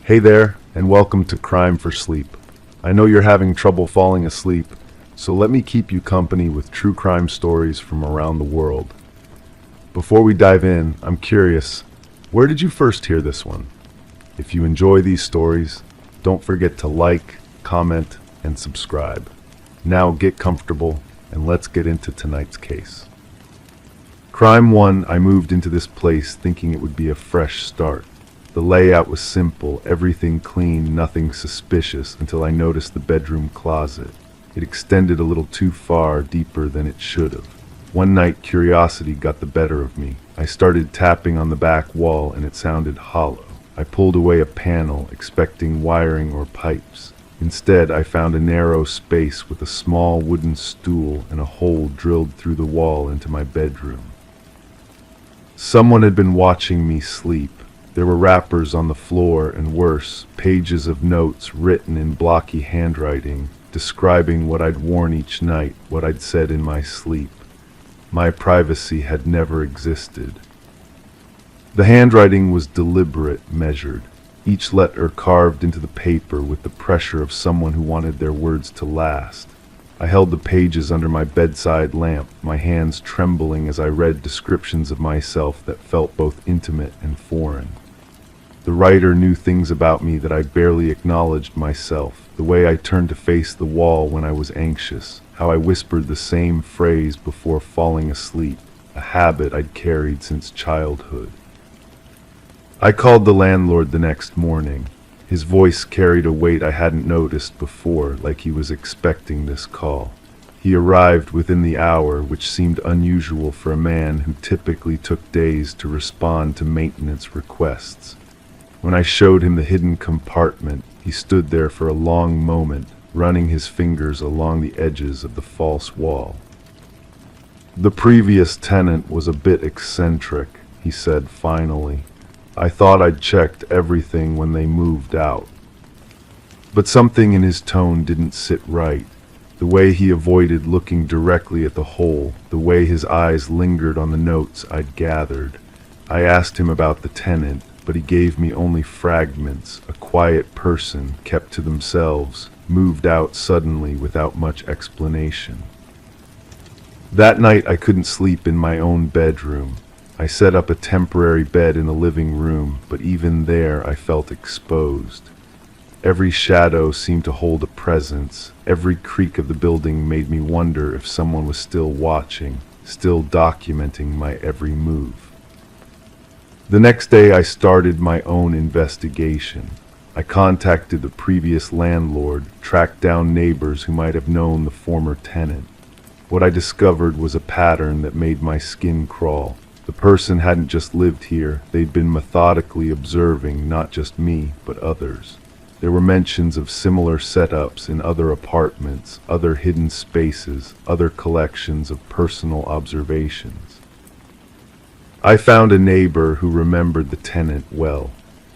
Hey there, and welcome to Crime for Sleep. I know you're having trouble falling asleep, so let me keep you company with true crime stories from around the world. Before we dive in, I'm curious, where did you first hear this one? If you enjoy these stories, don't forget to like, comment, and subscribe. Now get comfortable, and let's get into tonight's case. Crime 1, I moved into this place thinking it would be a fresh start. The layout was simple, everything clean, nothing suspicious, until I noticed the bedroom closet. It extended a little too far, deeper than it should have. One night, curiosity got the better of me. I started tapping on the back wall, and it sounded hollow. I pulled away a panel, expecting wiring or pipes. Instead, I found a narrow space with a small wooden stool and a hole drilled through the wall into my bedroom. Someone had been watching me sleep. There were wrappers on the floor, and worse, pages of notes written in blocky handwriting, describing what I'd worn each night, what I'd said in my sleep. My privacy had never existed. The handwriting was deliberate, measured, each letter carved into the paper with the pressure of someone who wanted their words to last. I held the pages under my bedside lamp, my hands trembling as I read descriptions of myself that felt both intimate and foreign. The writer knew things about me that I barely acknowledged myself, the way I turned to face the wall when I was anxious, how I whispered the same phrase before falling asleep, a habit I'd carried since childhood. I called the landlord the next morning. His voice carried a weight I hadn't noticed before, like he was expecting this call. He arrived within the hour, which seemed unusual for a man who typically took days to respond to maintenance requests. When I showed him the hidden compartment, he stood there for a long moment, running his fingers along the edges of the false wall. "The previous tenant was a bit eccentric," he said finally. "I thought I'd checked everything when they moved out." But something in his tone didn't sit right. The way he avoided looking directly at the hole, the way his eyes lingered on the notes I'd gathered. I asked him about the tenant, but he gave me only fragments, a quiet person, kept to themselves, moved out suddenly without much explanation. That night I couldn't sleep in my own bedroom. I set up a temporary bed in the living room, but even there I felt exposed. Every shadow seemed to hold a presence. Every creak of the building made me wonder if someone was still watching, still documenting my every move. The next day I started my own investigation. I contacted the previous landlord, tracked down neighbors who might have known the former tenant. What I discovered was a pattern that made my skin crawl. The person hadn't just lived here, they'd been methodically observing not just me, but others. There were mentions of similar setups in other apartments, other hidden spaces, other collections of personal observations. I found a neighbor who remembered the tenant well,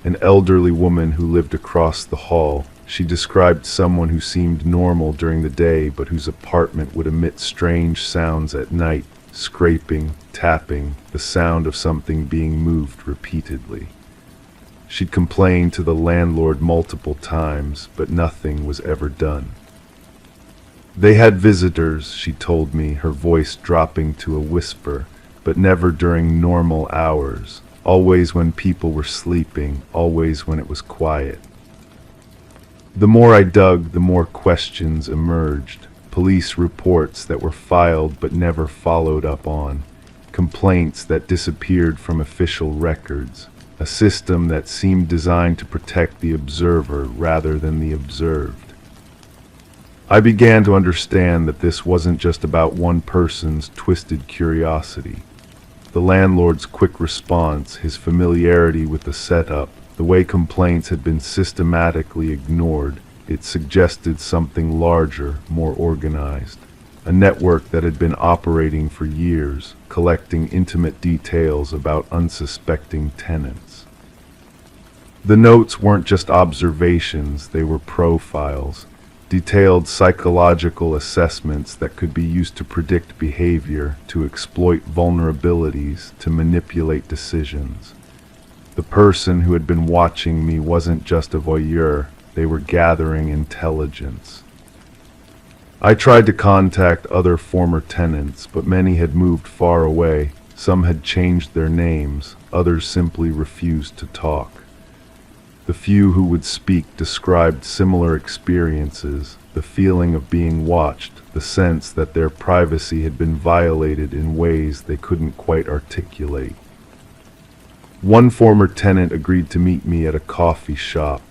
an elderly woman who lived across the hall. She described someone who seemed normal during the day, but whose apartment would emit strange sounds at night, scraping, tapping, the sound of something being moved repeatedly. She'd complained to the landlord multiple times, but nothing was ever done. They had visitors, she told me, her voice dropping to a whisper, but never during normal hours, always when people were sleeping, always when it was quiet. The more I dug, the more questions emerged. Police reports that were filed but never followed up on, complaints that disappeared from official records, a system that seemed designed to protect the observer rather than the observed. I began to understand that this wasn't just about one person's twisted curiosity. The landlord's quick response, his familiarity with the setup, the way complaints had been systematically ignored, it suggested something larger, more organized. A network that had been operating for years, collecting intimate details about unsuspecting tenants. The notes weren't just observations, they were profiles, detailed psychological assessments that could be used to predict behavior, to exploit vulnerabilities, to manipulate decisions. The person who had been watching me wasn't just a voyeur, they were gathering intelligence. I tried to contact other former tenants, but many had moved far away. Some had changed their names, others simply refused to talk. The few who would speak described similar experiences, the feeling of being watched, the sense that their privacy had been violated in ways they couldn't quite articulate. One former tenant agreed to meet me at a coffee shop.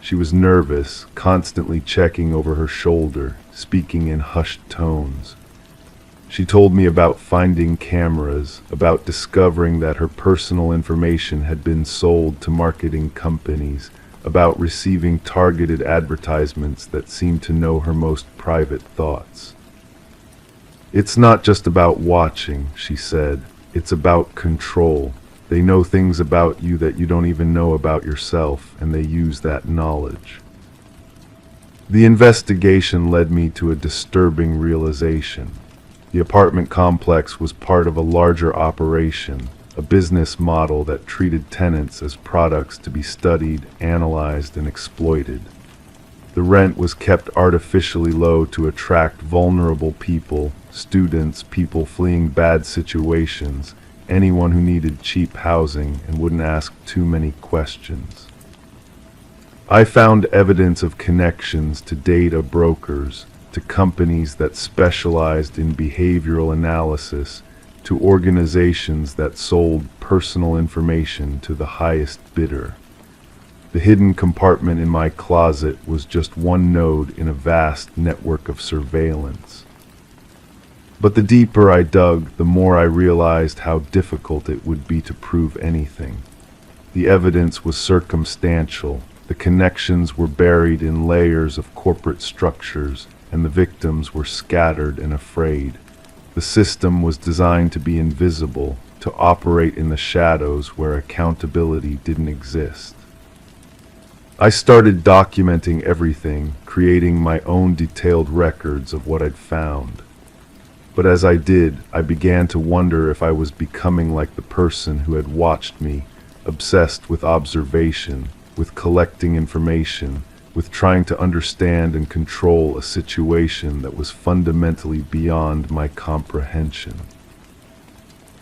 She was nervous, constantly checking over her shoulder, speaking in hushed tones. She told me about finding cameras, about discovering that her personal information had been sold to marketing companies, about receiving targeted advertisements that seemed to know her most private thoughts. "It's not just about watching," she said. "It's about control. They know things about you that you don't even know about yourself, and they use that knowledge." The investigation led me to a disturbing realization. The apartment complex was part of a larger operation, a business model that treated tenants as products to be studied, analyzed, and exploited. The rent was kept artificially low to attract vulnerable people, students, people fleeing bad situations, anyone who needed cheap housing and wouldn't ask too many questions. I found evidence of connections to data brokers, to companies that specialized in behavioral analysis, to organizations that sold personal information to the highest bidder. The hidden compartment in my closet was just one node in a vast network of surveillance. But the deeper I dug, the more I realized how difficult it would be to prove anything. The evidence was circumstantial, the connections were buried in layers of corporate structures, and the victims were scattered and afraid. The system was designed to be invisible, to operate in the shadows where accountability didn't exist. I started documenting everything, creating my own detailed records of what I'd found. But as I did, I began to wonder if I was becoming like the person who had watched me, obsessed with observation, with collecting information, with trying to understand and control a situation that was fundamentally beyond my comprehension.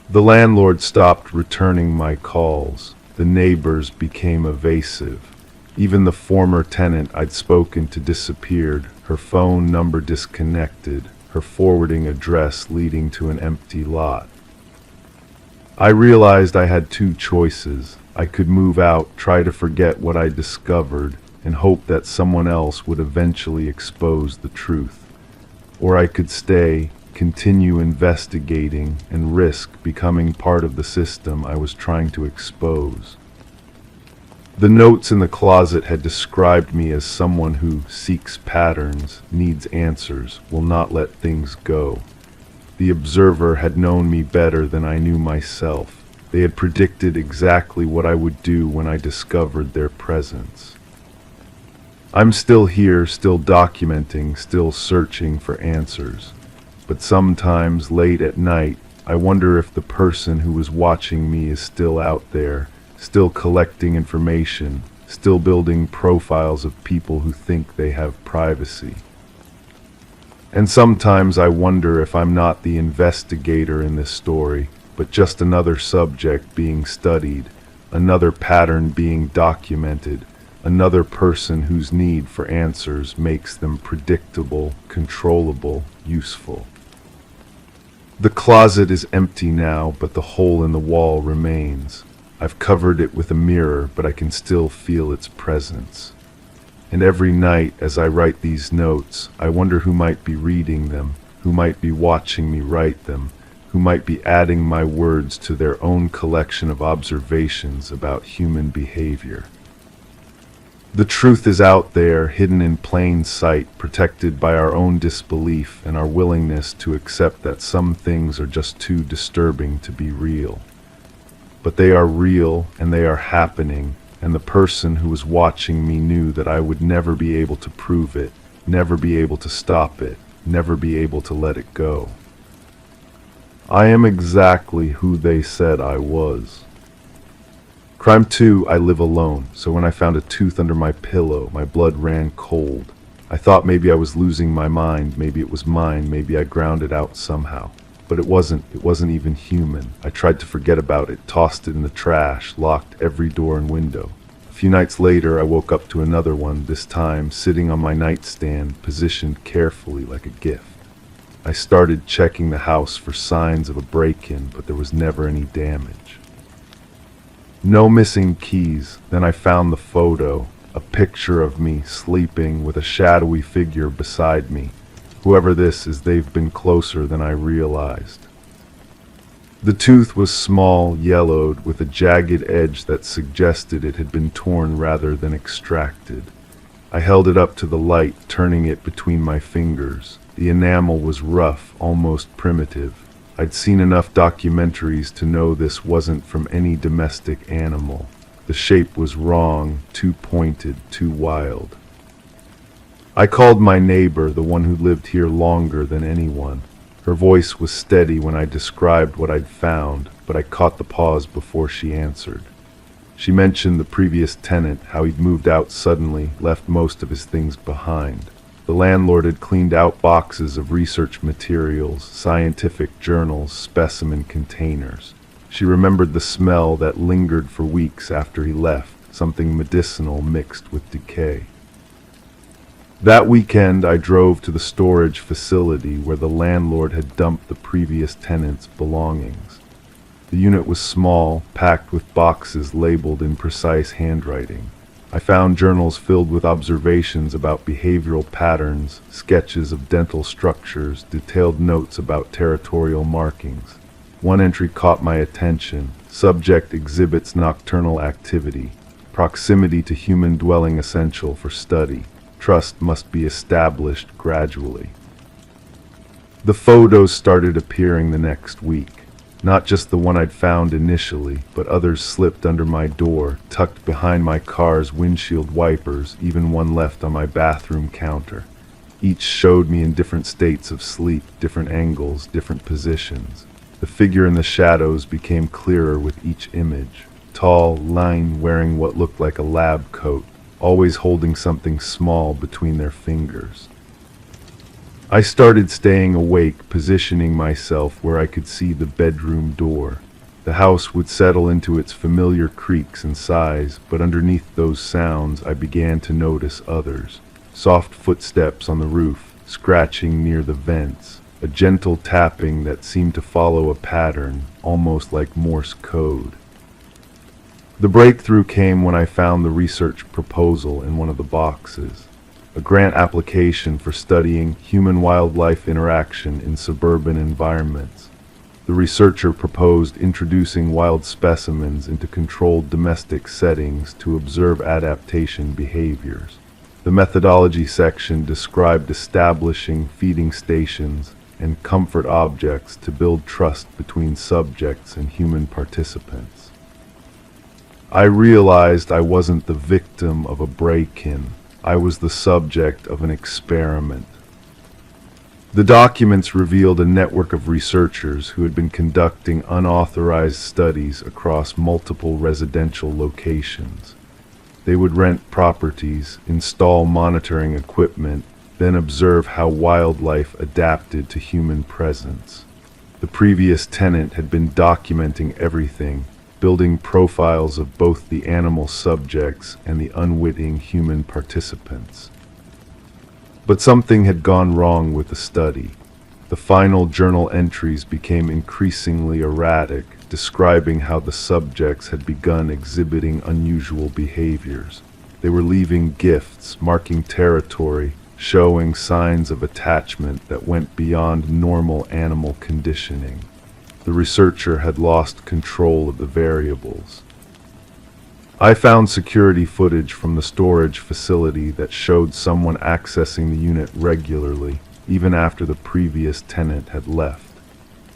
The landlord stopped returning my calls. The neighbors became evasive. Even the former tenant I'd spoken to disappeared, her phone number disconnected, her forwarding address leading to an empty lot. I realized I had two choices. I could move out, try to forget what I discovered, and hope that someone else would eventually expose the truth. Or I could stay, continue investigating, and risk becoming part of the system I was trying to expose. The notes in the closet had described me as someone who seeks patterns, needs answers, will not let things go. The observer had known me better than I knew myself. They had predicted exactly what I would do when I discovered their presence. I'm still here, still documenting, still searching for answers. But sometimes, late at night, I wonder if the person who was watching me is still out there, still collecting information, still building profiles of people who think they have privacy. And sometimes I wonder if I'm not the investigator in this story, but just another subject being studied, another pattern being documented, another person whose need for answers makes them predictable, controllable, useful. The closet is empty now, but the hole in the wall remains. I've covered it with a mirror, but I can still feel its presence. And every night as I write these notes, I wonder who might be reading them, who might be watching me write them, who might be adding my words to their own collection of observations about human behavior. The truth is out there, hidden in plain sight, protected by our own disbelief and our willingness to accept that some things are just too disturbing to be real. But they are real, and they are happening, and the person who was watching me knew that I would never be able to prove it, never be able to stop it, never be able to let it go. I am exactly who they said I was. Crime 2, I live alone, so when I found a tooth under my pillow, my blood ran cold. I thought maybe I was losing my mind, maybe it was mine, maybe I ground it out somehow. But it wasn't even human. I tried to forget about it, tossed it in the trash, locked every door and window. A few nights later, I woke up to another one, this time sitting on my nightstand, positioned carefully like a gift. I started checking the house for signs of a break-in, but there was never any damage. No missing keys. Then I found the photo, a picture of me sleeping with a shadowy figure beside me. Whoever this is, they've been closer than I realized. The tooth was small, yellowed, with a jagged edge that suggested it had been torn rather than extracted. I held it up to the light, turning it between my fingers. The enamel was rough, almost primitive. I'd seen enough documentaries to know this wasn't from any domestic animal. The shape was wrong, too pointed, too wild. I called my neighbor, the one who lived here longer than anyone. Her voice was steady when I described what I'd found, but I caught the pause before she answered. She mentioned the previous tenant, how he'd moved out suddenly, left most of his things behind. The landlord had cleaned out boxes of research materials, scientific journals, specimen containers. She remembered the smell that lingered for weeks after he left, something medicinal mixed with decay. That weekend, I drove to the storage facility where the landlord had dumped the previous tenant's belongings. The unit was small, packed with boxes labeled in precise handwriting. I found journals filled with observations about behavioral patterns, sketches of dental structures, detailed notes about territorial markings. One entry caught my attention. Subject exhibits nocturnal activity. Proximity to human dwelling essential for study. Trust must be established gradually. The photos started appearing the next week. Not just the one I'd found initially, but others slipped under my door, tucked behind my car's windshield wipers, even one left on my bathroom counter. Each showed me in different states of sleep, different angles, different positions. The figure in the shadows became clearer with each image. Tall, lean, wearing what looked like a lab coat, always holding something small between their fingers. I started staying awake, positioning myself where I could see the bedroom door. The house would settle into its familiar creaks and sighs, but underneath those sounds I began to notice others. Soft footsteps on the roof, scratching near the vents, a gentle tapping that seemed to follow a pattern, almost like Morse code. The breakthrough came when I found the research proposal in one of the boxes. A grant application for studying human-wildlife interaction in suburban environments. The researcher proposed introducing wild specimens into controlled domestic settings to observe adaptation behaviors. The methodology section described establishing feeding stations and comfort objects to build trust between subjects and human participants. I realized I wasn't the victim of a break-in. I was the subject of an experiment. The documents revealed a network of researchers who had been conducting unauthorized studies across multiple residential locations. They would rent properties, install monitoring equipment, then observe how wildlife adapted to human presence. The previous tenant had been documenting everything, building profiles of both the animal subjects and the unwitting human participants. But something had gone wrong with the study. The final journal entries became increasingly erratic, describing how the subjects had begun exhibiting unusual behaviors. They were leaving gifts, marking territory, showing signs of attachment that went beyond normal animal conditioning. The researcher had lost control of the variables. I found security footage from the storage facility that showed someone accessing the unit regularly, even after the previous tenant had left.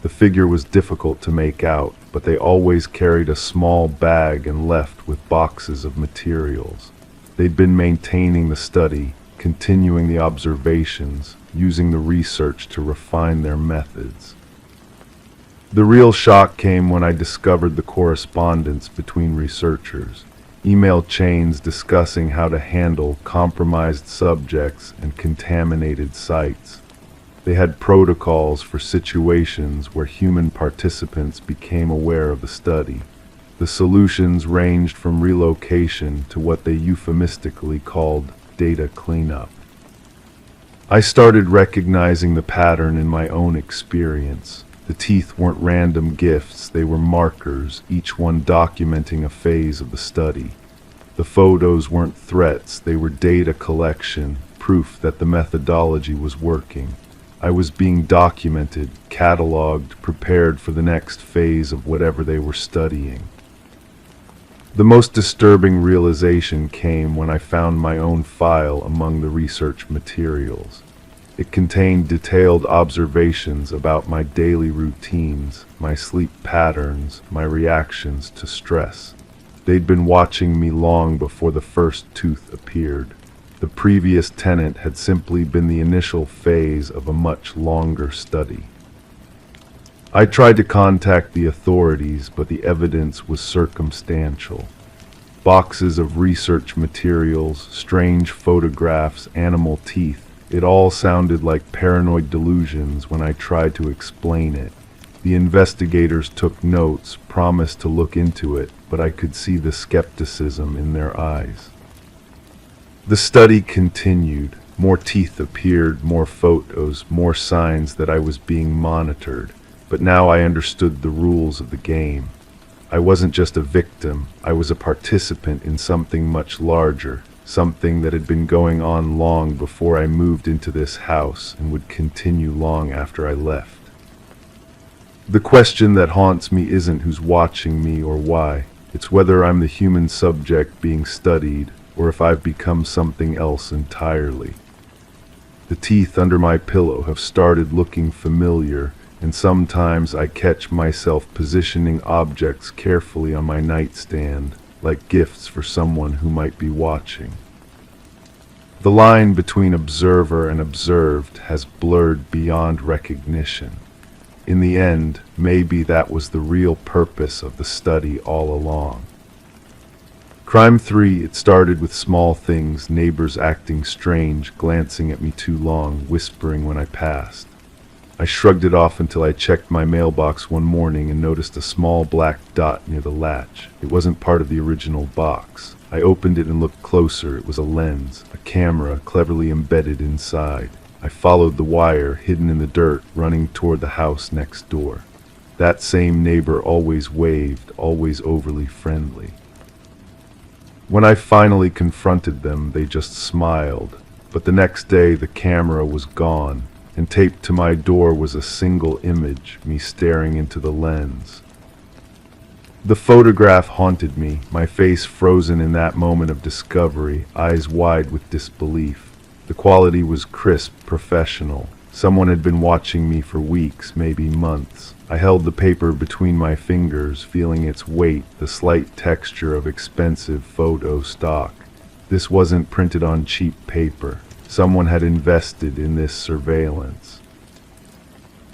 The figure was difficult to make out, but they always carried a small bag and left with boxes of materials. They'd been maintaining the study, continuing the observations, using the research to refine their methods. The real shock came when I discovered the correspondence between researchers, email chains discussing how to handle compromised subjects and contaminated sites. They had protocols for situations where human participants became aware of the study. The solutions ranged from relocation to what they euphemistically called data cleanup. I started recognizing the pattern in my own experience. The teeth weren't random gifts, they were markers, each one documenting a phase of the study. The photos weren't threats, they were data collection, proof that the methodology was working. I was being documented, cataloged, prepared for the next phase of whatever they were studying. The most disturbing realization came when I found my own file among the research materials. It contained detailed observations about my daily routines, my sleep patterns, my reactions to stress. They'd been watching me long before the first tooth appeared. The previous tenant had simply been the initial phase of a much longer study. I tried to contact the authorities, but the evidence was circumstantial. Boxes of research materials, strange photographs, animal teeth. It all sounded like paranoid delusions when I tried to explain it. The investigators took notes, promised to look into it, but I could see the skepticism in their eyes. The study continued. More teeth appeared, more photos, more signs that I was being monitored. But now I understood the rules of the game. I wasn't just a victim, I was a participant in something much larger, something that had been going on long before I moved into this house and would continue long after I left. The question that haunts me isn't who's watching me or why. It's whether I'm the human subject being studied or if I've become something else entirely. The teeth under my pillow have started looking familiar, and sometimes I catch myself positioning objects carefully on my nightstand, like gifts for someone who might be watching. The line between observer and observed has blurred beyond recognition. In the end, maybe that was the real purpose of the study all along. Crime 3, it started with small things, neighbors acting strange, glancing at me too long, whispering when I passed. I shrugged it off until I checked my mailbox one morning and noticed a small black dot near the latch. It wasn't part of the original box. I opened it and looked closer. It was a lens, a camera cleverly embedded inside. I followed the wire, hidden in the dirt, running toward the house next door. That same neighbor always waved, always overly friendly. When I finally confronted them, they just smiled. But the next day, the camera was gone, and taped to my door was a single image, me staring into the lens. The photograph haunted me, my face frozen in that moment of discovery, eyes wide with disbelief. The quality was crisp, professional. Someone had been watching me for weeks, maybe months. I held the paper between my fingers, feeling its weight, the slight texture of expensive photo stock. This wasn't printed on cheap paper. Someone had invested in this surveillance.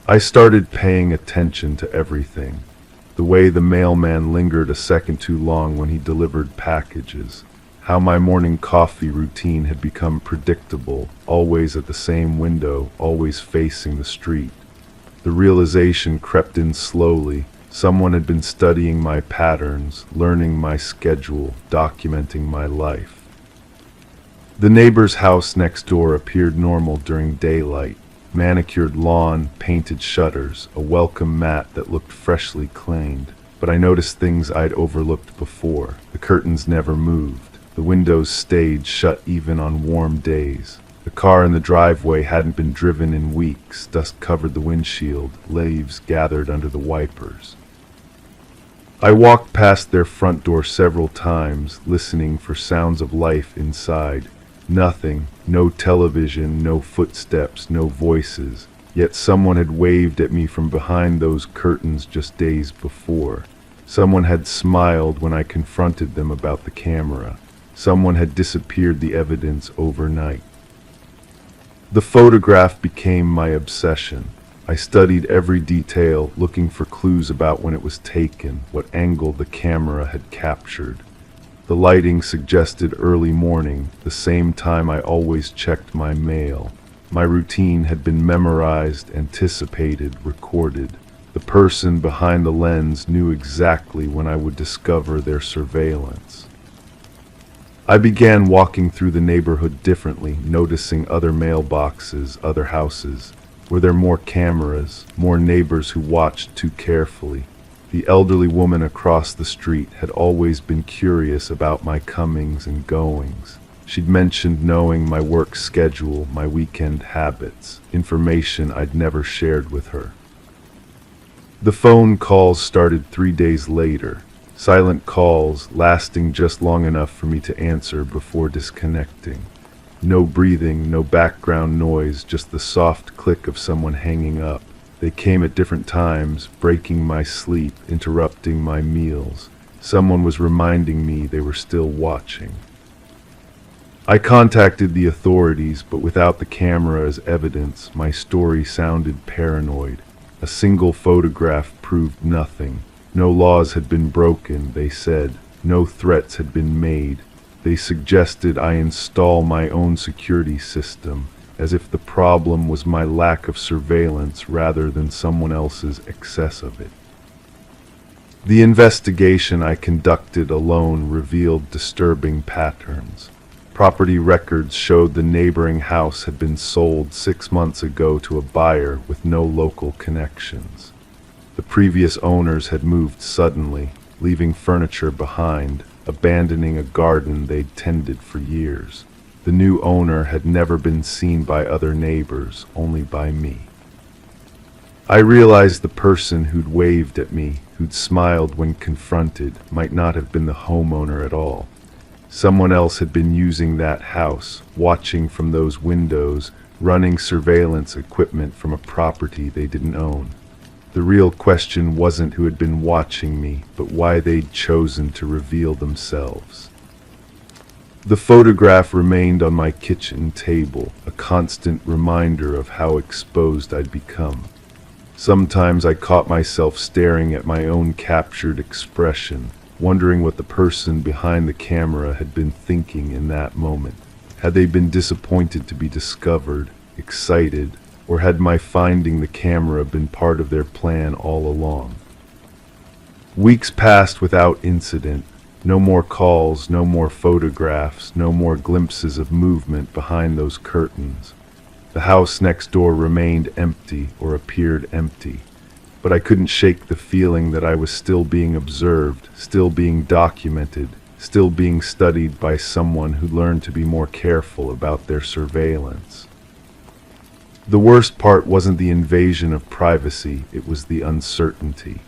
I started paying attention to everything. The way the mailman lingered a second too long when he delivered packages. How my morning coffee routine had become predictable, always at the same window, always facing the street. The realization crept in slowly. Someone had been studying my patterns, learning my schedule, documenting my life. The neighbor's house next door appeared normal during daylight. Manicured lawn, painted shutters, a welcome mat that looked freshly cleaned. But I noticed things I'd overlooked before. The curtains never moved. The windows stayed shut even on warm days. The car in the driveway hadn't been driven in weeks. Dust covered the windshield. Leaves gathered under the wipers. I walked past their front door several times, listening for sounds of life inside. Nothing, no television, no footsteps, no voices. Yet someone had waved at me from behind those curtains just days before. Someone had smiled when I confronted them about the camera. Someone had disappeared the evidence overnight. The photograph became my obsession. I studied every detail, looking for clues about when it was taken, what angle the camera had captured. The lighting suggested early morning, the same time I always checked my mail. My routine had been memorized, anticipated, recorded. The person behind the lens knew exactly when I would discover their surveillance. I began walking through the neighborhood differently, noticing other mailboxes, other houses. Were there more cameras, more neighbors who watched too carefully? The elderly woman across the street had always been curious about my comings and goings. She'd mentioned knowing my work schedule, my weekend habits, information I'd never shared with her. The phone calls started 3 days later, silent calls lasting just long enough for me to answer before disconnecting. No breathing, no background noise, just the soft click of someone hanging up. They came at different times, breaking my sleep, interrupting my meals. Someone was reminding me they were still watching. I contacted the authorities, but without the camera as evidence, my story sounded paranoid. A single photograph proved nothing. No laws had been broken, they said. No threats had been made. They suggested I install my own security system, as if the problem was my lack of surveillance rather than someone else's excess of it. The investigation I conducted alone revealed disturbing patterns. Property records showed the neighboring house had been sold 6 months ago to a buyer with no local connections. The previous owners had moved suddenly, leaving furniture behind, abandoning a garden they'd tended for years. The new owner had never been seen by other neighbors, only by me. I realized the person who'd waved at me, who'd smiled when confronted, might not have been the homeowner at all. Someone else had been using that house, watching from those windows, running surveillance equipment from a property they didn't own. The real question wasn't who had been watching me, but why they'd chosen to reveal themselves. The photograph remained on my kitchen table, a constant reminder of how exposed I'd become. Sometimes I caught myself staring at my own captured expression, wondering what the person behind the camera had been thinking in that moment. Had they been disappointed to be discovered, excited, or had my finding the camera been part of their plan all along? Weeks passed without incident. No more calls, no more photographs, no more glimpses of movement behind those curtains. The house next door remained empty, or appeared empty. But I couldn't shake the feeling that I was still being observed, still being documented, still being studied by someone who learned to be more careful about their surveillance. The worst part wasn't the invasion of privacy, it was the uncertainty.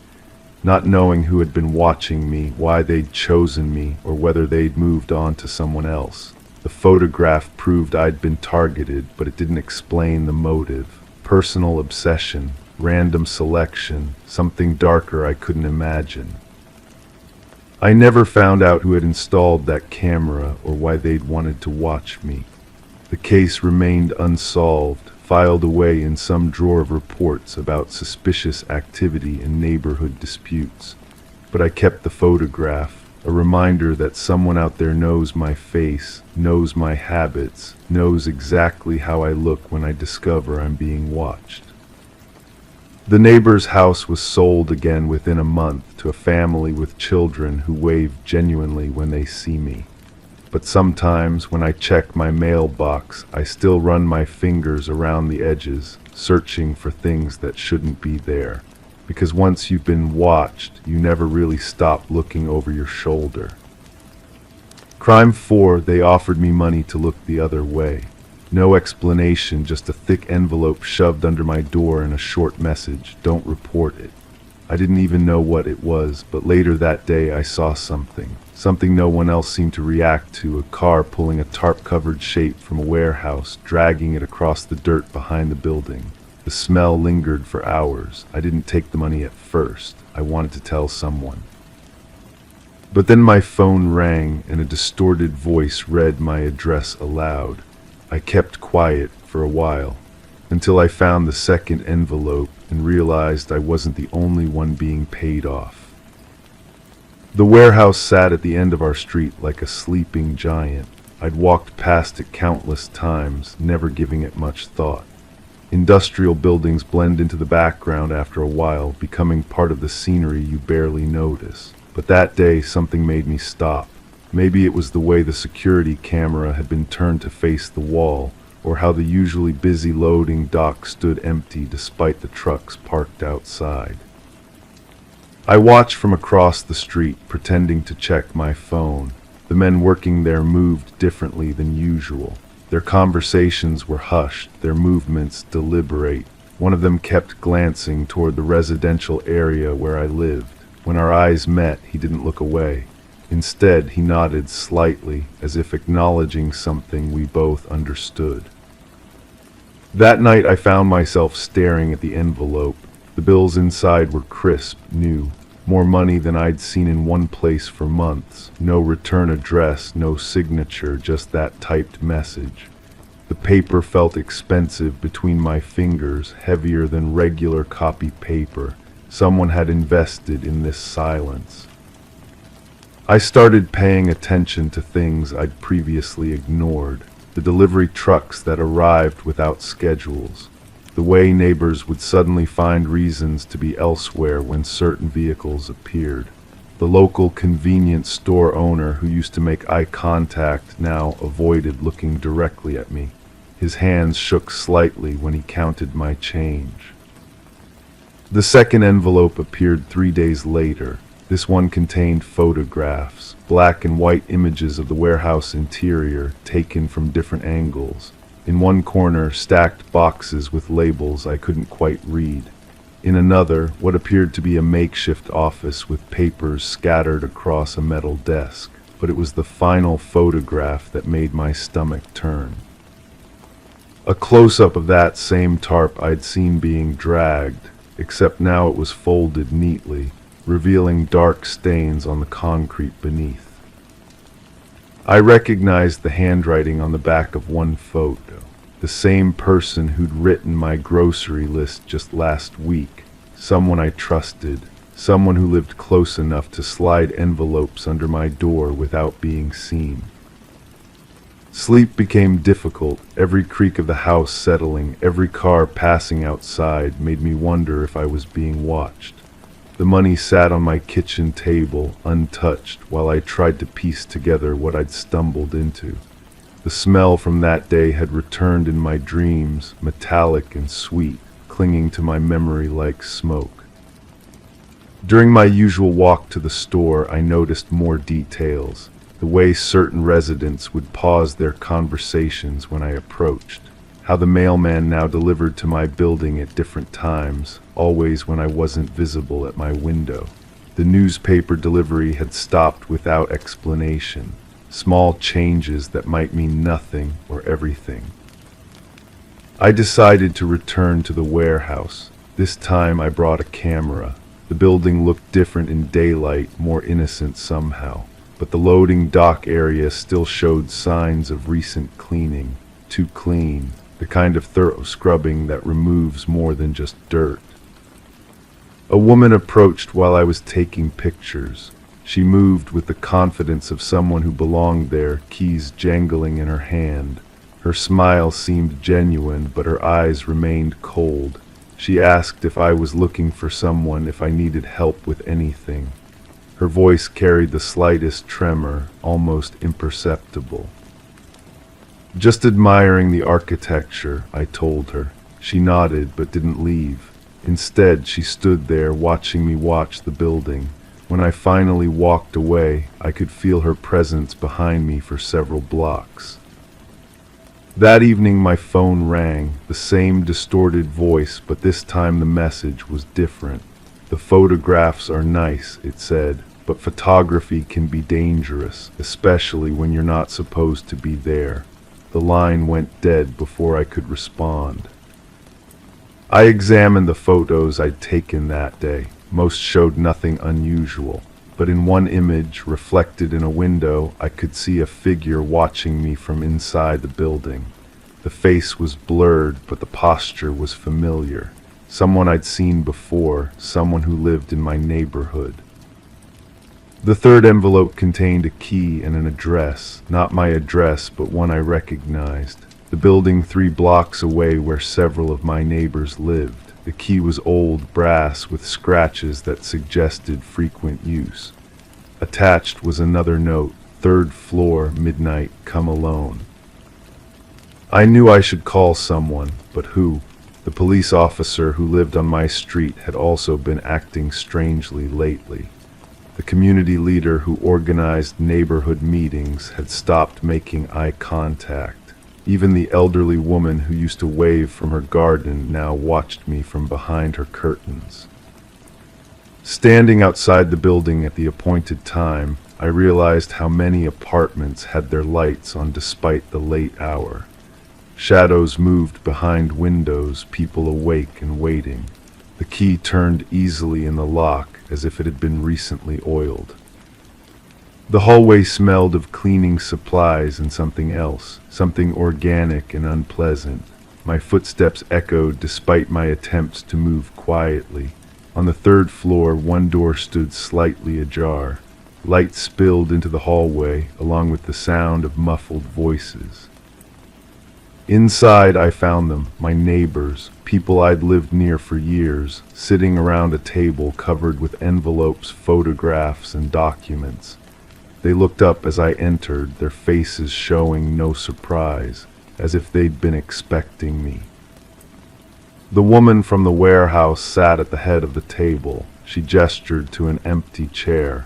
Not knowing who had been watching me, why they'd chosen me, or whether they'd moved on to someone else. The photograph proved I'd been targeted, but it didn't explain the motive. Personal obsession, random selection, something darker I couldn't imagine. I never found out who had installed that camera or why they'd wanted to watch me. The case remained unsolved, filed away in some drawer of reports about suspicious activity in neighborhood disputes. But I kept the photograph, a reminder that someone out there knows my face, knows my habits, knows exactly how I look when I discover I'm being watched. The neighbor's house was sold again within a month to a family with children who wave genuinely when they see me. But sometimes when I check my mailbox, I still run my fingers around the edges, searching for things that shouldn't be there. Because once you've been watched, you never really stop looking over your shoulder. Crime 4, they offered me money to look the other way. No explanation, just a thick envelope shoved under my door and a short message, "Don't report it." I didn't even know what it was, but later that day I saw something no one else seemed to react to, a car pulling a tarp-covered shape from a warehouse, dragging it across the dirt behind the building. The smell lingered for hours. I didn't take the money at first. I wanted to tell someone. But then my phone rang and a distorted voice read my address aloud. I kept quiet for a while. until I found the second envelope and realized I wasn't the only one being paid off. The warehouse sat at the end of our street like a sleeping giant. I'd walked past it countless times, never giving it much thought. Industrial buildings blend into the background after a while, becoming part of the scenery you barely notice. But that day, something made me stop. Maybe it was the way the security camera had been turned to face the wall, or how the usually busy loading dock stood empty despite the trucks parked outside. I watched from across the street, pretending to check my phone. The men working there moved differently than usual. Their conversations were hushed, their movements deliberate. One of them kept glancing toward the residential area where I lived. When our eyes met, he didn't look away. Instead, he nodded slightly, as if acknowledging something we both understood. That night, I found myself staring at the envelope. The bills inside were crisp, new. More money than I'd seen in one place for months. No return address, no signature, just that typed message. The paper felt expensive between my fingers, heavier than regular copy paper. Someone had invested in this silence. I started paying attention to things I'd previously ignored. The delivery trucks that arrived without schedules. The way neighbors would suddenly find reasons to be elsewhere when certain vehicles appeared. The local convenience store owner who used to make eye contact now avoided looking directly at me. His hands shook slightly when he counted my change. The second envelope appeared 3 days later. This one contained photographs, black and white images of the warehouse interior taken from different angles. In one corner, stacked boxes with labels I couldn't quite read. In another, what appeared to be a makeshift office with papers scattered across a metal desk. But it was the final photograph that made my stomach turn. A close-up of that same tarp I'd seen being dragged, except now it was folded neatly, revealing dark stains on the concrete beneath. I recognized the handwriting on the back of one photo. The same person who'd written my grocery list just last week. Someone I trusted. Someone who lived close enough to slide envelopes under my door without being seen. Sleep became difficult. Every creak of the house settling, every car passing outside made me wonder if I was being watched. The money sat on my kitchen table, untouched, while I tried to piece together what I'd stumbled into. The smell from that day had returned in my dreams, metallic and sweet, clinging to my memory like smoke. During my usual walk to the store, I noticed more details. The way certain residents would pause their conversations when I approached. How the mailman now delivered to my building at different times, always when I wasn't visible at my window. The newspaper delivery had stopped without explanation. Small changes that might mean nothing or everything. I decided to return to the warehouse. This time I brought a camera. The building looked different in daylight, more innocent somehow. But the loading dock area still showed signs of recent cleaning. Too clean. The kind of thorough scrubbing that removes more than just dirt. A woman approached while I was taking pictures. She moved with the confidence of someone who belonged there, keys jangling in her hand. Her smile seemed genuine, but her eyes remained cold. She asked if I was looking for someone, if I needed help with anything. Her voice carried the slightest tremor, almost imperceptible. Just admiring the architecture, I told her. She nodded but didn't leave. Instead, she stood there watching me watch the building. When I finally walked away, I could feel her presence behind me for several blocks. That evening my phone rang, the same distorted voice, but this time the message was different. The photographs are nice, it said, but photography can be dangerous, especially when you're not supposed to be there. The line went dead before I could respond. I examined the photos I'd taken that day. Most showed nothing unusual, but in one image, reflected in a window, I could see a figure watching me from inside the building. The face was blurred, but the posture was familiar. Someone I'd seen before, someone who lived in my neighborhood. The third envelope contained a key and an address, not my address, but one I recognized. The building 3 blocks away where several of my neighbors lived. The key was old brass with scratches that suggested frequent use. Attached was another note, 3rd floor, midnight, come alone. I knew I should call someone, but who? The police officer who lived on my street had also been acting strangely lately. The community leader who organized neighborhood meetings had stopped making eye contact. Even the elderly woman who used to wave from her garden now watched me from behind her curtains. Standing outside the building at the appointed time, I realized how many apartments had their lights on despite the late hour. Shadows moved behind windows, people awake and waiting. The key turned easily in the lock as if it had been recently oiled. The hallway smelled of cleaning supplies and something else, something organic and unpleasant. My footsteps echoed despite my attempts to move quietly. On the 3rd floor, one door stood slightly ajar. Light spilled into the hallway, along with the sound of muffled voices. Inside I found them, my neighbors, people I'd lived near for years, sitting around a table covered with envelopes, photographs, and documents. They looked up as I entered, their faces showing no surprise, as if they'd been expecting me. The woman from the warehouse sat at the head of the table. She gestured to an empty chair.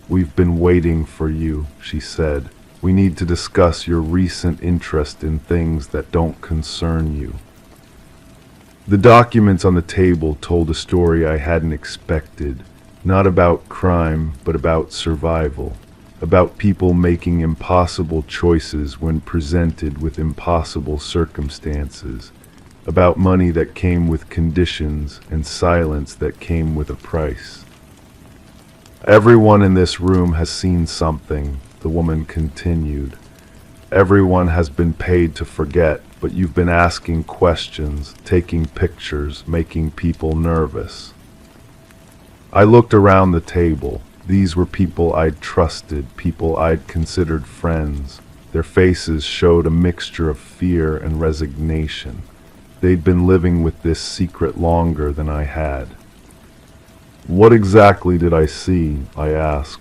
"We've been waiting for you," she said. "We need to discuss your recent interest in things that don't concern you." The documents on the table told a story I hadn't expected, not about crime, but about survival, about people making impossible choices when presented with impossible circumstances, about money that came with conditions and silence that came with a price. "Everyone in this room has seen something," the woman continued. "Everyone has been paid to forget, but you've been asking questions, taking pictures, making people nervous." I looked around the table. These were people I'd trusted, people I'd considered friends. Their faces showed a mixture of fear and resignation. They'd been living with this secret longer than I had. "What exactly did I see?" I asked.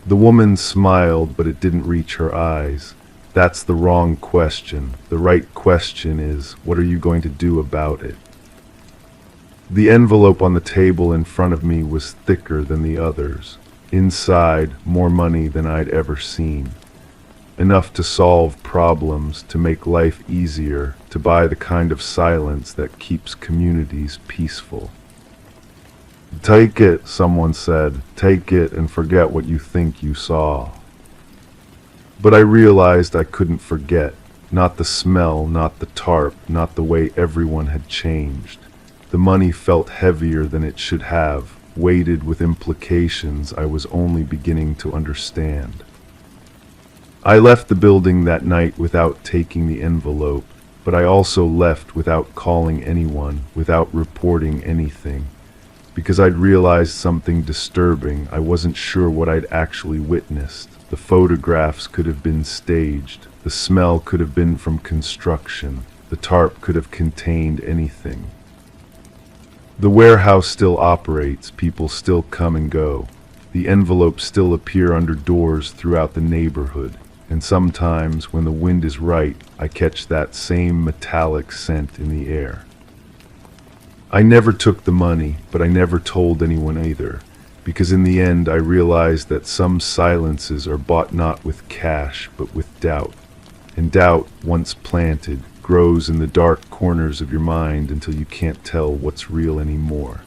The woman smiled, but it didn't reach her eyes. "That's the wrong question. The right question is, what are you going to do about it?" The envelope on the table in front of me was thicker than the others. Inside, more money than I'd ever seen. Enough to solve problems, to make life easier, to buy the kind of silence that keeps communities peaceful. "Take it," someone said. "Take it and forget what you think you saw." But I realized I couldn't forget. Not the smell, not the tarp, not the way everyone had changed. The money felt heavier than it should have, weighted with implications I was only beginning to understand. I left the building that night without taking the envelope, but I also left without calling anyone, without reporting anything. Because I'd realized something disturbing. I wasn't sure what I'd actually witnessed. The photographs could have been staged. The smell could have been from construction. The tarp could have contained anything. The warehouse still operates. People still come and go. The envelopes still appear under doors throughout the neighborhood. And sometimes, when the wind is right, I catch that same metallic scent in the air. I never took the money, but I never told anyone either, because in the end I realized that some silences are bought not with cash, but with doubt. And doubt, once planted, grows in the dark corners of your mind until you can't tell what's real anymore.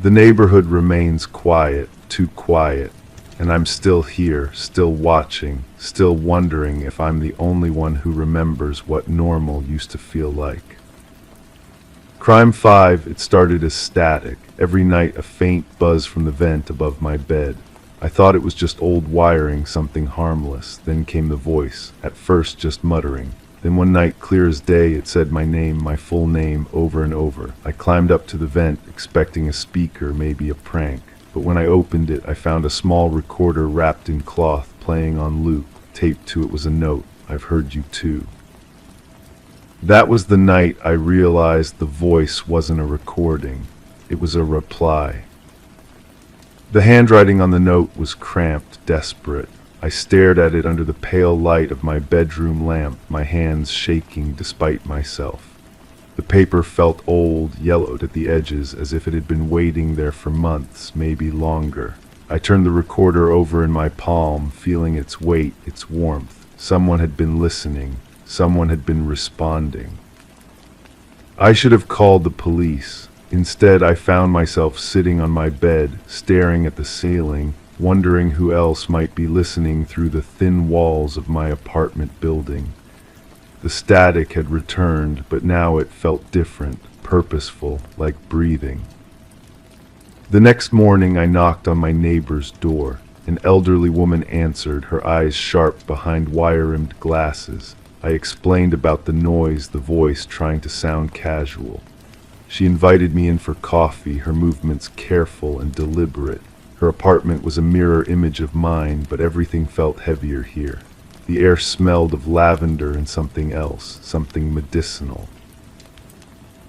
The neighborhood remains quiet, too quiet, and I'm still here, still watching, still wondering if I'm the only one who remembers what normal used to feel like. Crime 5, it started as static, every night a faint buzz from the vent above my bed. I thought it was just old wiring, something harmless. Then came the voice, at first just muttering. Then one night, clear as day, it said my name, my full name, over and over. I climbed up to the vent, expecting a speaker, maybe a prank. But when I opened it, I found a small recorder wrapped in cloth, playing on loop. Taped to it was a note, "I've heard you too." That was the night I realized the voice wasn't a recording. It was a reply. The handwriting on the note was cramped, desperate. I stared at it under the pale light of my bedroom lamp, my hands shaking despite myself. The paper felt old, yellowed at the edges, as if it had been waiting there for months, maybe longer. I turned the recorder over in my palm, feeling its weight, its warmth. Someone had been listening. Someone had been responding. I should have called the police. Instead, I found myself sitting on my bed, staring at the ceiling, wondering who else might be listening through the thin walls of my apartment building. The static had returned, but now it felt different, purposeful, like breathing. The next morning, I knocked on my neighbor's door. An elderly woman answered, her eyes sharp behind wire-rimmed glasses. I explained about the noise, the voice trying to sound casual. She invited me in for coffee, her movements careful and deliberate. Her apartment was a mirror image of mine, but everything felt heavier here. The air smelled of lavender and something else, something medicinal.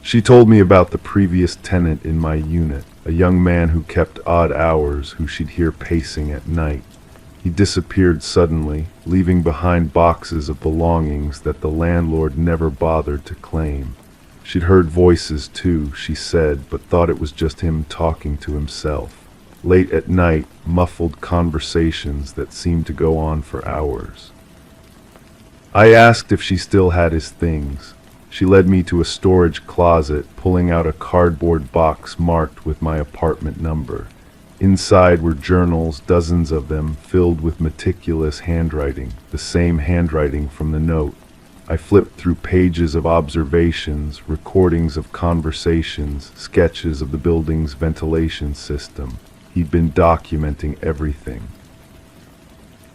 She told me about the previous tenant in my unit, a young man who kept odd hours, who she'd hear pacing at night. He disappeared suddenly, leaving behind boxes of belongings that the landlord never bothered to claim. She'd heard voices too, she said, but thought it was just him talking to himself. Late at night, muffled conversations that seemed to go on for hours. I asked if she still had his things. She led me to a storage closet, pulling out a cardboard box marked with my apartment number. Inside were journals, dozens of them, filled with meticulous handwriting, the same handwriting from the note. I flipped through pages of observations, recordings of conversations, sketches of the building's ventilation system. He'd been documenting everything.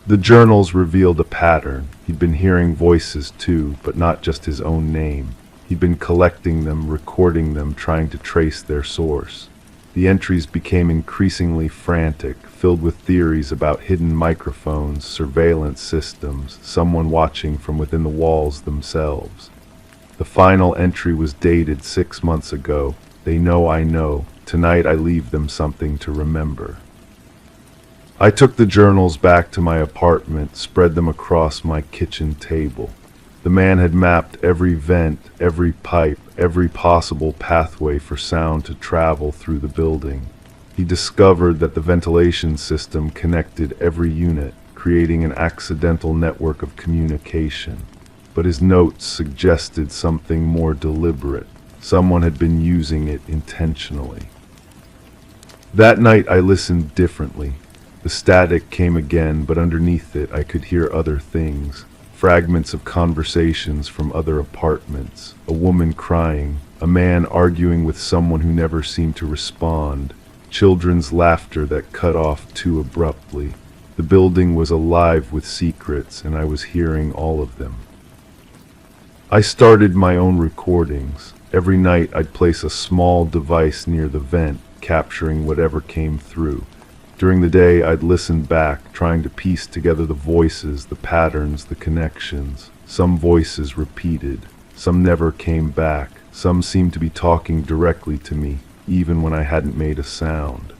The journals revealed a pattern. He'd been hearing voices too, but not just his own name. He'd been collecting them, recording them, trying to trace their source. The entries became increasingly frantic, filled with theories about hidden microphones, surveillance systems, someone watching from within the walls themselves. The final entry was dated 6 months ago. They know I know. Tonight I leave them something to remember. I took the journals back to my apartment, spread them across my kitchen table. The man had mapped every vent, every pipe, every possible pathway for sound to travel through the building. He discovered that the ventilation system connected every unit, creating an accidental network of communication. But his notes suggested something more deliberate. Someone had been using it intentionally. That night I listened differently. The static came again, but underneath it I could hear other things. Fragments of conversations from other apartments. A woman crying. A man arguing with someone who never seemed to respond. Children's laughter that cut off too abruptly. The building was alive with secrets, and I was hearing all of them. I started my own recordings. Every night I'd place a small device near the vent, capturing whatever came through. During the day, I'd listen back, trying to piece together the voices, the patterns, the connections. Some voices repeated. Some never came back. Some seemed to be talking directly to me, even when I hadn't made a sound.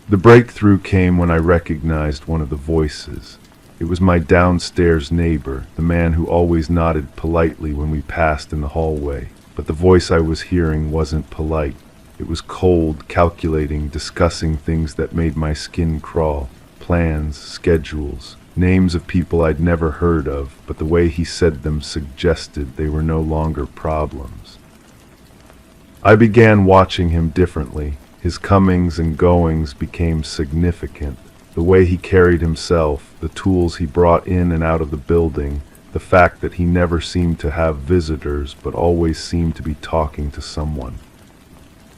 The breakthrough came when I recognized one of the voices. It was my downstairs neighbor, the man who always nodded politely when we passed in the hallway. But the voice I was hearing wasn't polite. It was cold, calculating, discussing things that made my skin crawl. Plans, schedules, names of people I'd never heard of, but the way he said them suggested they were no longer problems. I began watching him differently. His comings and goings became significant. The way he carried himself, the tools he brought in and out of the building, the fact that he never seemed to have visitors but always seemed to be talking to someone.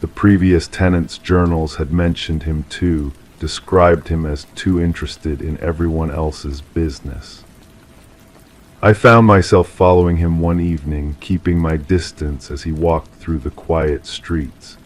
The previous tenant's journals had mentioned him too, described him as too interested in everyone else's business. I found myself following him one evening, keeping my distance as he walked through the quiet streets.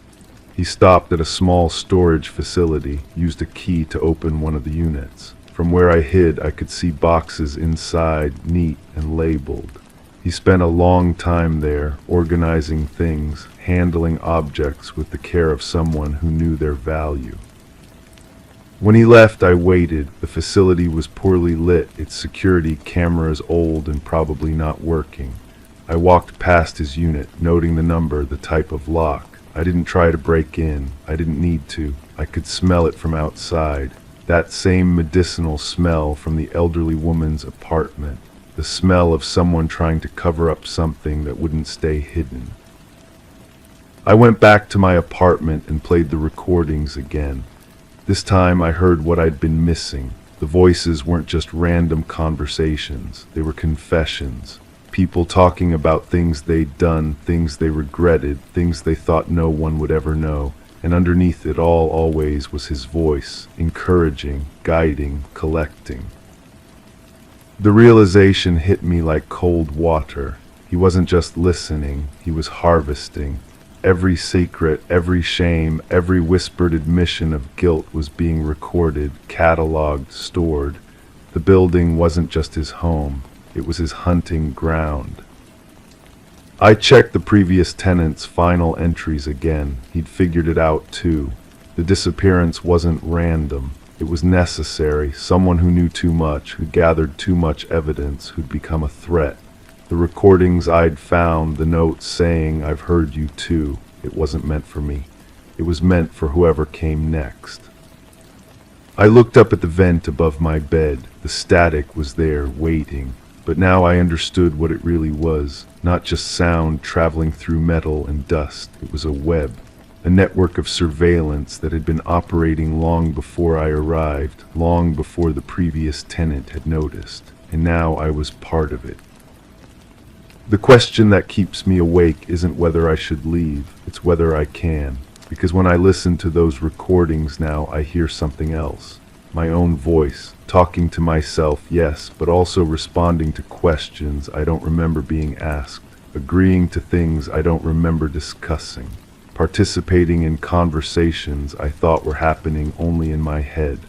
He stopped at a small storage facility, used a key to open one of the units. From where I hid, I could see boxes inside, neat and labeled. He spent a long time there, organizing things, handling objects with the care of someone who knew their value. When he left, I waited. The facility was poorly lit, its security cameras old and probably not working. I walked past his unit, noting the number, the type of lock. I didn't try to break in. I didn't need to. I could smell it from outside. That same medicinal smell from the elderly woman's apartment. The smell of someone trying to cover up something that wouldn't stay hidden. I went back to my apartment and played the recordings again. This time I heard what I'd been missing. The voices weren't just random conversations. They were confessions. People talking about things they'd done, things they regretted, things they thought no one would ever know. And underneath it all always was his voice, encouraging, guiding, collecting. The realization hit me like cold water. He wasn't just listening, he was harvesting. Every secret, every shame, every whispered admission of guilt was being recorded, cataloged, stored. The building wasn't just his home, it was his hunting ground. I checked the previous tenant's final entries again. He'd figured it out too. The disappearance wasn't random. It was necessary, someone who knew too much, who gathered too much evidence, who'd become a threat. The recordings I'd found, the notes saying, "I've heard you too," it wasn't meant for me. It was meant for whoever came next. I looked up at the vent above my bed. The static was there, waiting. But now I understood what it really was. Not just sound traveling through metal and dust. It was a web. A network of surveillance that had been operating long before I arrived, long before the previous tenant had noticed, and now I was part of it. The question that keeps me awake isn't whether I should leave, it's whether I can, because when I listen to those recordings now, I hear something else. My own voice, talking to myself, yes, but also responding to questions I don't remember being asked, agreeing to things I don't remember discussing. Participating in conversations I thought were happening only in my head.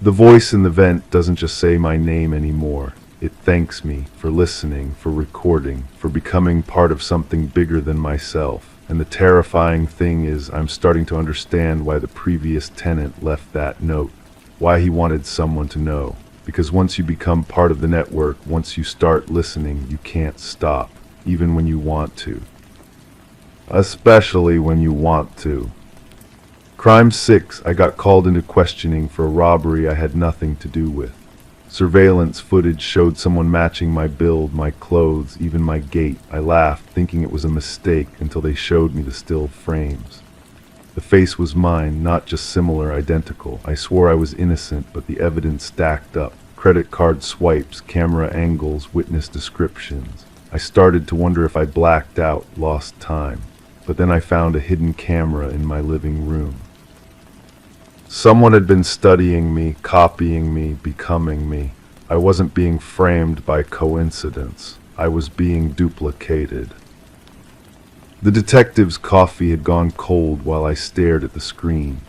The voice in the vent doesn't just say my name anymore. It thanks me for listening, for recording, for becoming part of something bigger than myself. And the terrifying thing is I'm starting to understand why the previous tenant left that note, why he wanted someone to know. Because once you become part of the network, once you start listening, you can't stop, even when you want to. Especially when you want to. Crime 6, I got called into questioning for a robbery I had nothing to do with. Surveillance footage showed someone matching my build, my clothes, even my gait. I laughed, thinking it was a mistake, until they showed me the still frames. The face was mine, not just similar, identical. I swore I was innocent, but the evidence stacked up. Credit card swipes, camera angles, witness descriptions. I started to wonder if I blacked out, lost time. But then I found a hidden camera in my living room. Someone had been studying me, copying me, becoming me. I wasn't being framed by coincidence. I was being duplicated. The detective's coffee had gone cold while I stared at the screen.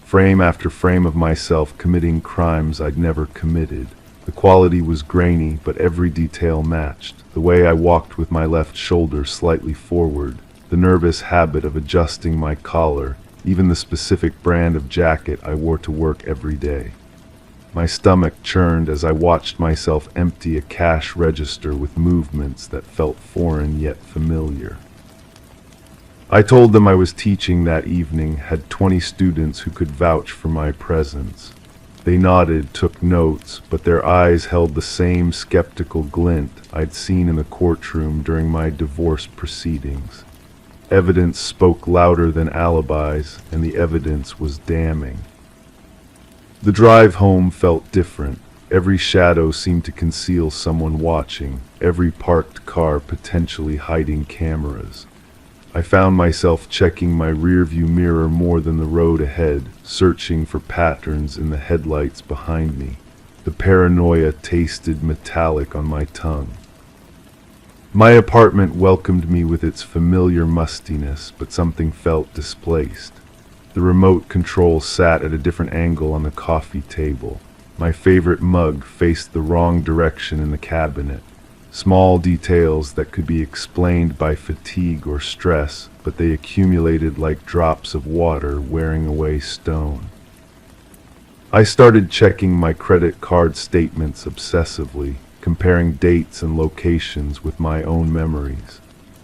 Frame after frame of myself committing crimes I'd never committed. The quality was grainy, but every detail matched. The way I walked with my left shoulder slightly forward, the nervous habit of adjusting my collar, even the specific brand of jacket I wore to work every day. My stomach churned as I watched myself empty a cash register with movements that felt foreign yet familiar. I told them I was teaching that evening, had 20 students who could vouch for my presence. They nodded, took notes, but their eyes held the same skeptical glint I'd seen in the courtroom during my divorce proceedings. Evidence spoke louder than alibis, and the evidence was damning. The drive home felt different. Every shadow seemed to conceal someone watching, every parked car potentially hiding cameras. I found myself checking my rearview mirror more than the road ahead, searching for patterns in the headlights behind me. The paranoia tasted metallic on my tongue. My apartment welcomed me with its familiar mustiness, but something felt displaced. The remote control sat at a different angle on the coffee table. My favorite mug faced the wrong direction in the cabinet. Small details that could be explained by fatigue or stress, but they accumulated like drops of water wearing away stone. I started checking my credit card statements obsessively, comparing dates and locations with my own memories.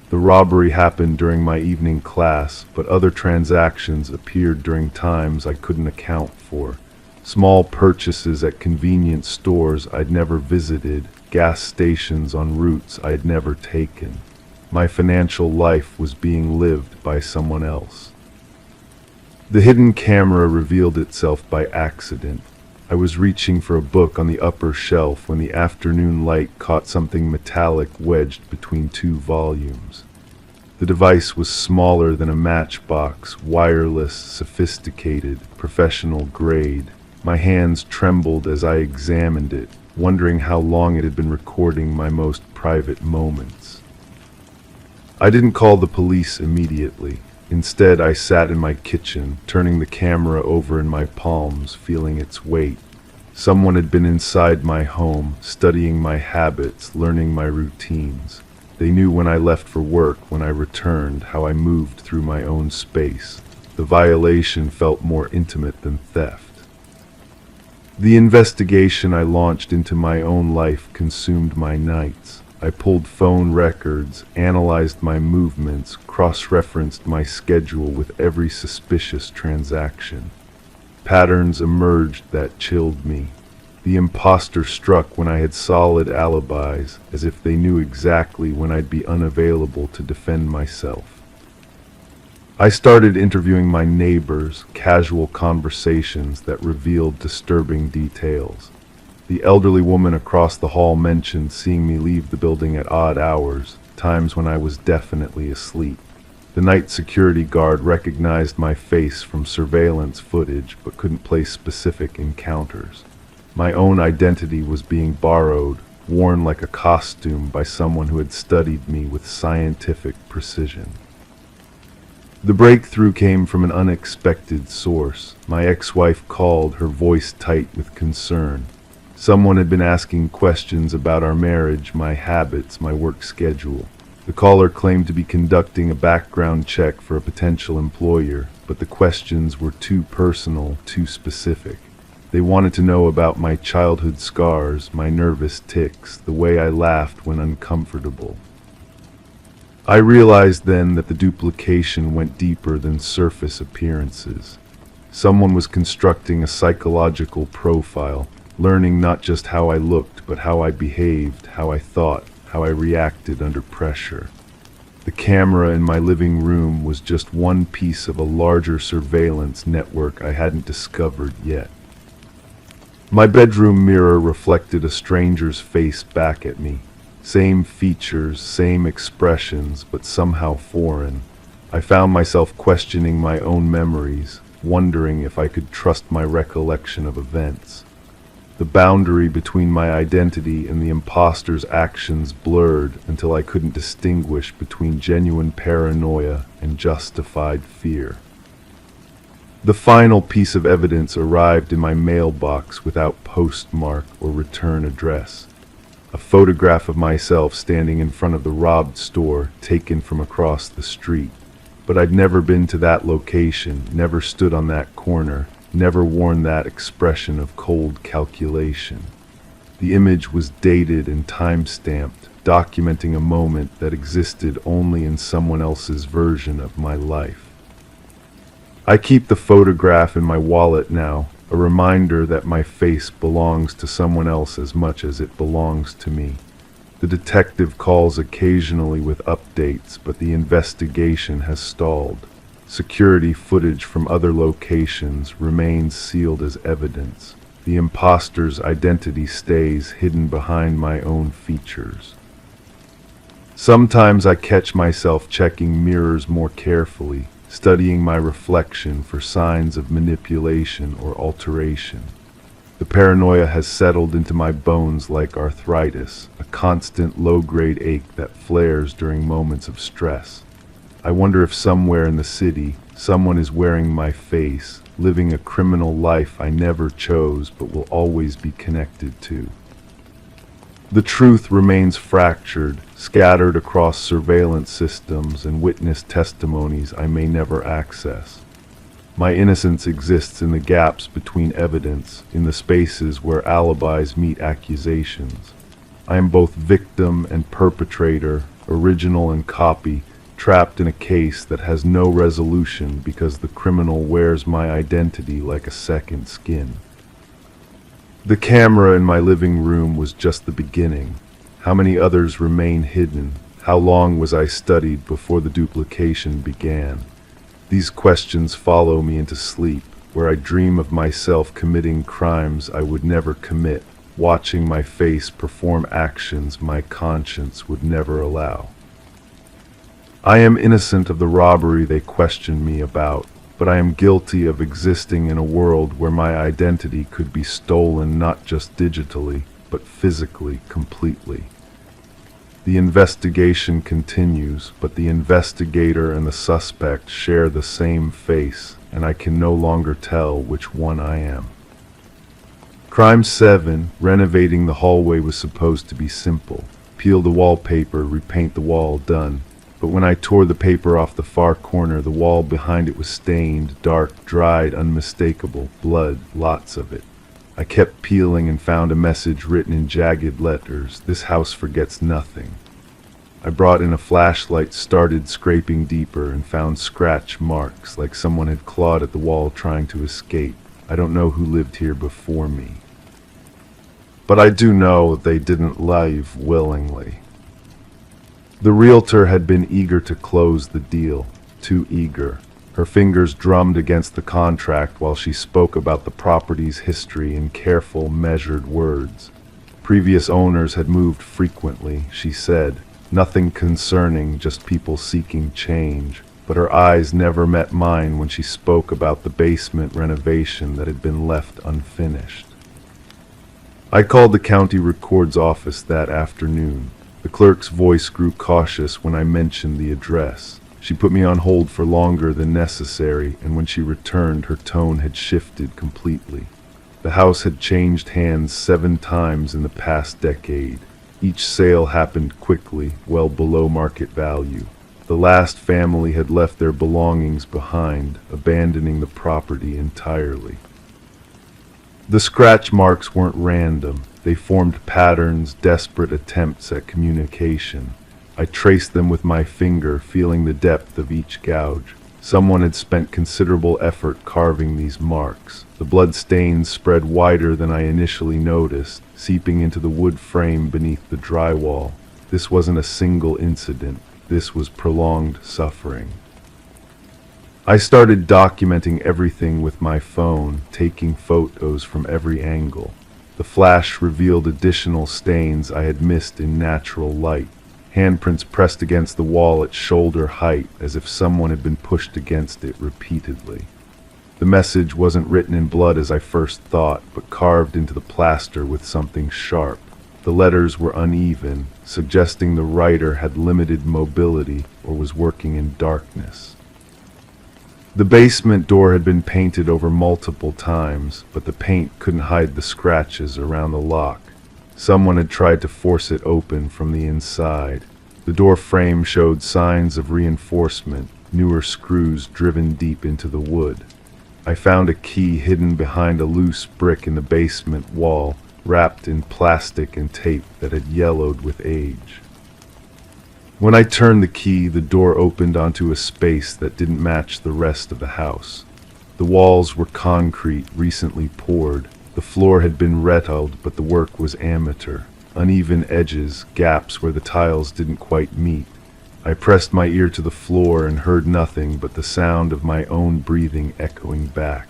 The robbery happened during my evening class, but other transactions appeared during times I couldn't account for. Small purchases at convenience stores I'd never visited, gas stations on routes I'd never taken. My financial life was being lived by someone else. The hidden camera revealed itself by accident. I was reaching for a book on the upper shelf when the afternoon light caught something metallic wedged between two volumes. The device was smaller than a matchbox, wireless, sophisticated, professional grade. My hands trembled as I examined it, wondering how long it had been recording my most private moments. I didn't call the police immediately. Instead, I sat in my kitchen, turning the camera over in my palms, feeling its weight. Someone had been inside my home, studying my habits, learning my routines. They knew when I left for work, when I returned, how I moved through my own space. The violation felt more intimate than theft. The investigation I launched into my own life consumed my nights. I pulled phone records, analyzed my movements, cross-referenced my schedule with every suspicious transaction. Patterns emerged that chilled me. The imposter struck when I had solid alibis, as if they knew exactly when I'd be unavailable to defend myself. I started interviewing my neighbors, casual conversations that revealed disturbing details. The elderly woman across the hall mentioned seeing me leave the building at odd hours, times when I was definitely asleep. The night security guard recognized my face from surveillance footage but couldn't place specific encounters. My own identity was being borrowed, worn like a costume by someone who had studied me with scientific precision. The breakthrough came from an unexpected source. My ex-wife called, her voice tight with concern. Someone had been asking questions about our marriage, my habits, my work schedule. The caller claimed to be conducting a background check for a potential employer, but the questions were too personal, too specific. They wanted to know about my childhood scars, my nervous tics, the way I laughed when uncomfortable. I realized then that the duplication went deeper than surface appearances. Someone was constructing a psychological profile, learning not just how I looked, but how I behaved, how I thought, how I reacted under pressure. The camera in my living room was just one piece of a larger surveillance network I hadn't discovered yet. My bedroom mirror reflected a stranger's face back at me. Same features, same expressions, but somehow foreign. I found myself questioning my own memories, wondering if I could trust my recollection of events. The boundary between my identity and the imposter's actions blurred until I couldn't distinguish between genuine paranoia and justified fear. The final piece of evidence arrived in my mailbox without postmark or return address. A photograph of myself standing in front of the robbed store, taken from across the street. But I'd never been to that location, never stood on that corner, never worn that expression of cold calculation. The image was dated and time-stamped, documenting a moment that existed only in someone else's version of my life. I keep the photograph in my wallet now, a reminder that my face belongs to someone else as much as it belongs to me. The detective calls occasionally with updates, but the investigation has stalled. Security footage from other locations remains sealed as evidence. The imposter's identity stays hidden behind my own features. Sometimes I catch myself checking mirrors more carefully, studying my reflection for signs of manipulation or alteration. The paranoia has settled into my bones like arthritis, a constant low-grade ache that flares during moments of stress. I wonder if somewhere in the city, someone is wearing my face, living a criminal life I never chose but will always be connected to. The truth remains fractured, scattered across surveillance systems and witness testimonies I may never access. My innocence exists in the gaps between evidence, in the spaces where alibis meet accusations. I am both victim and perpetrator, original and copy, trapped in a case that has no resolution because the criminal wears my identity like a second skin. The camera in my living room was just the beginning. How many others remain hidden? How long was I studied before the duplication began? These questions follow me into sleep, where I dream of myself committing crimes I would never commit, watching my face perform actions my conscience would never allow. I am innocent of the robbery they question me about, but I am guilty of existing in a world where my identity could be stolen not just digitally, but physically, completely. The investigation continues, but the investigator and the suspect share the same face, and I can no longer tell which one I am. Crime 7, renovating the hallway was supposed to be simple. Peel the wallpaper, repaint the wall, done. But when I tore the paper off the far corner, the wall behind it was stained, dark, dried, unmistakable, blood, lots of it. I kept peeling and found a message written in jagged letters. This house forgets nothing. I brought in a flashlight, started scraping deeper, and found scratch marks like someone had clawed at the wall trying to escape. I don't know who lived here before me. But I do know they didn't leave willingly. The realtor had been eager to close the deal, too eager. Her fingers drummed against the contract while she spoke about the property's history in careful, measured words. Previous owners had moved frequently, she said. Nothing concerning, just people seeking change. But her eyes never met mine when she spoke about the basement renovation that had been left unfinished. I called the county records office that afternoon. The clerk's voice grew cautious when I mentioned the address. She put me on hold for longer than necessary, and when she returned, her tone had shifted completely. The house had changed hands 7 times in the past decade. Each sale happened quickly, well below market value. The last family had left their belongings behind, abandoning the property entirely. The scratch marks weren't random. They formed patterns, desperate attempts at communication. I traced them with my finger, feeling the depth of each gouge. Someone had spent considerable effort carving these marks. The blood stains spread wider than I initially noticed, seeping into the wood frame beneath the drywall. This wasn't a single incident. This was prolonged suffering. I started documenting everything with my phone, taking photos from every angle. The flash revealed additional stains I had missed in natural light. Handprints pressed against the wall at shoulder height, as if someone had been pushed against it repeatedly. The message wasn't written in blood as I first thought, but carved into the plaster with something sharp. The letters were uneven, suggesting the writer had limited mobility or was working in darkness. The basement door had been painted over multiple times, but the paint couldn't hide the scratches around the lock. Someone had tried to force it open from the inside. The door frame showed signs of reinforcement, newer screws driven deep into the wood. I found a key hidden behind a loose brick in the basement wall, wrapped in plastic and tape that had yellowed with age. When I turned the key, the door opened onto a space that didn't match the rest of the house. The walls were concrete, recently poured. The floor had been rettiled, but the work was amateur. Uneven edges, gaps where the tiles didn't quite meet. I pressed my ear to the floor and heard nothing but the sound of my own breathing echoing back.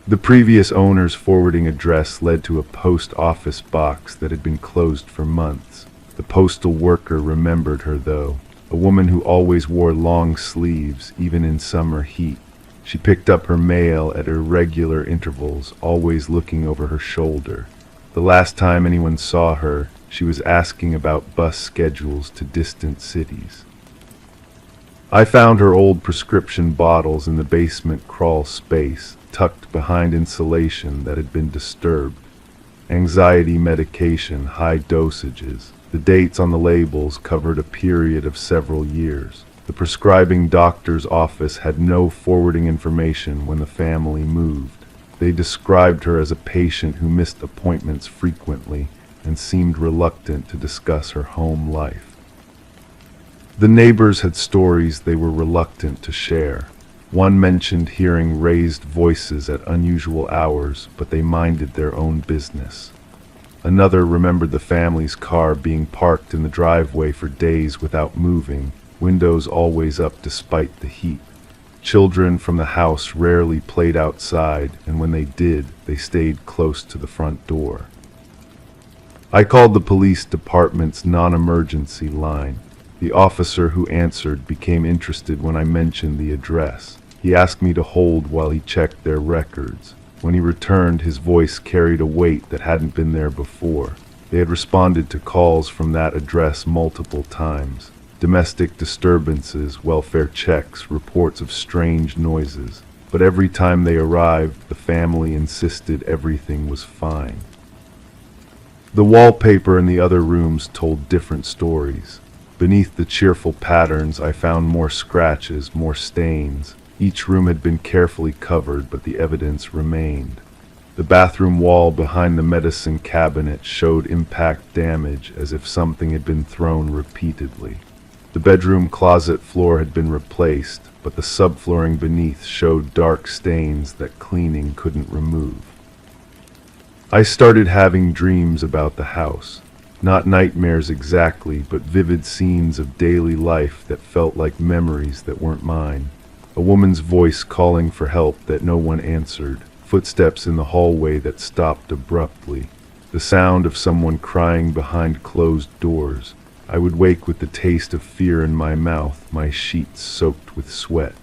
The previous owner's forwarding address led to a post office box that had been closed for months. The postal worker remembered her, though, a woman who always wore long sleeves, even in summer heat. She picked up her mail at irregular intervals, always looking over her shoulder. The last time anyone saw her, she was asking about bus schedules to distant cities. I found her old prescription bottles in the basement crawl space, tucked behind insulation that had been disturbed. Anxiety medication, high dosages. The dates on the labels covered a period of several years. The prescribing doctor's office had no forwarding information when the family moved. They described her as a patient who missed appointments frequently and seemed reluctant to discuss her home life. The neighbors had stories they were reluctant to share. One mentioned hearing raised voices at unusual hours, but they minded their own business. Another remembered the family's car being parked in the driveway for days without moving, windows always up despite the heat. Children from the house rarely played outside, and when they did, they stayed close to the front door. I called the police department's non-emergency line. The officer who answered became interested when I mentioned the address. He asked me to hold while he checked their records. When he returned, his voice carried a weight that hadn't been there before. They had responded to calls from that address multiple times. Domestic disturbances, welfare checks, reports of strange noises. But every time they arrived, the family insisted everything was fine. The wallpaper in the other rooms told different stories. Beneath the cheerful patterns, I found more scratches, more stains. Each room had been carefully covered, but the evidence remained. The bathroom wall behind the medicine cabinet showed impact damage, as if something had been thrown repeatedly. The bedroom closet floor had been replaced, but the subflooring beneath showed dark stains that cleaning couldn't remove. I started having dreams about the house. Not nightmares exactly, but vivid scenes of daily life that felt like memories that weren't mine. A woman's voice calling for help that no one answered. Footsteps in the hallway that stopped abruptly. The sound of someone crying behind closed doors. I would wake with the taste of fear in my mouth, my sheets soaked with sweat.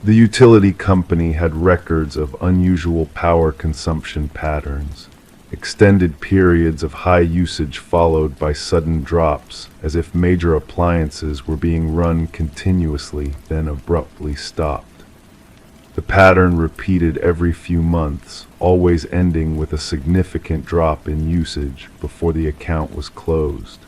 The utility company had records of unusual power consumption patterns. Extended periods of high usage followed by sudden drops, as if major appliances were being run continuously, then abruptly stopped. The pattern repeated every few months, always ending with a significant drop in usage before the account was closed.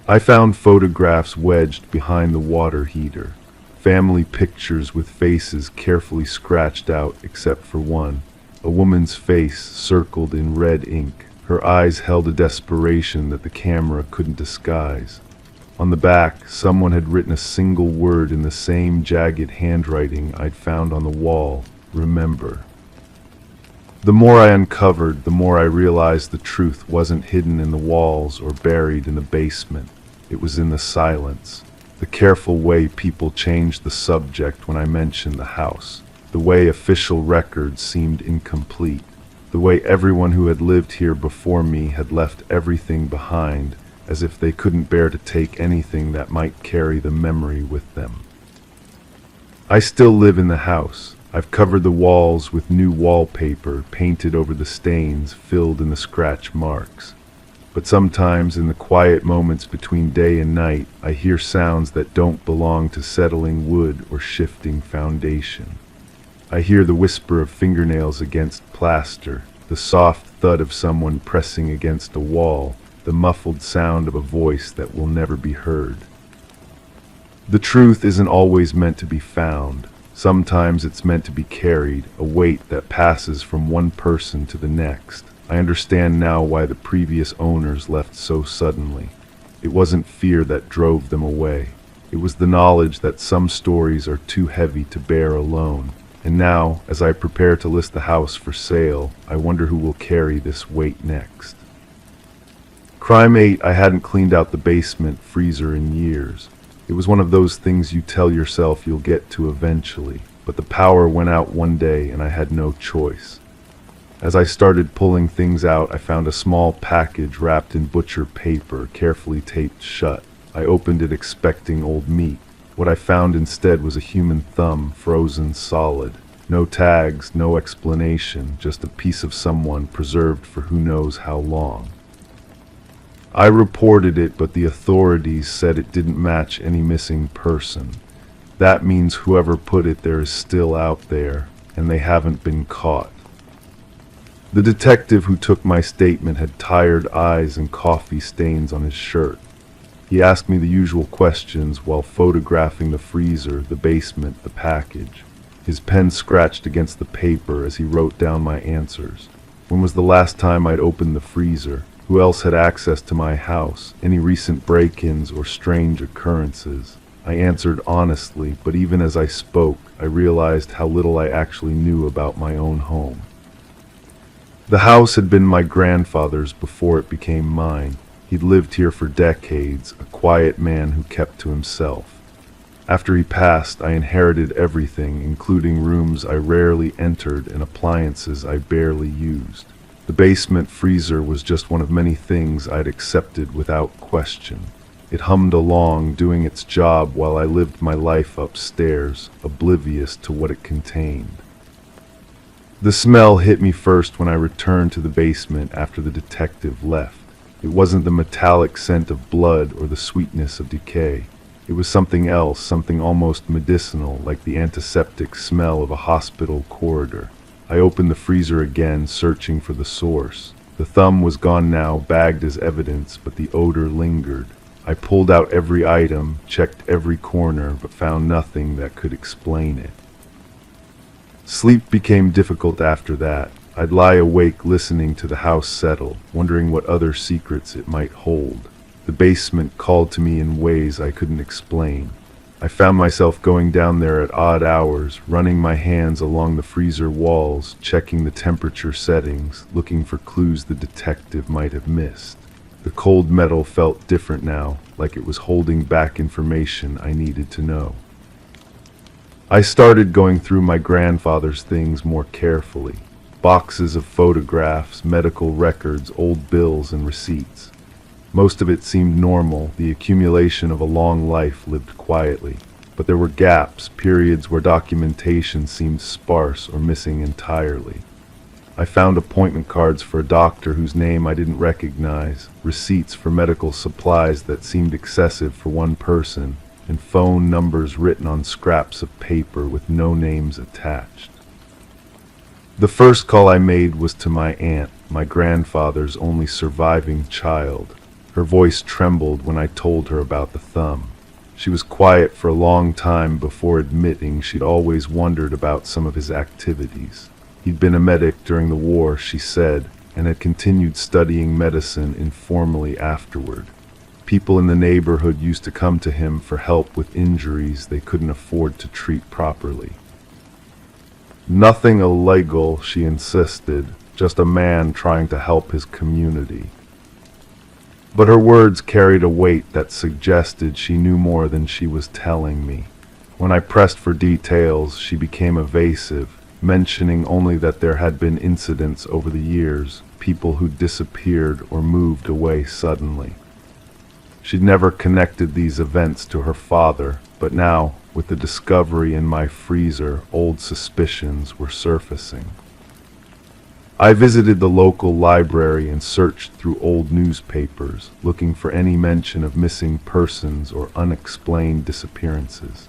I found photographs wedged behind the water heater, family pictures with faces carefully scratched out except for one. A woman's face circled in red ink. Her eyes held a desperation that the camera couldn't disguise. On the back, someone had written a single word in the same jagged handwriting I'd found on the wall: remember. The more I uncovered, the more I realized the truth wasn't hidden in the walls or buried in the basement. It was in the silence, the careful way people changed the subject when I mentioned the house. The way official records seemed incomplete, the way everyone who had lived here before me had left everything behind, as if they couldn't bear to take anything that might carry the memory with them. I still live in the house. I've covered the walls with new wallpaper, painted over the stains, filled in the scratch marks. But sometimes in the quiet moments between day and night, I hear sounds that don't belong to settling wood or shifting foundation. I hear the whisper of fingernails against plaster, the soft thud of someone pressing against a wall, the muffled sound of a voice that will never be heard. The truth isn't always meant to be found. Sometimes it's meant to be carried, a weight that passes from one person to the next. I understand now why the previous owners left so suddenly. It wasn't fear that drove them away. It was the knowledge that some stories are too heavy to bear alone. And now, as I prepare to list the house for sale, I wonder who will carry this weight next. Crime 8, I hadn't cleaned out the basement freezer in years. It was one of those things you tell yourself you'll get to eventually, but the power went out one day and I had no choice. As I started pulling things out, I found a small package wrapped in butcher paper, carefully taped shut. I opened it expecting old meat. What I found instead was a human thumb, frozen solid. No tags, no explanation, just a piece of someone preserved for who knows how long. I reported it, but the authorities said it didn't match any missing person. That means whoever put it there is still out there, and they haven't been caught. The detective who took my statement had tired eyes and coffee stains on his shirt. He asked me the usual questions while photographing the freezer, the basement, the package. His pen scratched against the paper as he wrote down my answers. When was the last time I'd opened the freezer? Who else had access to my house? Any recent break-ins or strange occurrences? I answered honestly, but even as I spoke, I realized how little I actually knew about my own home. The house had been my grandfather's before it became mine. He'd lived here for decades, a quiet man who kept to himself. After he passed, I inherited everything, including rooms I rarely entered and appliances I barely used. The basement freezer was just one of many things I'd accepted without question. It hummed along, doing its job while I lived my life upstairs, oblivious to what it contained. The smell hit me first when I returned to the basement after the detective left. It wasn't the metallic scent of blood or the sweetness of decay. It was something else, something almost medicinal, like the antiseptic smell of a hospital corridor. I opened the freezer again, searching for the source. The thumb was gone now, bagged as evidence, but the odor lingered. I pulled out every item, checked every corner, but found nothing that could explain it. Sleep became difficult after that. I'd lie awake listening to the house settle, wondering what other secrets it might hold. The basement called to me in ways I couldn't explain. I found myself going down there at odd hours, running my hands along the freezer walls, checking the temperature settings, looking for clues the detective might have missed. The cold metal felt different now, like it was holding back information I needed to know. I started going through my grandfather's things more carefully. Boxes of photographs, medical records, old bills and receipts. Most of it seemed normal, the accumulation of a long life lived quietly. But there were gaps, periods where documentation seemed sparse or missing entirely. I found appointment cards for a doctor whose name I didn't recognize, receipts for medical supplies that seemed excessive for one person, and phone numbers written on scraps of paper with no names attached. The first call I made was to my aunt, my grandfather's only surviving child. Her voice trembled when I told her about the thumb. She was quiet for a long time before admitting she'd always wondered about some of his activities. He'd been a medic during the war, she said, and had continued studying medicine informally afterward. People in the neighborhood used to come to him for help with injuries they couldn't afford to treat properly. Nothing illegal, she insisted, just a man trying to help his community. But her words carried a weight that suggested she knew more than she was telling me. When I pressed for details, she became evasive, mentioning only that there had been incidents over the years, people who disappeared or moved away suddenly. She'd never connected these events to her father, but now, with the discovery in my freezer, old suspicions were surfacing. I visited the local library and searched through old newspapers, looking for any mention of missing persons or unexplained disappearances.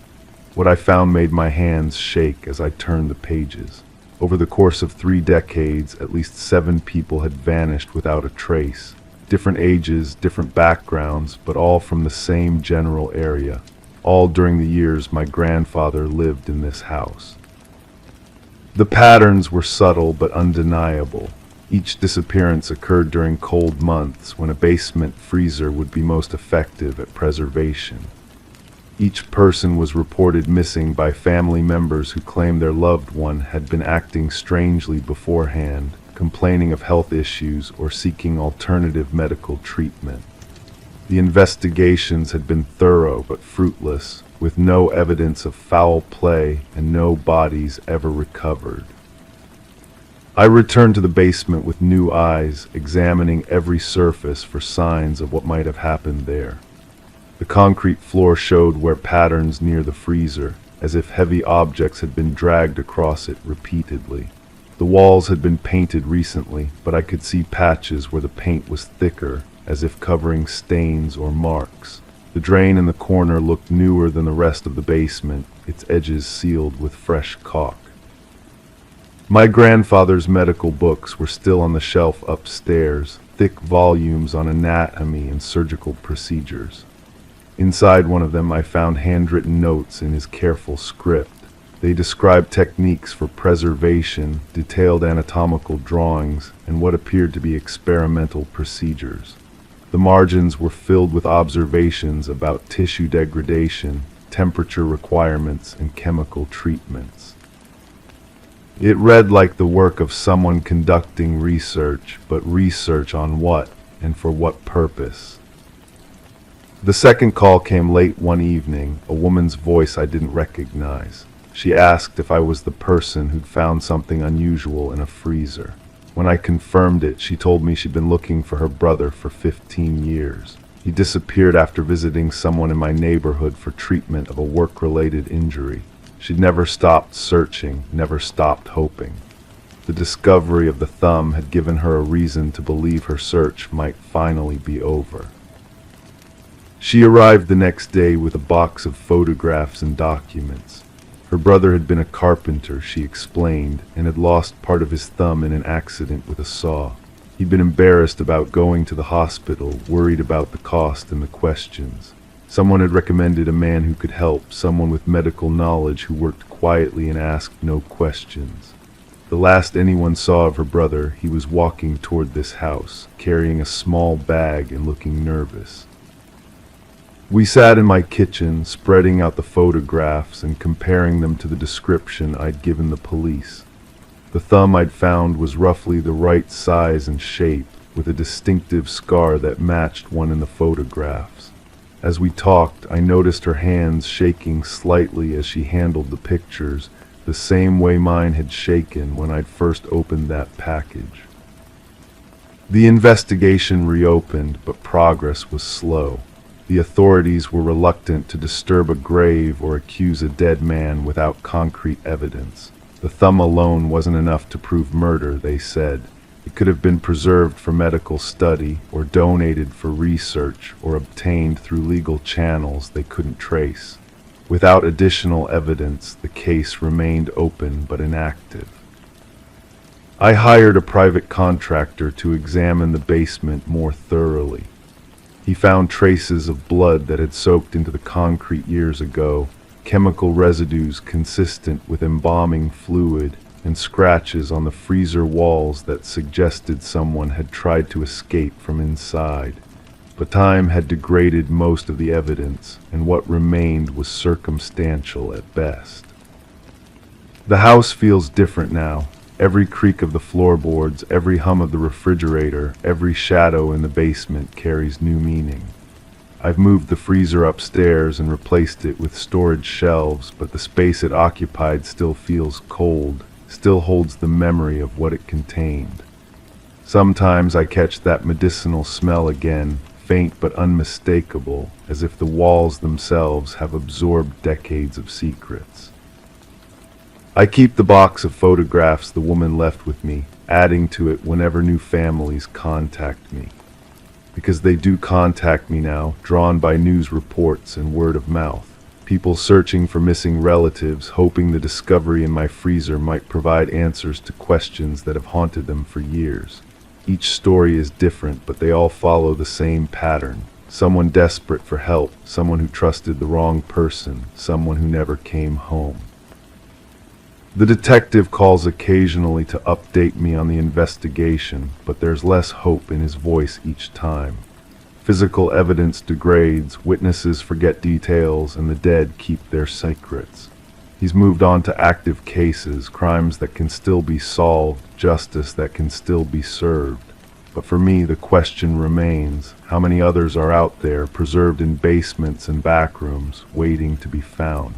What I found made my hands shake as I turned the pages. Over the course of 3 decades, at least 7 people had vanished without a trace. Different ages, different backgrounds, but all from the same general area. All during the years my grandfather lived in this house. The patterns were subtle but undeniable. Each disappearance occurred during cold months when a basement freezer would be most effective at preservation. Each person was reported missing by family members who claimed their loved one had been acting strangely beforehand, complaining of health issues or seeking alternative medical treatment. The investigations had been thorough but fruitless, with no evidence of foul play and no bodies ever recovered. I returned to the basement with new eyes, examining every surface for signs of what might have happened there. The concrete floor showed where patterns near the freezer, as if heavy objects had been dragged across it repeatedly. The walls had been painted recently, but I could see patches where the paint was thicker, as if covering stains or marks. The drain in the corner looked newer than the rest of the basement, its edges sealed with fresh caulk. My grandfather's medical books were still on the shelf upstairs, thick volumes on anatomy and surgical procedures. Inside one of them I found handwritten notes in his careful script. They described techniques for preservation, detailed anatomical drawings, and what appeared to be experimental procedures. The margins were filled with observations about tissue degradation, temperature requirements, and chemical treatments. It read like the work of someone conducting research, but research on what and for what purpose? The second call came late one evening, a woman's voice I didn't recognize. She asked if I was the person who'd found something unusual in a freezer. When I confirmed it, she told me she'd been looking for her brother for 15 years. He disappeared after visiting someone in my neighborhood for treatment of a work-related injury. She'd never stopped searching, never stopped hoping. The discovery of the thumb had given her a reason to believe her search might finally be over. She arrived the next day with a box of photographs and documents. Her brother had been a carpenter, she explained, and had lost part of his thumb in an accident with a saw. He'd been embarrassed about going to the hospital, worried about the cost and the questions. Someone had recommended a man who could help, someone with medical knowledge who worked quietly and asked no questions. The last anyone saw of her brother, he was walking toward this house, carrying a small bag and looking nervous. We sat in my kitchen, spreading out the photographs and comparing them to the description I'd given the police. The thumb I'd found was roughly the right size and shape, with a distinctive scar that matched one in the photographs. As we talked, I noticed her hands shaking slightly as she handled the pictures, the same way mine had shaken when I'd first opened that package. The investigation reopened, but progress was slow. The authorities were reluctant to disturb a grave or accuse a dead man without concrete evidence. The thumb alone wasn't enough to prove murder, they said. It could have been preserved for medical study, or donated for research, or obtained through legal channels they couldn't trace. Without additional evidence, the case remained open but inactive. I hired a private contractor to examine the basement more thoroughly. He found traces of blood that had soaked into the concrete years ago, chemical residues consistent with embalming fluid, and scratches on the freezer walls that suggested someone had tried to escape from inside. But time had degraded most of the evidence, and what remained was circumstantial at best. The house feels different now. Every creak of the floorboards, every hum of the refrigerator, every shadow in the basement carries new meaning. I've moved the freezer upstairs and replaced it with storage shelves, but the space it occupied still feels cold, still holds the memory of what it contained. Sometimes I catch that medicinal smell again, faint but unmistakable, as if the walls themselves have absorbed decades of secrets. I keep the box of photographs the woman left with me, adding to it whenever new families contact me. Because they do contact me now, drawn by news reports and word of mouth. People searching for missing relatives, hoping the discovery in my freezer might provide answers to questions that have haunted them for years. Each story is different, but they all follow the same pattern. Someone desperate for help, someone who trusted the wrong person, someone who never came home. The detective calls occasionally to update me on the investigation, but there's less hope in his voice each time. Physical evidence degrades, witnesses forget details, and the dead keep their secrets. He's moved on to active cases, crimes that can still be solved, justice that can still be served. But for me, the question remains, how many others are out there, preserved in basements and back rooms, waiting to be found?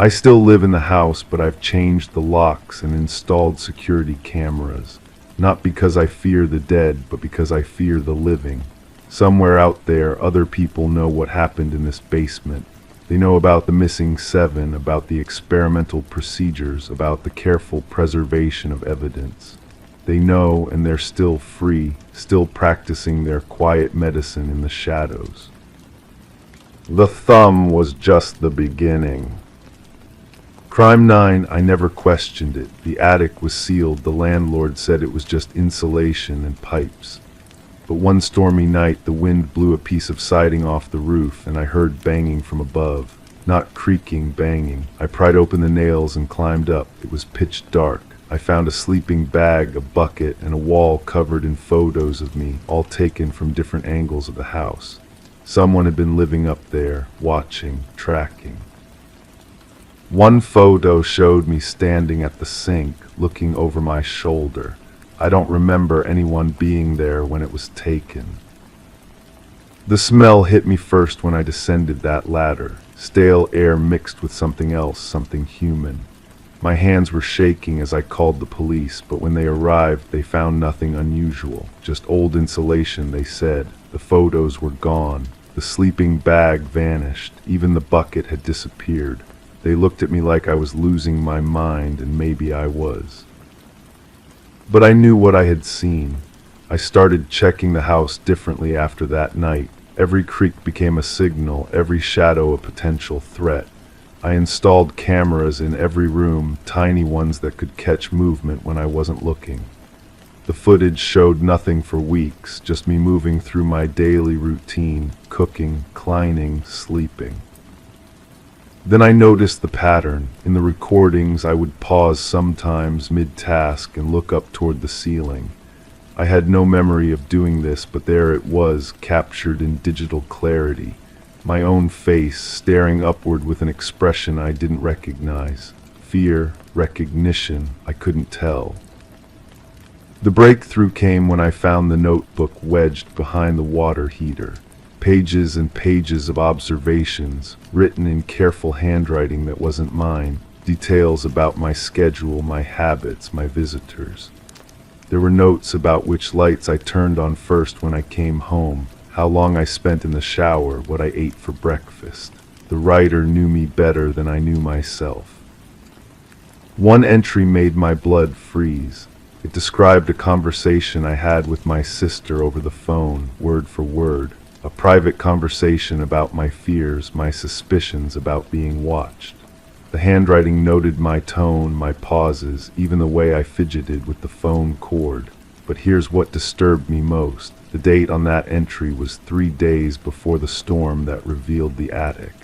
I still live in the house, but I've changed the locks and installed security cameras. Not because I fear the dead, but because I fear the living. Somewhere out there, other people know what happened in this basement. They know about the missing 7, about the experimental procedures, about the careful preservation of evidence. They know, and they're still free, still practicing their quiet medicine in the shadows. The thumb was just the beginning. Crime 9, I never questioned it. The attic was sealed. The landlord said it was just insulation and pipes. But one stormy night, the wind blew a piece of siding off the roof, and I heard banging from above. Not creaking, banging. I pried open the nails and climbed up. It was pitch dark. I found a sleeping bag, a bucket, and a wall covered in photos of me, all taken from different angles of the house. Someone had been living up there, watching, tracking. One photo showed me standing at the sink, looking over my shoulder. I don't remember anyone being there when it was taken. The smell hit me first when I descended that ladder. Stale air mixed with something else, something human. My hands were shaking as I called the police, but when they arrived, they found nothing unusual. Just old insulation, they said. The photos were gone. The sleeping bag vanished. Even the bucket had disappeared. They looked at me like I was losing my mind, and maybe I was. But I knew what I had seen. I started checking the house differently after that night. Every creak became a signal, every shadow a potential threat. I installed cameras in every room, tiny ones that could catch movement when I wasn't looking. The footage showed nothing for weeks, just me moving through my daily routine, cooking, cleaning, sleeping. Then I noticed the pattern. In the recordings, I would pause sometimes mid-task and look up toward the ceiling. I had no memory of doing this, but there it was, captured in digital clarity. My own face, staring upward with an expression I didn't recognize. Fear, recognition, I couldn't tell. The breakthrough came when I found the notebook wedged behind the water heater. Pages and pages of observations, written in careful handwriting that wasn't mine, details about my schedule, my habits, my visitors. There were notes about which lights I turned on first when I came home, how long I spent in the shower, what I ate for breakfast. The writer knew me better than I knew myself. One entry made my blood freeze. It described a conversation I had with my sister over the phone, word for word. A private conversation about my fears, my suspicions about being watched. The handwriting noted my tone, my pauses, even the way I fidgeted with the phone cord. But here's what disturbed me most. The date on that entry was 3 days before the storm that revealed the attic.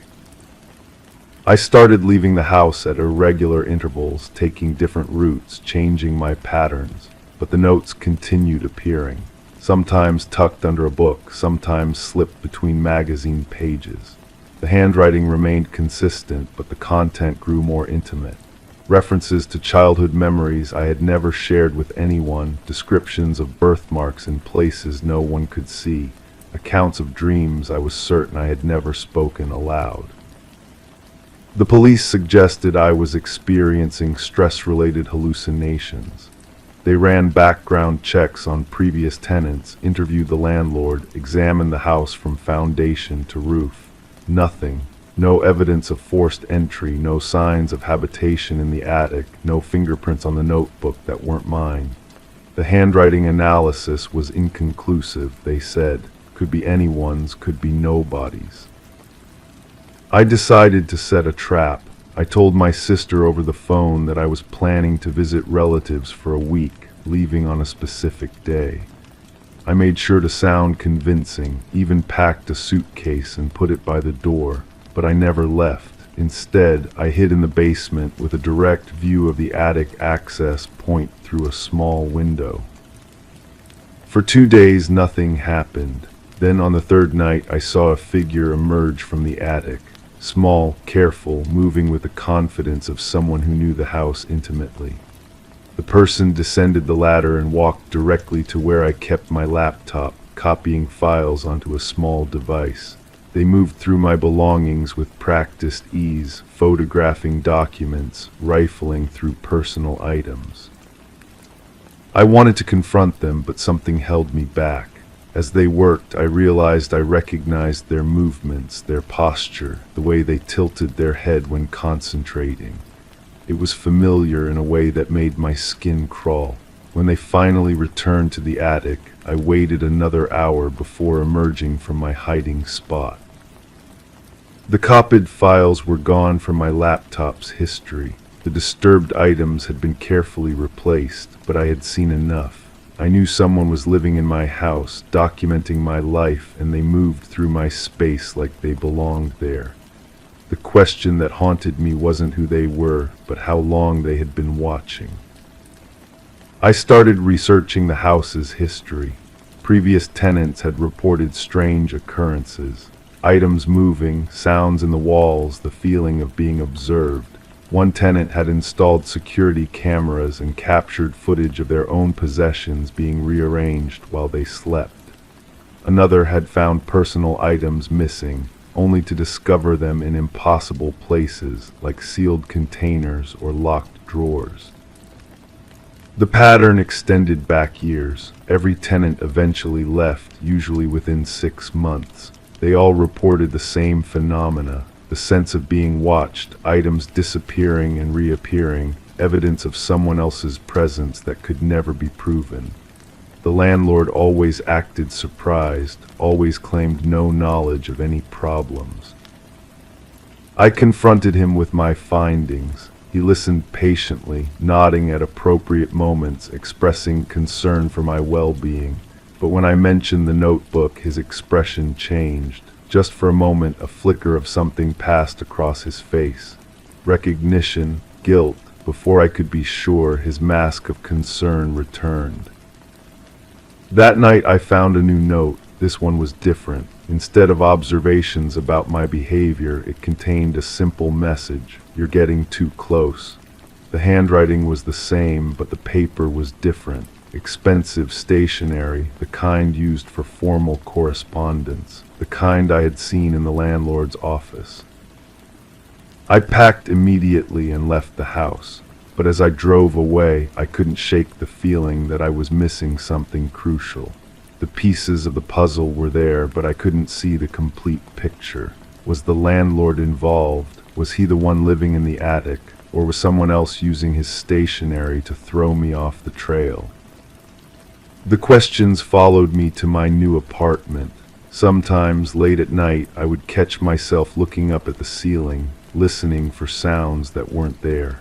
I started leaving the house at irregular intervals, taking different routes, changing my patterns, but the notes continued appearing. Sometimes tucked under a book, sometimes slipped between magazine pages. The handwriting remained consistent, but the content grew more intimate. References to childhood memories I had never shared with anyone, descriptions of birthmarks in places no one could see, accounts of dreams I was certain I had never spoken aloud. The police suggested I was experiencing stress-related hallucinations. They ran background checks on previous tenants, interviewed the landlord, examined the house from foundation to roof. Nothing. No evidence of forced entry, no signs of habitation in the attic, no fingerprints on the notebook that weren't mine. The handwriting analysis was inconclusive, they said. Could be anyone's, could be nobody's. I decided to set a trap. I told my sister over the phone that I was planning to visit relatives for a week, leaving on a specific day. I made sure to sound convincing, even packed a suitcase and put it by the door, but I never left. Instead, I hid in the basement with a direct view of the attic access point through a small window. For 2 days, nothing happened. Then on the third night, I saw a figure emerge from the attic. Small, careful, moving with the confidence of someone who knew the house intimately. The person descended the ladder and walked directly to where I kept my laptop, copying files onto a small device. They moved through my belongings with practiced ease, photographing documents, rifling through personal items. I wanted to confront them, but something held me back. As they worked, I realized I recognized their movements, their posture, the way they tilted their head when concentrating. It was familiar in a way that made my skin crawl. When they finally returned to the attic, I waited another hour before emerging from my hiding spot. The copied files were gone from my laptop's history. The disturbed items had been carefully replaced, but I had seen enough. I knew someone was living in my house, documenting my life, and they moved through my space like they belonged there. The question that haunted me wasn't who they were, but how long they had been watching. I started researching the house's history. Previous tenants had reported strange occurrences. Items moving, sounds in the walls, the feeling of being observed. One tenant had installed security cameras and captured footage of their own possessions being rearranged while they slept. Another had found personal items missing, only to discover them in impossible places like sealed containers or locked drawers. The pattern extended back years. Every tenant eventually left, usually within 6 months. They all reported the same phenomena. The sense of being watched, items disappearing and reappearing, evidence of someone else's presence that could never be proven. The landlord always acted surprised, always claimed no knowledge of any problems. I confronted him with my findings. He listened patiently, nodding at appropriate moments, expressing concern for my well-being. But when I mentioned the notebook, his expression changed. Just for a moment, a flicker of something passed across his face. Recognition, guilt. Before I could be sure, his mask of concern returned. That night I found a new note. This one was different. Instead of observations about my behavior, it contained a simple message: "You're getting too close." The handwriting was the same, but the paper was different. Expensive stationery, the kind used for formal correspondence, the kind I had seen in the landlord's office. I packed immediately and left the house, but as I drove away, I couldn't shake the feeling that I was missing something crucial. The pieces of the puzzle were there, but I couldn't see the complete picture. Was the landlord involved? Was he the one living in the attic? Or was someone else using his stationery to throw me off the trail? The questions followed me to my new apartment. Sometimes, late at night, I would catch myself looking up at the ceiling, listening for sounds that weren't there.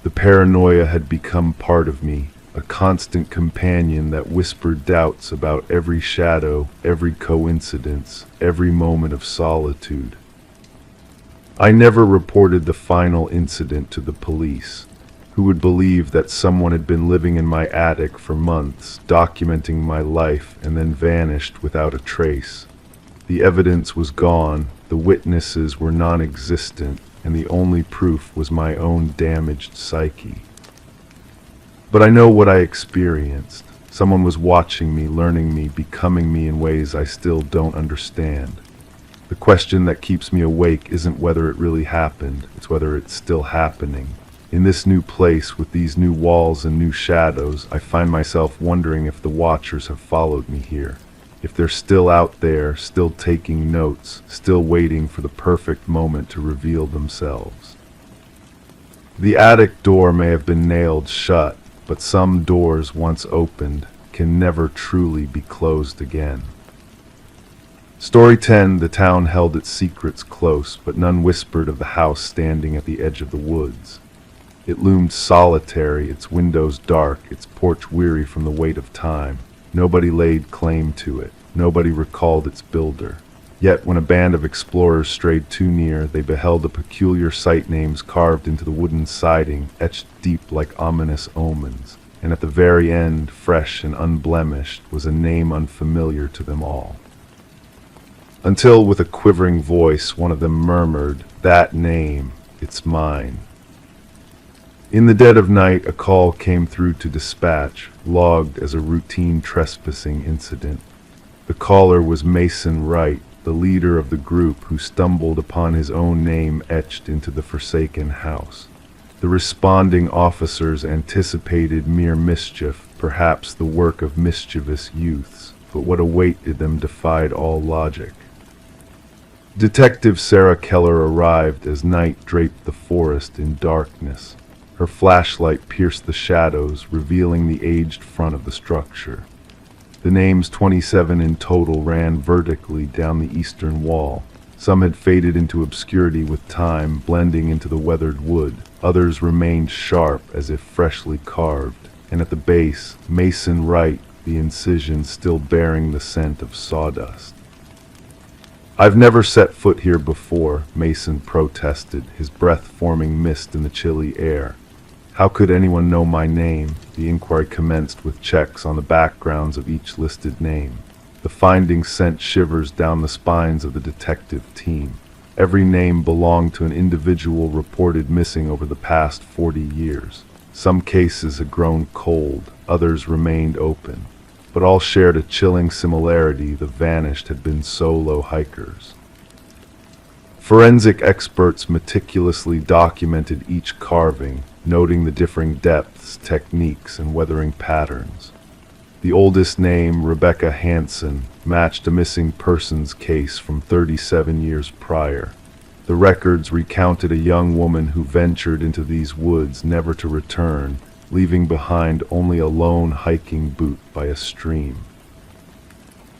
The paranoia had become part of me, a constant companion that whispered doubts about every shadow, every coincidence, every moment of solitude. I never reported the final incident to the police. Who would believe that someone had been living in my attic for months, documenting my life, and then vanished without a trace? The evidence was gone, the witnesses were non-existent, and the only proof was my own damaged psyche. But I know what I experienced. Someone was watching me, learning me, becoming me in ways I still don't understand. The question that keeps me awake isn't whether it really happened, it's whether it's still happening. In this new place, with these new walls and new shadows, I find myself wondering if the watchers have followed me here. If they're still out there, still taking notes, still waiting for the perfect moment to reveal themselves. The attic door may have been nailed shut, but some doors once opened can never truly be closed again. Story 10. The town held its secrets close, but none whispered of the house standing at the edge of the woods. It loomed solitary, its windows dark, its porch weary from the weight of time. Nobody laid claim to it. Nobody recalled its builder. Yet when a band of explorers strayed too near, they beheld the peculiar site names carved into the wooden siding, etched deep like ominous omens. And at the very end, fresh and unblemished, was a name unfamiliar to them all. Until, with a quivering voice, one of them murmured, "That name, it's mine." In the dead of night, a call came through to dispatch, logged as a routine trespassing incident. The caller was Mason Wright, the leader of the group who stumbled upon his own name etched into the forsaken house. The responding officers anticipated mere mischief, perhaps the work of mischievous youths, but what awaited them defied all logic. Detective Sarah Keller arrived as night draped the forest in darkness. Her flashlight pierced the shadows, revealing the aged front of the structure. The names 27 in total ran vertically down the eastern wall. Some had faded into obscurity with time, blending into the weathered wood. Others remained sharp as if freshly carved, and at the base, Mason Wright, the incision still bearing the scent of sawdust. "I've never set foot here before," Mason protested, his breath forming mist in the chilly air. "How could anyone know my name?" The inquiry commenced with checks on the backgrounds of each listed name. The findings sent shivers down the spines of the detective team. Every name belonged to an individual reported missing over the past 40 years. Some cases had grown cold, others remained open, but all shared a chilling similarity: the vanished had been solo hikers. Forensic experts meticulously documented each carving, noting the differing depths, techniques, and weathering patterns. The oldest name, Rebecca Hansen, matched a missing persons case from 37 years prior. The records recounted a young woman who ventured into these woods never to return, leaving behind only a lone hiking boot by a stream.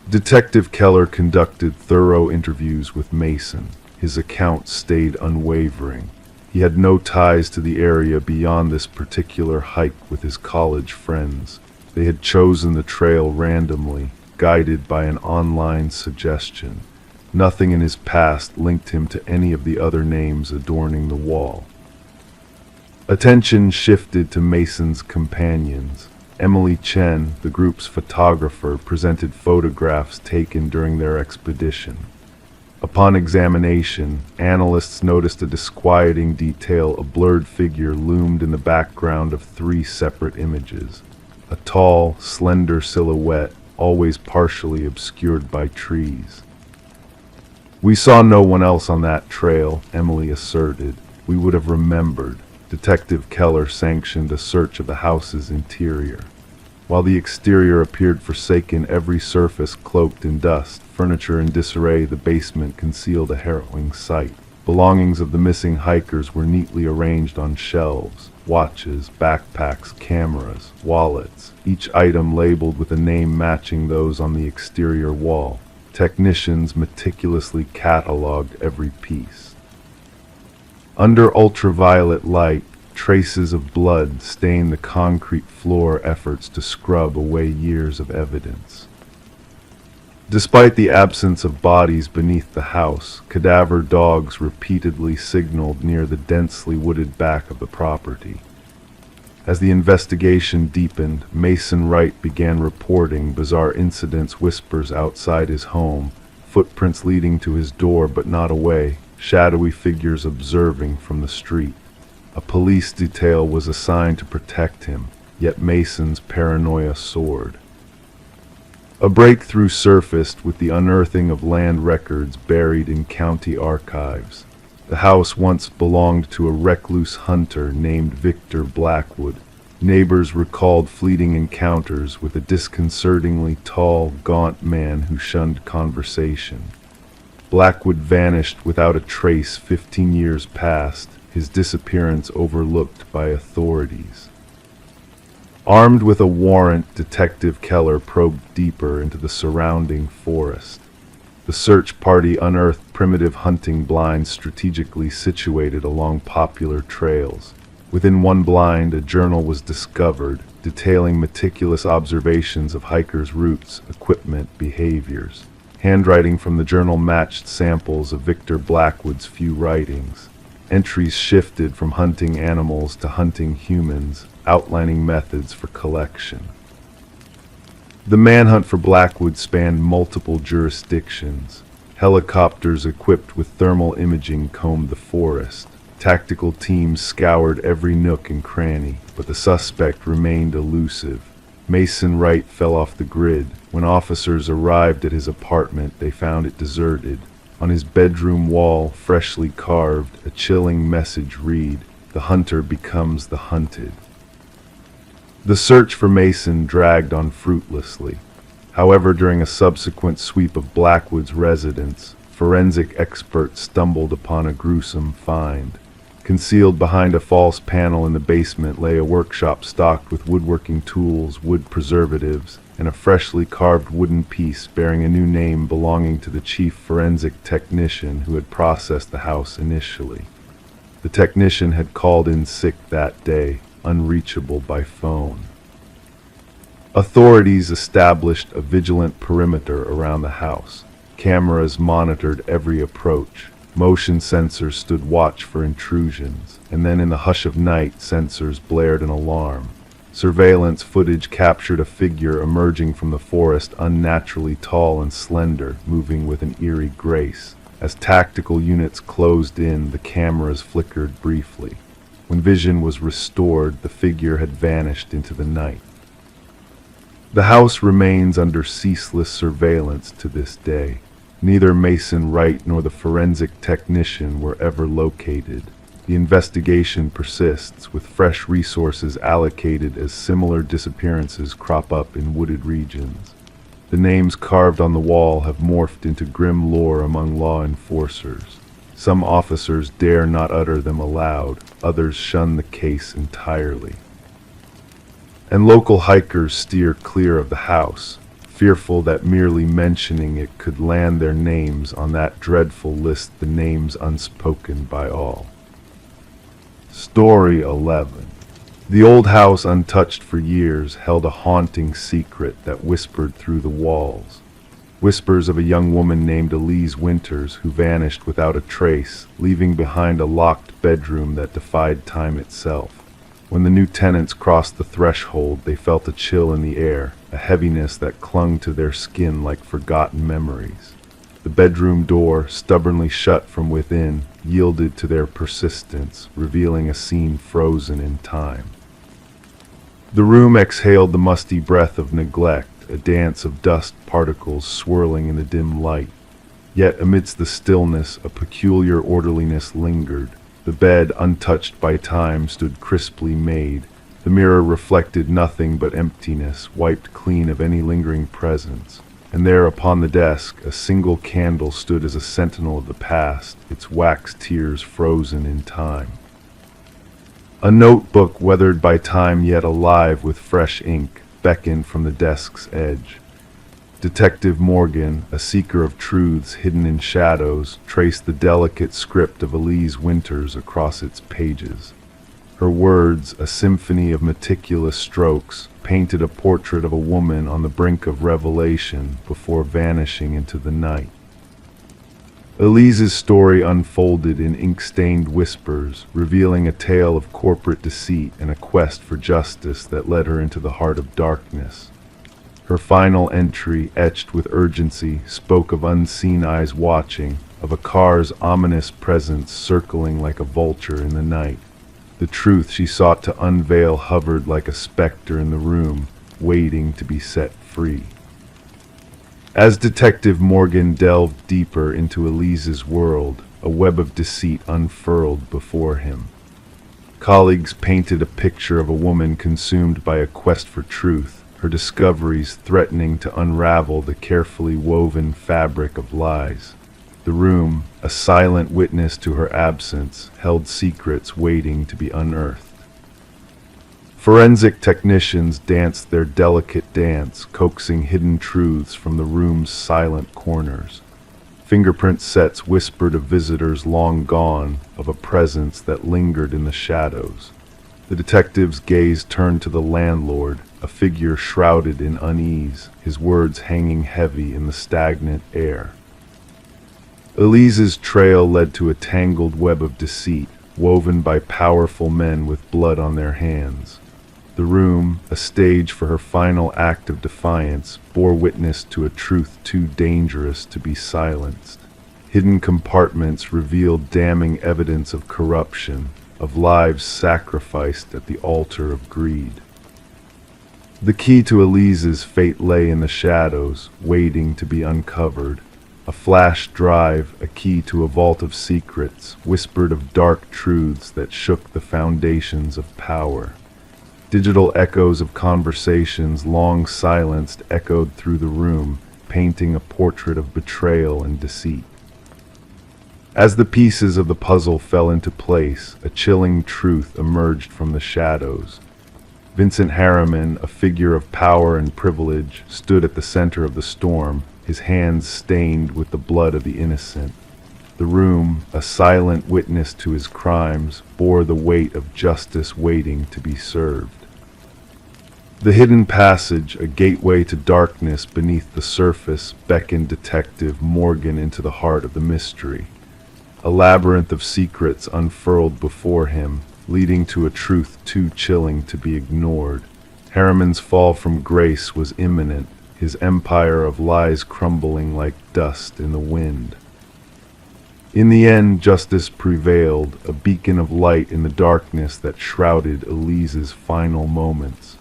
Detective Keller conducted thorough interviews with Mason. His account stayed unwavering. He had no ties to the area beyond this particular hike with his college friends. They had chosen the trail randomly, guided by an online suggestion. Nothing in his past linked him to any of the other names adorning the wall. Attention shifted to Mason's companions. Emily Chen, the group's photographer, presented photographs taken during their expedition. Upon examination, analysts noticed a disquieting detail: a blurred figure loomed in the background of 3 separate images. A tall, slender silhouette, always partially obscured by trees. "We saw no one else on that trail," Emily asserted. "We would have remembered." Detective Keller sanctioned a search of the house's interior. While the exterior appeared forsaken, every surface cloaked in dust, furniture in disarray, the basement concealed a harrowing sight. Belongings of the missing hikers were neatly arranged on shelves: watches, backpacks, cameras, wallets, each item labeled with a name matching those on the exterior wall. Technicians meticulously catalogued every piece. Under ultraviolet light, traces of blood stained the concrete floor, efforts to scrub away years of evidence. Despite the absence of bodies beneath the house, cadaver dogs repeatedly signaled near the densely wooded back of the property. As the investigation deepened, Mason Wright began reporting bizarre incidents: whispers outside his home, footprints leading to his door but not away, shadowy figures observing from the street. A police detail was assigned to protect him, yet Mason's paranoia soared. A breakthrough surfaced with the unearthing of land records buried in county archives. The house once belonged to a recluse hunter named Victor Blackwood. Neighbors recalled fleeting encounters with a disconcertingly tall, gaunt man who shunned conversation. Blackwood vanished without a trace 15 years past, his disappearance overlooked by authorities. Armed with a warrant, Detective Keller probed deeper into the surrounding forest. The search party unearthed primitive hunting blinds strategically situated along popular trails. Within one blind, a journal was discovered, detailing meticulous observations of hikers' routes, equipment, behaviors. Handwriting from the journal matched samples of Victor Blackwood's few writings. Entries shifted from hunting animals to hunting humans, outlining methods for collection. The manhunt for Blackwood spanned multiple jurisdictions. Helicopters equipped with thermal imaging combed the forest. Tactical teams scoured every nook and cranny, but the suspect remained elusive. Mason Wright fell off the grid. When officers arrived at his apartment, they found it deserted. On his bedroom wall, freshly carved, a chilling message read, "The hunter becomes the hunted." The search for Mason dragged on fruitlessly. However, during a subsequent sweep of Blackwood's residence, forensic experts stumbled upon a gruesome find. Concealed behind a false panel in the basement lay a workshop stocked with woodworking tools, wood preservatives, and a freshly carved wooden piece bearing a new name belonging to the chief forensic technician who had processed the house initially. The technician had called in sick that day, unreachable by phone. Authorities established a vigilant perimeter around the house. Cameras monitored every approach. Motion sensors stood watch for intrusions, and then in the hush of night, sensors blared an alarm. Surveillance footage captured a figure emerging from the forest, unnaturally tall and slender, moving with an eerie grace. As tactical units closed in, the cameras flickered briefly. When vision was restored, the figure had vanished into the night. The house remains under ceaseless surveillance to this day. Neither Mason Wright nor the forensic technician were ever located. The investigation persists, with fresh resources allocated as similar disappearances crop up in wooded regions. The names carved on the wall have morphed into grim lore among law enforcers. Some officers dare not utter them aloud, others shun the case entirely. And local hikers steer clear of the house, fearful that merely mentioning it could land their names on that dreadful list, the names unspoken by all. Story 11. The old house, untouched for years, held a haunting secret that whispered through the walls. Whispers of a young woman named Elise Winters who vanished without a trace, leaving behind a locked bedroom that defied time itself. When the new tenants crossed the threshold, they felt a chill in the air, a heaviness that clung to their skin like forgotten memories. The bedroom door, stubbornly shut from within, yielded to their persistence, revealing a scene frozen in time. The room exhaled the musty breath of neglect, a dance of dust particles swirling in the dim light. Yet amidst the stillness, a peculiar orderliness lingered. The bed, untouched by time, stood crisply made. The mirror reflected nothing but emptiness, wiped clean of any lingering presence. And there upon the desk, a single candle stood as a sentinel of the past, its wax tears frozen in time. A notebook, weathered by time yet alive with fresh ink, beckoned from the desk's edge. Detective Morgan, a seeker of truths hidden in shadows, traced the delicate script of Elise Winters across its pages. Her words, a symphony of meticulous strokes, painted a portrait of a woman on the brink of revelation before vanishing into the night. Elise's story unfolded in ink-stained whispers, revealing a tale of corporate deceit and a quest for justice that led her into the heart of darkness. Her final entry, etched with urgency, spoke of unseen eyes watching, of a car's ominous presence circling like a vulture in the night. The truth she sought to unveil hovered like a specter in the room, waiting to be set free. As Detective Morgan delved deeper into Elise's world, a web of deceit unfurled before him. Colleagues painted a picture of a woman consumed by a quest for truth, her discoveries threatening to unravel the carefully woven fabric of lies. The room, a silent witness to her absence, held secrets waiting to be unearthed. Forensic technicians danced their delicate dance, coaxing hidden truths from the room's silent corners. Fingerprint sets whispered of visitors long gone, of a presence that lingered in the shadows. The detective's gaze turned to the landlord, a figure shrouded in unease, his words hanging heavy in the stagnant air. Elise's trail led to a tangled web of deceit, woven by powerful men with blood on their hands. The room, a stage for her final act of defiance, bore witness to a truth too dangerous to be silenced. Hidden compartments revealed damning evidence of corruption, of lives sacrificed at the altar of greed. The key to Elise's fate lay in the shadows, waiting to be uncovered. A flash drive, a key to a vault of secrets, whispered of dark truths that shook the foundations of power. Digital echoes of conversations long silenced echoed through the room, painting a portrait of betrayal and deceit. As the pieces of the puzzle fell into place, a chilling truth emerged from the shadows. Vincent Harriman, a figure of power and privilege, stood at the center of the storm, his hands stained with the blood of the innocent. The room, a silent witness to his crimes, bore the weight of justice waiting to be served. The hidden passage, a gateway to darkness beneath the surface, beckoned Detective Morgan into the heart of the mystery. A labyrinth of secrets unfurled before him, leading to a truth too chilling to be ignored. Harriman's fall from grace was imminent, his empire of lies crumbling like dust in the wind. In the end, justice prevailed, a beacon of light in the darkness that shrouded Elise's final moments.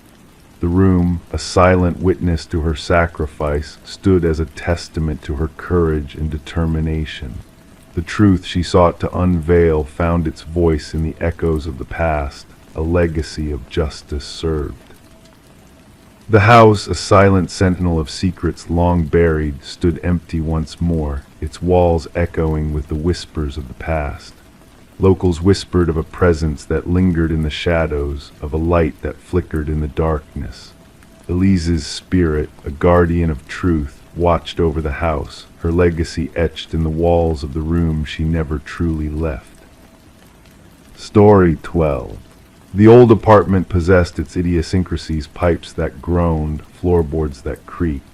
The room, a silent witness to her sacrifice, stood as a testament to her courage and determination. The truth she sought to unveil found its voice in the echoes of the past, a legacy of justice served. The house, a silent sentinel of secrets long buried, stood empty once more, its walls echoing with the whispers of the past. Locals whispered of a presence that lingered in the shadows, of a light that flickered in the darkness. Elise's spirit, a guardian of truth, watched over the house, her legacy etched in the walls of the room she never truly left. Story 12. The old apartment possessed its idiosyncrasies, pipes that groaned, floorboards that creaked.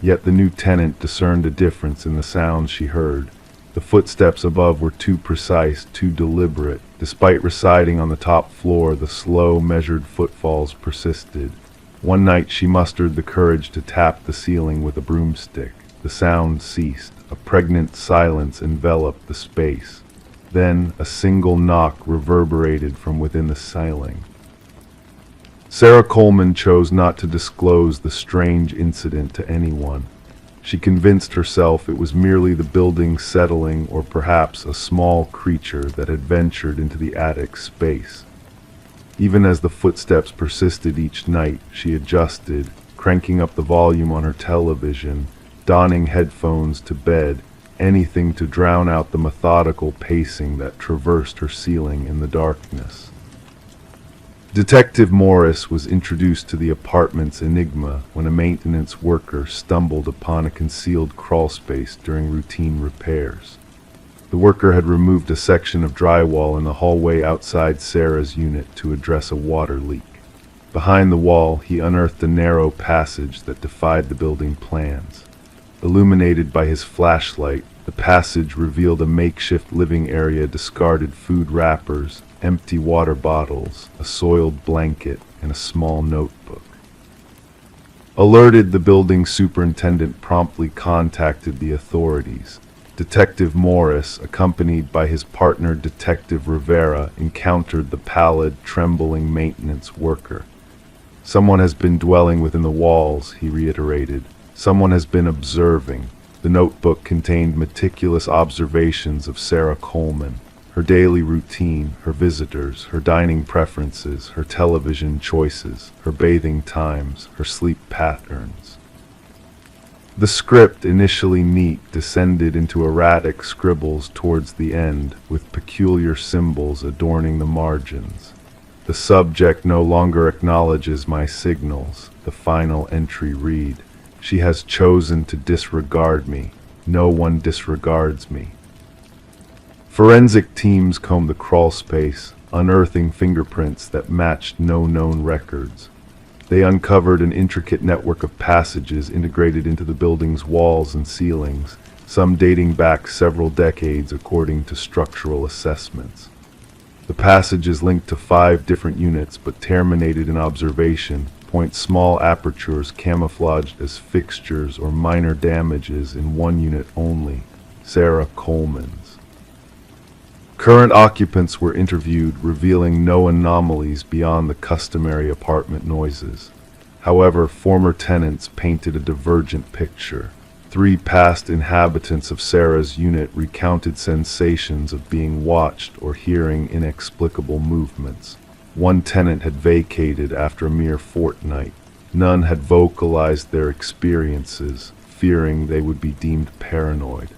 Yet the new tenant discerned a difference in the sounds she heard. The footsteps above were too precise, too deliberate. Despite residing on the top floor, the slow, measured footfalls persisted. One night she mustered the courage to tap the ceiling with a broomstick. The sound ceased. A pregnant silence enveloped the space. Then a single knock reverberated from within the ceiling. Sarah Coleman chose not to disclose the strange incident to anyone. She convinced herself it was merely the building settling, or perhaps a small creature that had ventured into the attic space. Even as the footsteps persisted each night, she adjusted, cranking up the volume on her television, donning headphones to bed, anything to drown out the methodical pacing that traversed her ceiling in the darkness. Detective Morris was introduced to the apartment's enigma when a maintenance worker stumbled upon a concealed crawlspace during routine repairs. The worker had removed a section of drywall in the hallway outside Sarah's unit to address a water leak. Behind the wall, he unearthed a narrow passage that defied the building plans. Illuminated by his flashlight, the passage revealed a makeshift living area, discarded food wrappers, empty water bottles, a soiled blanket, and a small notebook. Alerted, the building superintendent promptly contacted the authorities. Detective Morris, accompanied by his partner Detective Rivera, encountered the pallid, trembling maintenance worker. "Someone has been dwelling within the walls," he reiterated. "Someone has been observing." The notebook contained meticulous observations of Sarah Coleman, her daily routine, her visitors, her dining preferences, her television choices, her bathing times, her sleep patterns. The script, initially neat, descended into erratic scribbles towards the end, with peculiar symbols adorning the margins. "The subject no longer acknowledges my signals," the final entry read. "She has chosen to disregard me. No one disregards me." Forensic teams combed the crawlspace, unearthing fingerprints that matched no known records. They uncovered an intricate network of passages integrated into the building's walls and ceilings, some dating back several decades according to structural assessments. The passages linked to 5 different units but terminated in observation, small apertures camouflaged as fixtures or minor damages in one unit only, Sarah Coleman's. Current occupants were interviewed, revealing no anomalies beyond the customary apartment noises. However, former tenants painted a divergent picture. 3 past inhabitants of Sarah's unit recounted sensations of being watched or hearing inexplicable movements. 1 tenant had vacated after a mere fortnight. None had vocalized their experiences, fearing they would be deemed paranoid.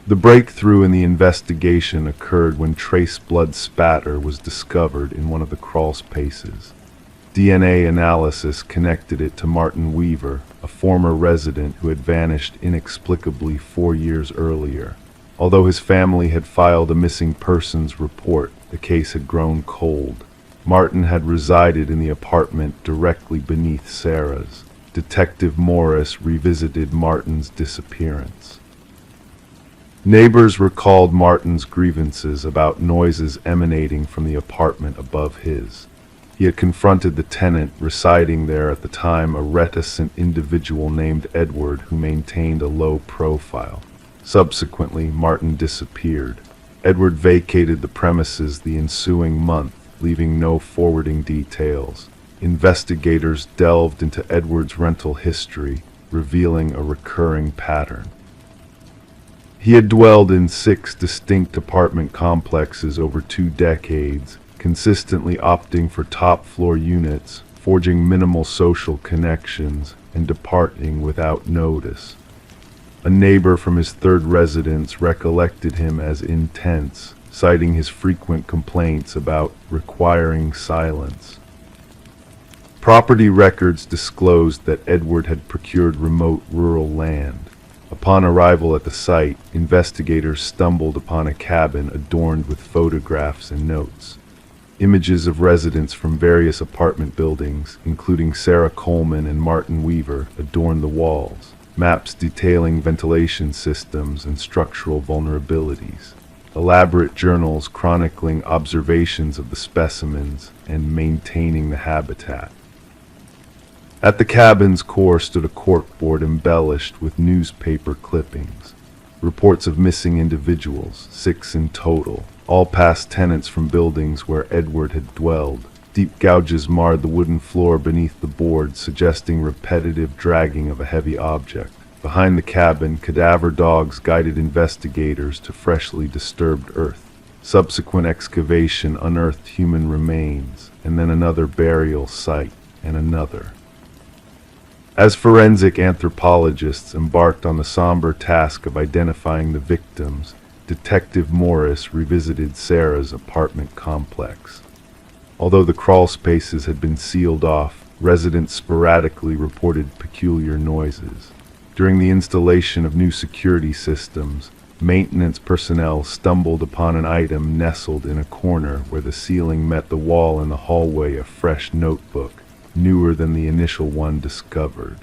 The breakthrough in the investigation occurred when trace blood spatter was discovered in one of the crawl spaces. DNA analysis connected it to Martin Weaver, a former resident who had vanished inexplicably 4 years earlier. Although his family had filed a missing persons report, the case had grown cold. Martin had resided in the apartment directly beneath Sarah's. Detective Morris revisited Martin's disappearance. Neighbors recalled Martin's grievances about noises emanating from the apartment above his. He had confronted the tenant residing there at the time, a reticent individual named Edward who maintained a low profile. Subsequently, Martin disappeared. Edward vacated the premises the ensuing month, leaving no forwarding details. Investigators delved into Edward's rental history, revealing a recurring pattern. He had dwelled in 6 distinct apartment complexes over 2 decades, consistently opting for top-floor units, forging minimal social connections, and departing without notice. A neighbor from his 3rd residence recollected him as intense, citing his frequent complaints about requiring silence. Property records disclosed that Edward had procured remote rural land. Upon arrival at the site, investigators stumbled upon a cabin adorned with photographs and notes. Images of residents from various apartment buildings, including Sarah Coleman and Martin Weaver, adorned the walls. Maps detailing ventilation systems and structural vulnerabilities. Elaborate journals chronicling observations of the specimens and maintaining the habitat. At the cabin's core stood a corkboard embellished with newspaper clippings. Reports of missing individuals, 6 in total, all past tenants from buildings where Edward had dwelled. Deep gouges marred the wooden floor beneath the board, suggesting repetitive dragging of a heavy object. Behind the cabin, cadaver dogs guided investigators to freshly disturbed earth. Subsequent excavation unearthed human remains, and then another burial site, and another. As forensic anthropologists embarked on the somber task of identifying the victims, Detective Morris revisited Sarah's apartment complex. Although the crawl spaces had been sealed off, residents sporadically reported peculiar noises. During the installation of new security systems, maintenance personnel stumbled upon an item nestled in a corner where the ceiling met the wall in the hallway, a fresh notebook, newer than the initial one discovered.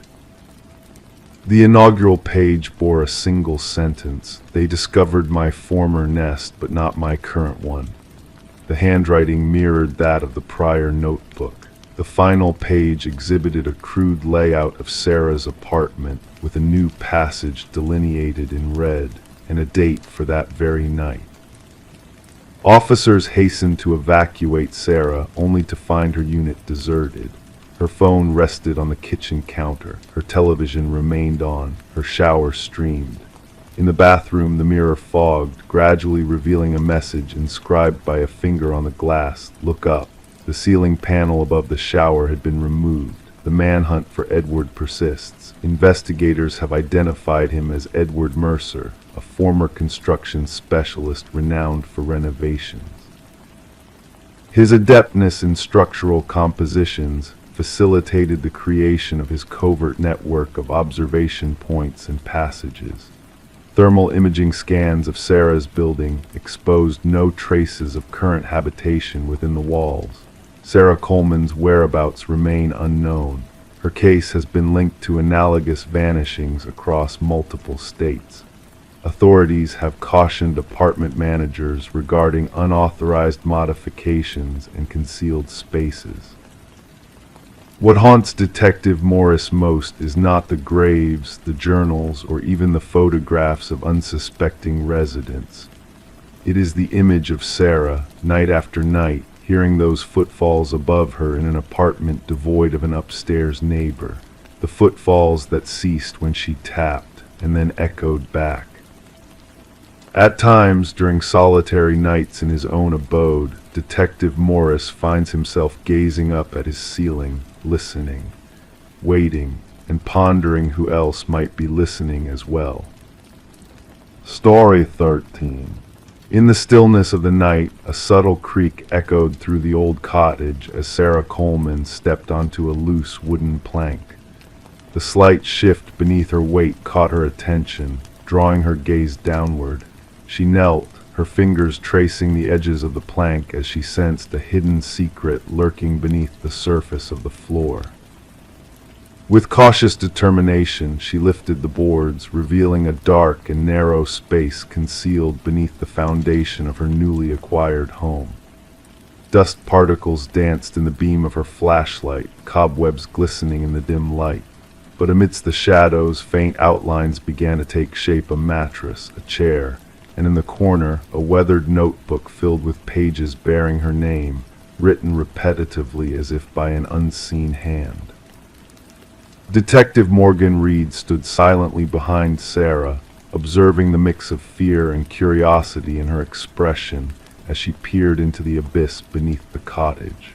The inaugural page bore a single sentence: "They discovered my former nest, but not my current one." The handwriting mirrored that of the prior notebook. The final page exhibited a crude layout of Sarah's apartment, with a new passage delineated in red, and a date for that very night. Officers hastened to evacuate Sarah, only to find her unit deserted. Her phone rested on the kitchen counter. Her television remained on. Her shower streamed. In the bathroom, the mirror fogged, gradually revealing a message inscribed by a finger on the glass: "Look up." The ceiling panel above the shower had been removed. The manhunt for Edward persists. Investigators have identified him as Edward Mercer, a former construction specialist renowned for renovations. His adeptness in structural compositions facilitated the creation of his covert network of observation points and passages. Thermal imaging scans of Sarah's building exposed no traces of current habitation within the walls. Sarah Coleman's whereabouts remain unknown. Her case has been linked to analogous vanishings across multiple states. Authorities have cautioned apartment managers regarding unauthorized modifications and concealed spaces. What haunts Detective Morris most is not the graves, the journals, or even the photographs of unsuspecting residents. It is the image of Sarah, night after night, hearing those footfalls above her in an apartment devoid of an upstairs neighbor, the footfalls that ceased when she tapped and then echoed back. At times, during solitary nights in his own abode, Detective Morris finds himself gazing up at his ceiling, listening, waiting, and pondering who else might be listening as well. Story 13. In the stillness of the night, a subtle creak echoed through the old cottage as Sarah Coleman stepped onto a loose wooden plank. The slight shift beneath her weight caught her attention, drawing her gaze downward. She knelt, her fingers tracing the edges of the plank as she sensed a hidden secret lurking beneath the surface of the floor. With cautious determination, she lifted the boards, revealing a dark and narrow space concealed beneath the foundation of her newly acquired home. Dust particles danced in the beam of her flashlight, cobwebs glistening in the dim light. But amidst the shadows, faint outlines began to take shape: a mattress, a chair, and in the corner, a weathered notebook filled with pages bearing her name, written repetitively as if by an unseen hand. Detective Morgan Reed stood silently behind Sarah, observing the mix of fear and curiosity in her expression as she peered into the abyss beneath the cottage.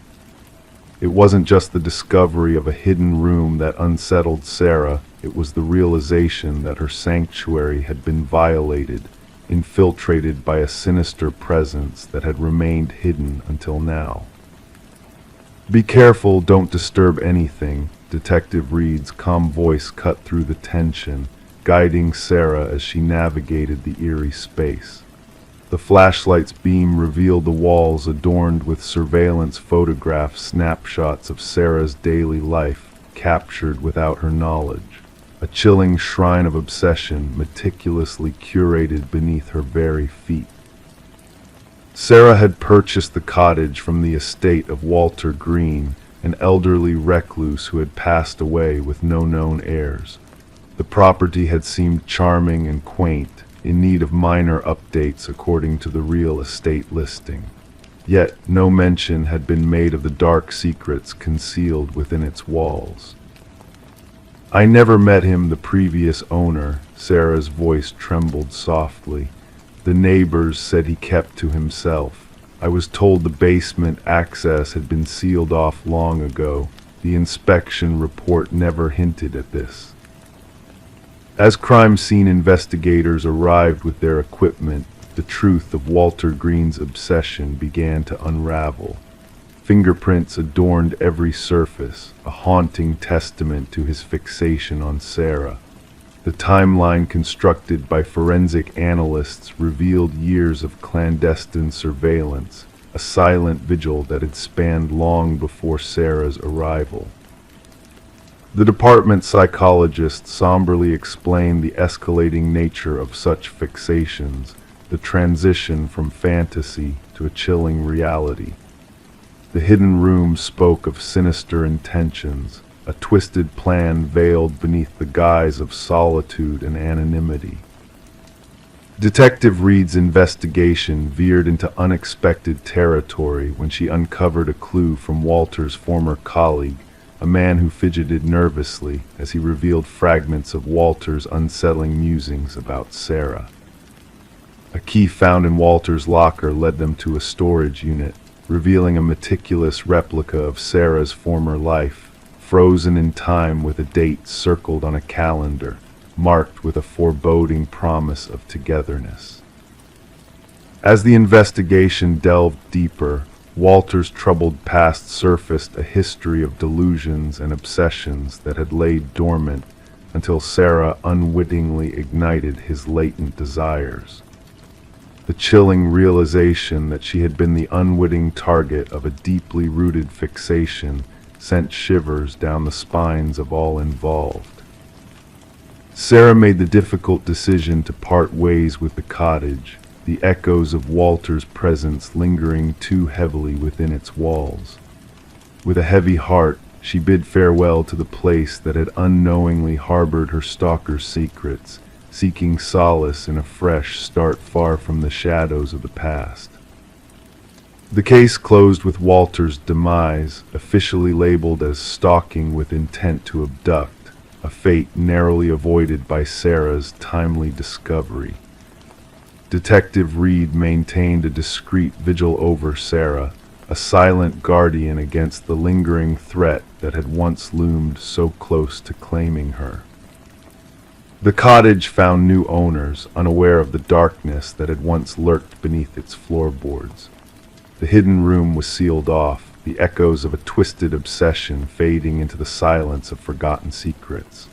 It wasn't just the discovery of a hidden room that unsettled Sarah, it was the realization that her sanctuary had been violated, infiltrated by a sinister presence that had remained hidden until now. "Be careful, don't disturb anything," Detective Reed's calm voice cut through the tension, guiding Sarah as she navigated the eerie space. The flashlight's beam revealed the walls adorned with surveillance photograph snapshots of Sarah's daily life, captured without her knowledge. A chilling shrine of obsession meticulously curated beneath her very feet. Sarah had purchased the cottage from the estate of Walter Green, an elderly recluse who had passed away with no known heirs. The property had seemed charming and quaint, in need of minor updates according to the real estate listing. Yet no mention had been made of the dark secrets concealed within its walls. "I never met him, the previous owner," Sarah's voice trembled softly. "The neighbors said he kept to himself. I was told the basement access had been sealed off long ago. The inspection report never hinted at this." As crime scene investigators arrived with their equipment, the truth of Walter Green's obsession began to unravel. Fingerprints adorned every surface, a haunting testament to his fixation on Sarah. The timeline constructed by forensic analysts revealed years of clandestine surveillance, a silent vigil that had spanned long before Sarah's arrival. The department psychologist somberly explained the escalating nature of such fixations, the transition from fantasy to a chilling reality. The hidden room spoke of sinister intentions, a twisted plan veiled beneath the guise of solitude and anonymity. Detective Reed's investigation veered into unexpected territory when she uncovered a clue from Walter's former colleague, a man who fidgeted nervously as he revealed fragments of Walter's unsettling musings about Sarah. A key found in Walter's locker led them to a storage unit, revealing a meticulous replica of Sarah's former life, frozen in time with a date circled on a calendar, marked with a foreboding promise of togetherness. As the investigation delved deeper, Walter's troubled past surfaced a history of delusions and obsessions that had laid dormant until Sarah unwittingly ignited his latent desires. The chilling realization that she had been the unwitting target of a deeply rooted fixation sent shivers down the spines of all involved. Sarah made the difficult decision to part ways with the cottage, the echoes of Walter's presence lingering too heavily within its walls. With a heavy heart, she bid farewell to the place that had unknowingly harbored her stalker's secrets, seeking solace in a fresh start far from the shadows of the past. The case closed with Walter's demise, officially labeled as stalking with intent to abduct, a fate narrowly avoided by Sarah's timely discovery. Detective Reed maintained a discreet vigil over Sarah, a silent guardian against the lingering threat that had once loomed so close to claiming her. The cottage found new owners, unaware of the darkness that had once lurked beneath its floorboards. The hidden room was sealed off, the echoes of a twisted obsession fading into the silence of forgotten secrets.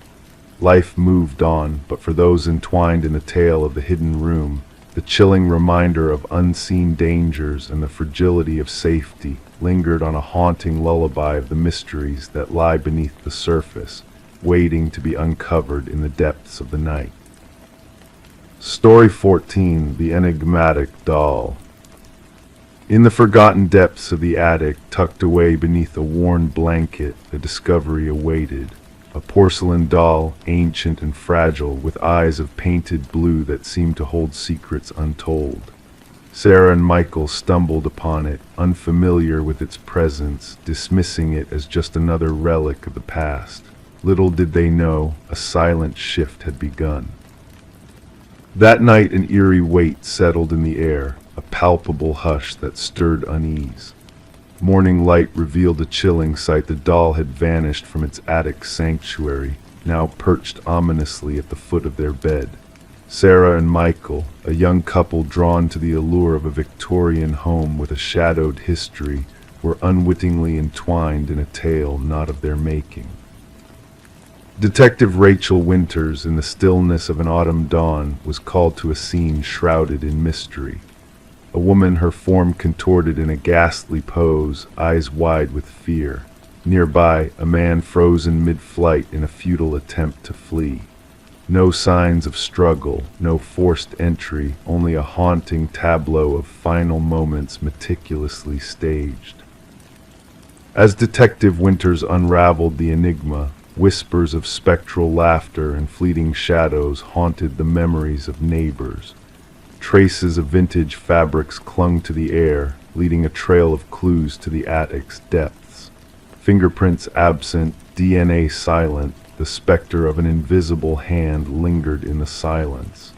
Life moved on, but for those entwined in the tale of the hidden room, the chilling reminder of unseen dangers and the fragility of safety lingered on a haunting lullaby of the mysteries that lie beneath the surface, waiting to be uncovered in the depths of the night. Story 14: The Enigmatic Doll. In the forgotten depths of the attic, tucked away beneath a worn blanket, the discovery awaited. A porcelain doll, ancient and fragile, with eyes of painted blue that seemed to hold secrets untold. Sarah and Michael stumbled upon it, unfamiliar with its presence, dismissing it as just another relic of the past. Little did they know, a silent shift had begun. That night an eerie weight settled in the air, a palpable hush that stirred unease. Morning light revealed a chilling sight. The doll had vanished from its attic sanctuary, now perched ominously at the foot of their bed. Sarah and Michael, a young couple drawn to the allure of a Victorian home with a shadowed history, were unwittingly entwined in a tale not of their making. Detective Rachel Winters, in the stillness of an autumn dawn, was called to a scene shrouded in mystery. A woman, her form contorted in a ghastly pose, eyes wide with fear. Nearby, a man frozen mid-flight in a futile attempt to flee. No signs of struggle, no forced entry, only a haunting tableau of final moments meticulously staged. As Detective Winters unraveled the enigma, whispers of spectral laughter and fleeting shadows haunted the memories of neighbors. Traces of vintage fabrics clung to the air, leading a trail of clues to the attic's depths. Fingerprints absent, DNA silent, the specter of an invisible hand lingered in the silence.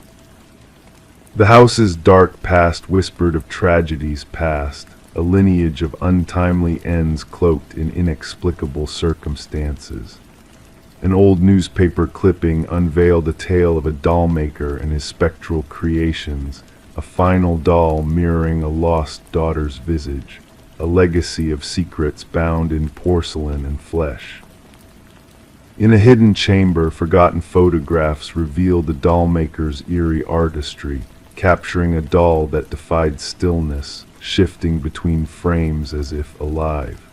The house's dark past whispered of tragedies past, a lineage of untimely ends cloaked in inexplicable circumstances. An old newspaper clipping unveiled a tale of a doll maker and his spectral creations, a final doll mirroring a lost daughter's visage, a legacy of secrets bound in porcelain and flesh. In a hidden chamber, forgotten photographs revealed the doll maker's eerie artistry, capturing a doll that defied stillness, shifting between frames as if alive.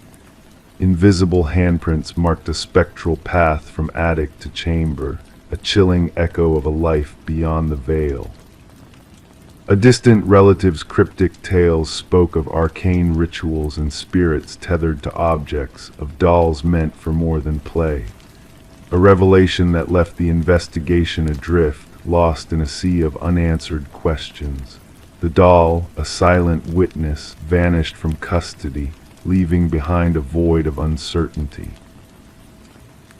Invisible handprints marked a spectral path from attic to chamber, a chilling echo of a life beyond the veil. A distant relative's cryptic tales spoke of arcane rituals and spirits tethered to objects, of dolls meant for more than play. A revelation that left the investigation adrift, lost in a sea of unanswered questions. The doll, a silent witness, vanished from custody, leaving behind a void of uncertainty.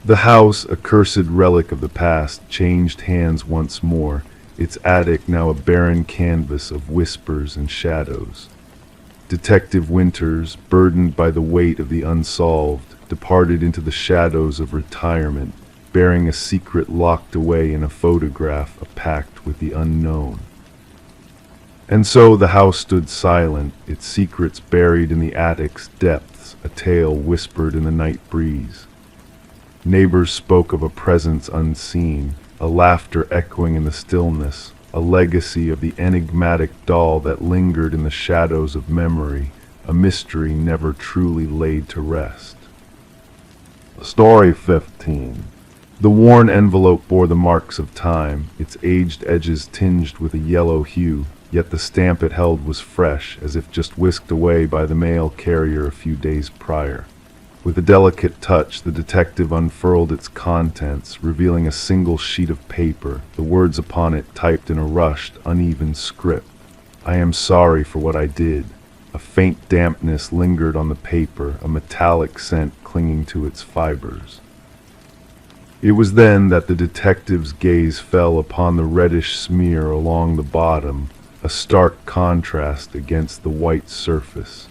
The house, a cursed relic of the past, changed hands once more, its attic now a barren canvas of whispers and shadows. Detective Winters, burdened by the weight of the unsolved, departed into the shadows of retirement, bearing a secret locked away in a photograph, a pact with the unknown. And so the house stood silent, its secrets buried in the attic's depths, a tale whispered in the night breeze. Neighbors spoke of a presence unseen, a laughter echoing in the stillness, a legacy of the enigmatic doll that lingered in the shadows of memory, a mystery never truly laid to rest. Story 15. The worn envelope bore the marks of time, its aged edges tinged with a yellow hue. Yet the stamp it held was fresh, as if just whisked away by the mail carrier a few days prior. With a delicate touch, the detective unfurled its contents, revealing a single sheet of paper, the words upon it typed in a rushed, uneven script. "I am sorry for what I did. A faint dampness lingered on the paper, a metallic scent clinging to its fibers. It was then that the detective's gaze fell upon the reddish smear along the bottom, a stark contrast against the white surface.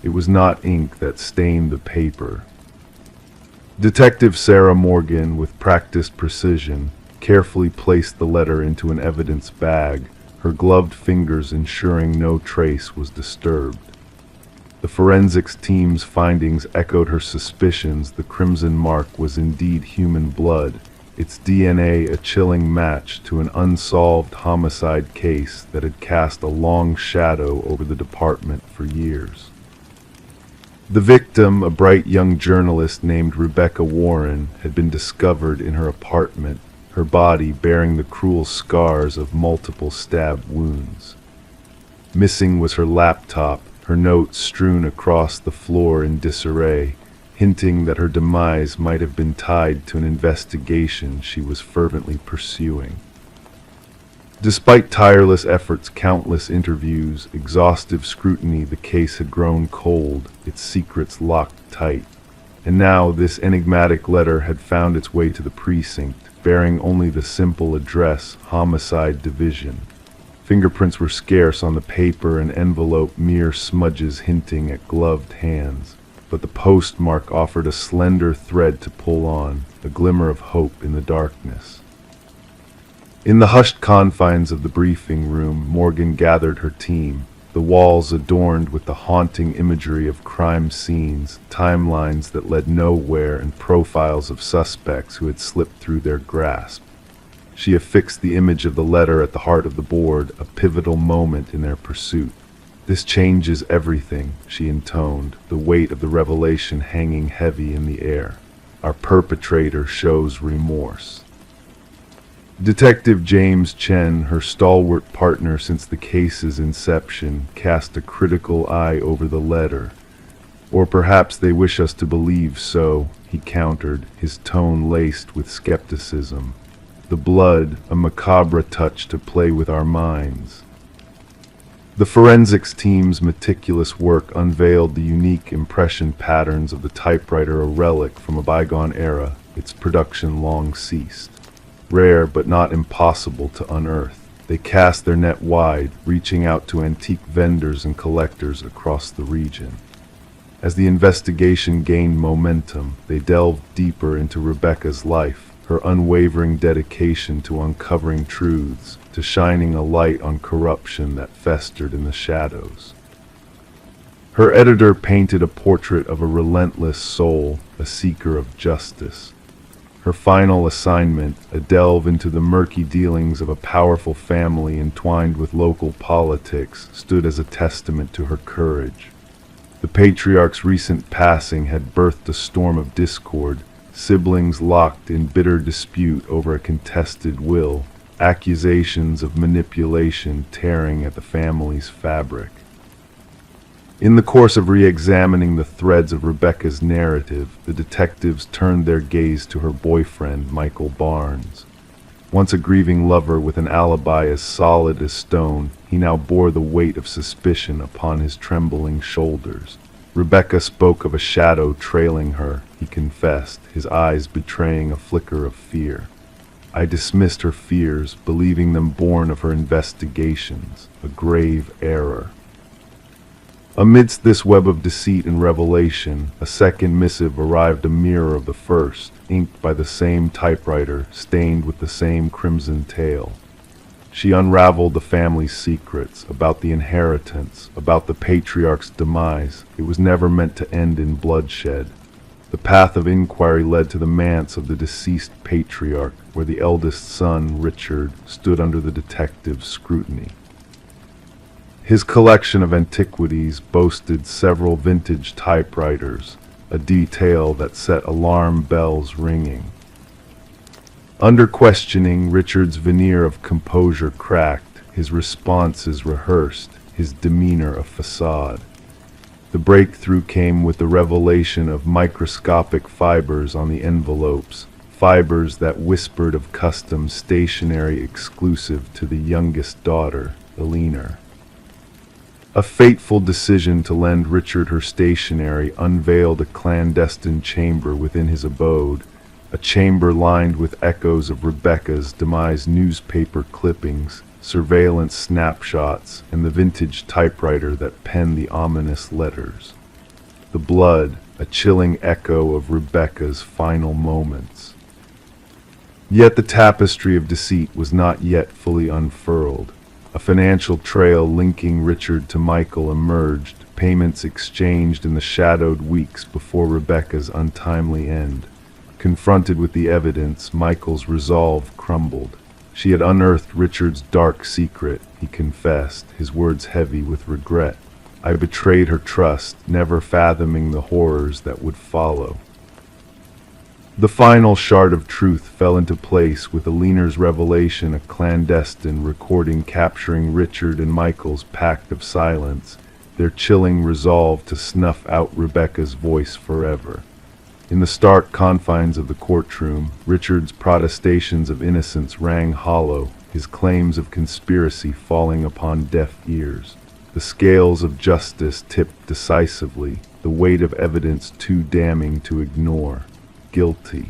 It was not ink that stained the paper. Detective Sarah Morgan, with practiced precision, carefully placed the letter into an evidence bag, her gloved fingers ensuring no trace was disturbed. The forensics team's findings echoed her suspicions. The crimson mark was indeed human blood, its DNA a chilling match to an unsolved homicide case that had cast a long shadow over the department for years. The victim, a bright young journalist named Rebecca Warren, had been discovered in her apartment, her body bearing the cruel scars of multiple stab wounds. Missing was her laptop, her notes strewn across the floor in disarray, hinting that her demise might have been tied to an investigation she was fervently pursuing. Despite tireless efforts, countless interviews, exhaustive scrutiny, the case had grown cold, its secrets locked tight. And now this enigmatic letter had found its way to the precinct, bearing only the simple address, Homicide Division. Fingerprints were scarce on the paper, an envelope mere smudges hinting at gloved hands. But the postmark offered a slender thread to pull on, a glimmer of hope in the darkness. In the hushed confines of the briefing room, Morgan gathered her team, the walls adorned with the haunting imagery of crime scenes, timelines that led nowhere, and profiles of suspects who had slipped through their grasp. She affixed the image of the letter at the heart of the board, a pivotal moment in their pursuit. "This changes everything," she intoned, the weight of the revelation hanging heavy in the air. "Our perpetrator shows remorse." Detective James Chen, her stalwart partner since the case's inception, cast a critical eye over the letter. "Or perhaps they wish us to believe so," he countered, his tone laced with skepticism. "The blood, a macabre touch to play with our minds." The forensics team's meticulous work unveiled the unique impression patterns of the typewriter, a relic from a bygone era, its production long ceased. Rare but not impossible to unearth, they cast their net wide, reaching out to antique vendors and collectors across the region. As the investigation gained momentum, they delved deeper into Rebecca's life, her unwavering dedication to uncovering truths, to shining a light on corruption that festered in the shadows. Her editor painted a portrait of a relentless soul, a seeker of justice. Her final assignment, a delve into the murky dealings of a powerful family entwined with local politics, stood as a testament to her courage. The patriarch's recent passing had birthed a storm of discord, siblings locked in bitter dispute over a contested will, accusations of manipulation tearing at the family's fabric. In the course of re-examining the threads of Rebecca's narrative, the detectives turned their gaze to her boyfriend, Michael Barnes. Once a grieving lover with an alibi as solid as stone, he now bore the weight of suspicion upon his trembling shoulders. Rebecca spoke of a shadow trailing her, he confessed, his eyes betraying a flicker of fear. "I dismissed her fears, believing them born of her investigations, a grave error." Amidst this web of deceit and revelation, a second missive arrived, a mirror of the first, inked by the same typewriter, stained with the same crimson tale. She unraveled the family's secrets, about the inheritance, about the patriarch's demise. It was never meant to end in bloodshed. The path of inquiry led to the manse of the deceased patriarch, where the eldest son, Richard, stood under the detective's scrutiny. His collection of antiquities boasted several vintage typewriters, a detail that set alarm bells ringing. Under questioning, Richard's veneer of composure cracked, his responses rehearsed, his demeanor a facade. The breakthrough came with the revelation of microscopic fibers on the envelopes, fibers that whispered of custom stationery exclusive to the youngest daughter, Eleanor. A fateful decision to lend Richard her stationery unveiled a clandestine chamber within his abode, a chamber lined with echoes of Rebecca's demise, newspaper clippings, surveillance snapshots, and the vintage typewriter that penned the ominous letters. The blood, a chilling echo of Rebecca's final moments. Yet the tapestry of deceit was not yet fully unfurled. A financial trail linking Richard to Michael emerged, payments exchanged in the shadowed weeks before Rebecca's untimely end. Confronted with the evidence, Michael's resolve crumbled. She had unearthed Richard's dark secret, he confessed, his words heavy with regret. I betrayed her trust, never fathoming the horrors that would follow. The final shard of truth fell into place with Alina's revelation, a clandestine recording capturing Richard and Michael's pact of silence, their chilling resolve to snuff out Rebecca's voice forever. In the stark confines of the courtroom, Richard's protestations of innocence rang hollow, his claims of conspiracy falling upon deaf ears. The scales of justice tipped decisively, the weight of evidence too damning to ignore. Guilty.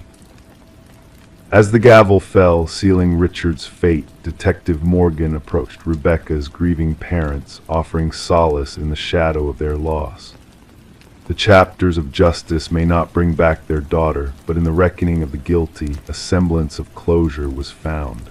As the gavel fell, sealing Richard's fate, Detective Morgan approached Rebecca's grieving parents, offering solace in the shadow of their loss. The chapters of justice may not bring back their daughter, but in the reckoning of the guilty, a semblance of closure was found.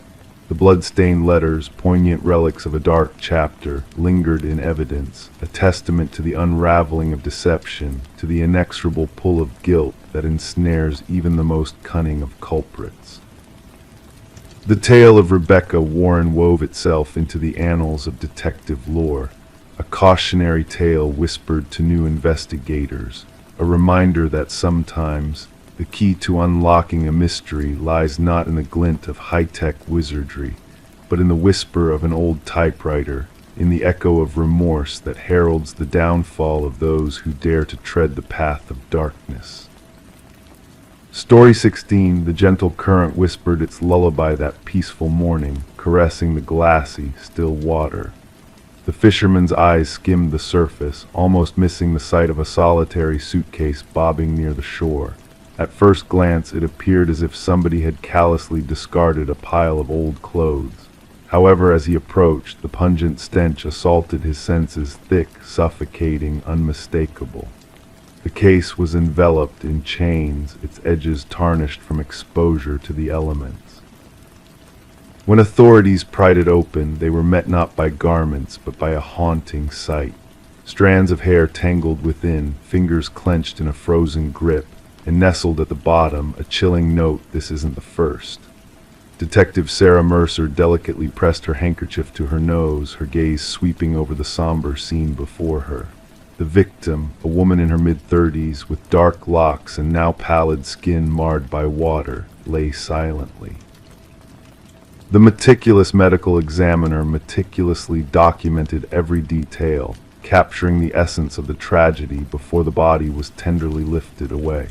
The blood-stained letters, poignant relics of a dark chapter, lingered in evidence, a testament to the unraveling of deception, to the inexorable pull of guilt that ensnares even the most cunning of culprits. The tale of Rebecca Warren wove itself into the annals of detective lore, a cautionary tale whispered to new investigators, a reminder that sometimes the key to unlocking a mystery lies not in the glint of high-tech wizardry, but in the whisper of an old typewriter, in the echo of remorse that heralds the downfall of those who dare to tread the path of darkness. Story 16, the gentle current whispered its lullaby that peaceful morning, caressing the glassy, still water. The fisherman's eyes skimmed the surface, almost missing the sight of a solitary suitcase bobbing near the shore. At first glance, it appeared as if somebody had callously discarded a pile of old clothes. However, as he approached, the pungent stench assaulted his senses, thick, suffocating, unmistakable. The case was enveloped in chains, its edges tarnished from exposure to the elements. When authorities pried it open, they were met not by garments, but by a haunting sight. Strands of hair tangled within, fingers clenched in a frozen grip, and nestled at the bottom, a chilling note, "This isn't the first." Detective Sarah Mercer delicately pressed her handkerchief to her nose, her gaze sweeping over the somber scene before her. The victim, a woman in her mid-30s, with dark locks and now pallid skin marred by water, lay silently. The meticulous medical examiner meticulously documented every detail, capturing the essence of the tragedy before the body was tenderly lifted away.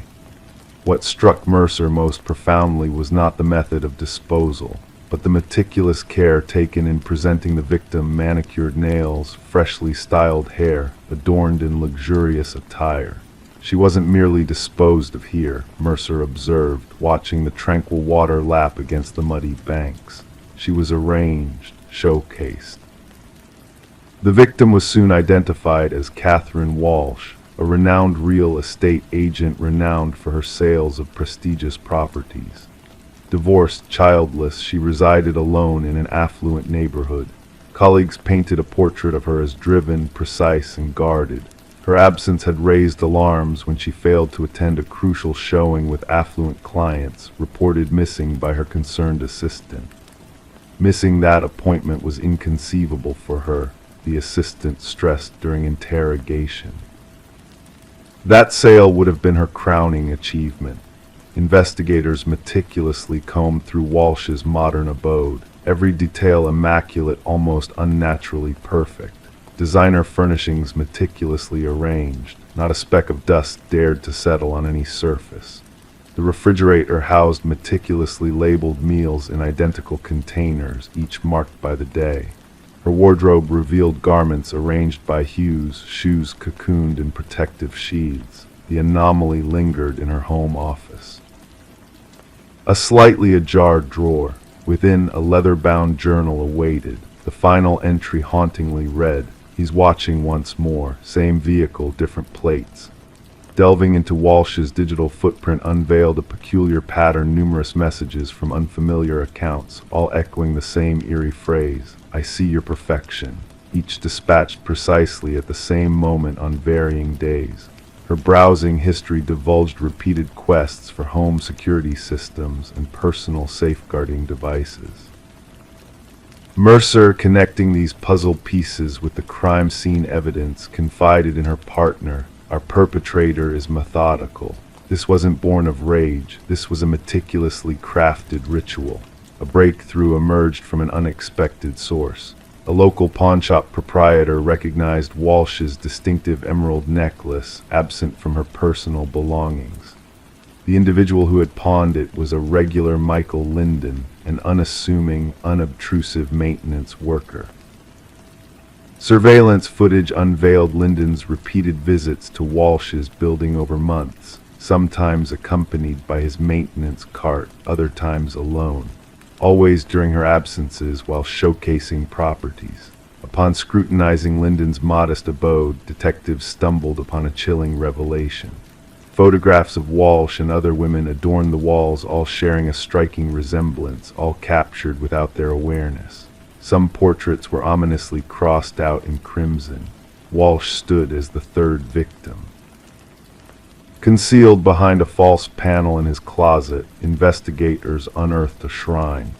What struck Mercer most profoundly was not the method of disposal, but the meticulous care taken in presenting the victim manicured nails, freshly styled hair, adorned in luxurious attire. She wasn't merely disposed of here, Mercer observed, watching the tranquil water lap against the muddy banks. She was arranged, showcased. The victim was soon identified as Catherine Walsh, a renowned real estate agent renowned for her sales of prestigious properties. Divorced, childless, she resided alone in an affluent neighborhood. Colleagues painted a portrait of her as driven, precise, and guarded. Her absence had raised alarms when she failed to attend a crucial showing with affluent clients, reported missing by her concerned assistant. Missing that appointment was inconceivable for her, the assistant stressed during interrogation. That sale would have been her crowning achievement. Investigators meticulously combed through Walsh's modern abode, every detail immaculate, almost unnaturally perfect. Designer furnishings meticulously arranged, not a speck of dust dared to settle on any surface. The refrigerator housed meticulously labeled meals in identical containers, each marked by the day. Her wardrobe revealed garments arranged by hues, shoes cocooned in protective sheaths. The anomaly lingered in her home office. A slightly ajar drawer. Within, a leather-bound journal awaited. The final entry hauntingly read, "He's watching once more. Same vehicle, different plates." Delving into Walsh's digital footprint unveiled a peculiar pattern, numerous messages from unfamiliar accounts, all echoing the same eerie phrase, "I see your perfection," each dispatched precisely at the same moment on varying days. Her browsing history divulged repeated quests for home security systems and personal safeguarding devices. Mercer, connecting these puzzle pieces with the crime scene evidence, confided in her partner, "Our perpetrator is methodical. This wasn't born of rage. This was a meticulously crafted ritual." A breakthrough emerged from an unexpected source. A local pawnshop proprietor recognized Walsh's distinctive emerald necklace, absent from her personal belongings. The individual who had pawned it was a regular Michael Linden, an unassuming, unobtrusive maintenance worker. Surveillance footage unveiled Linden's repeated visits to Walsh's building over months, sometimes accompanied by his maintenance cart, other times alone, always during her absences while showcasing properties. Upon scrutinizing Linden's modest abode, detectives stumbled upon a chilling revelation. Photographs of Walsh and other women adorned the walls, all sharing a striking resemblance, all captured without their awareness. Some portraits were ominously crossed out in crimson. Walsh stood as the third victim. Concealed behind a false panel in his closet, investigators unearthed a shrine.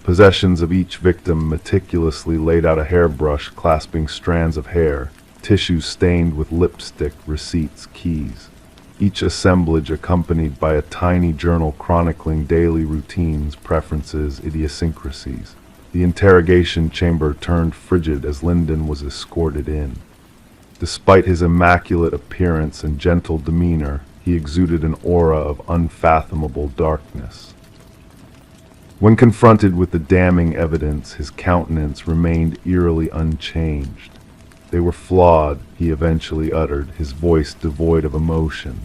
Possessions of each victim meticulously laid out: a hairbrush clasping strands of hair, tissues stained with lipstick, receipts, keys. Each assemblage accompanied by a tiny journal chronicling daily routines, preferences, idiosyncrasies. The interrogation chamber turned frigid as Linden was escorted in. Despite his immaculate appearance and gentle demeanor, he exuded an aura of unfathomable darkness. When confronted with the damning evidence, his countenance remained eerily unchanged. "They were flawed," he eventually uttered, his voice devoid of emotion.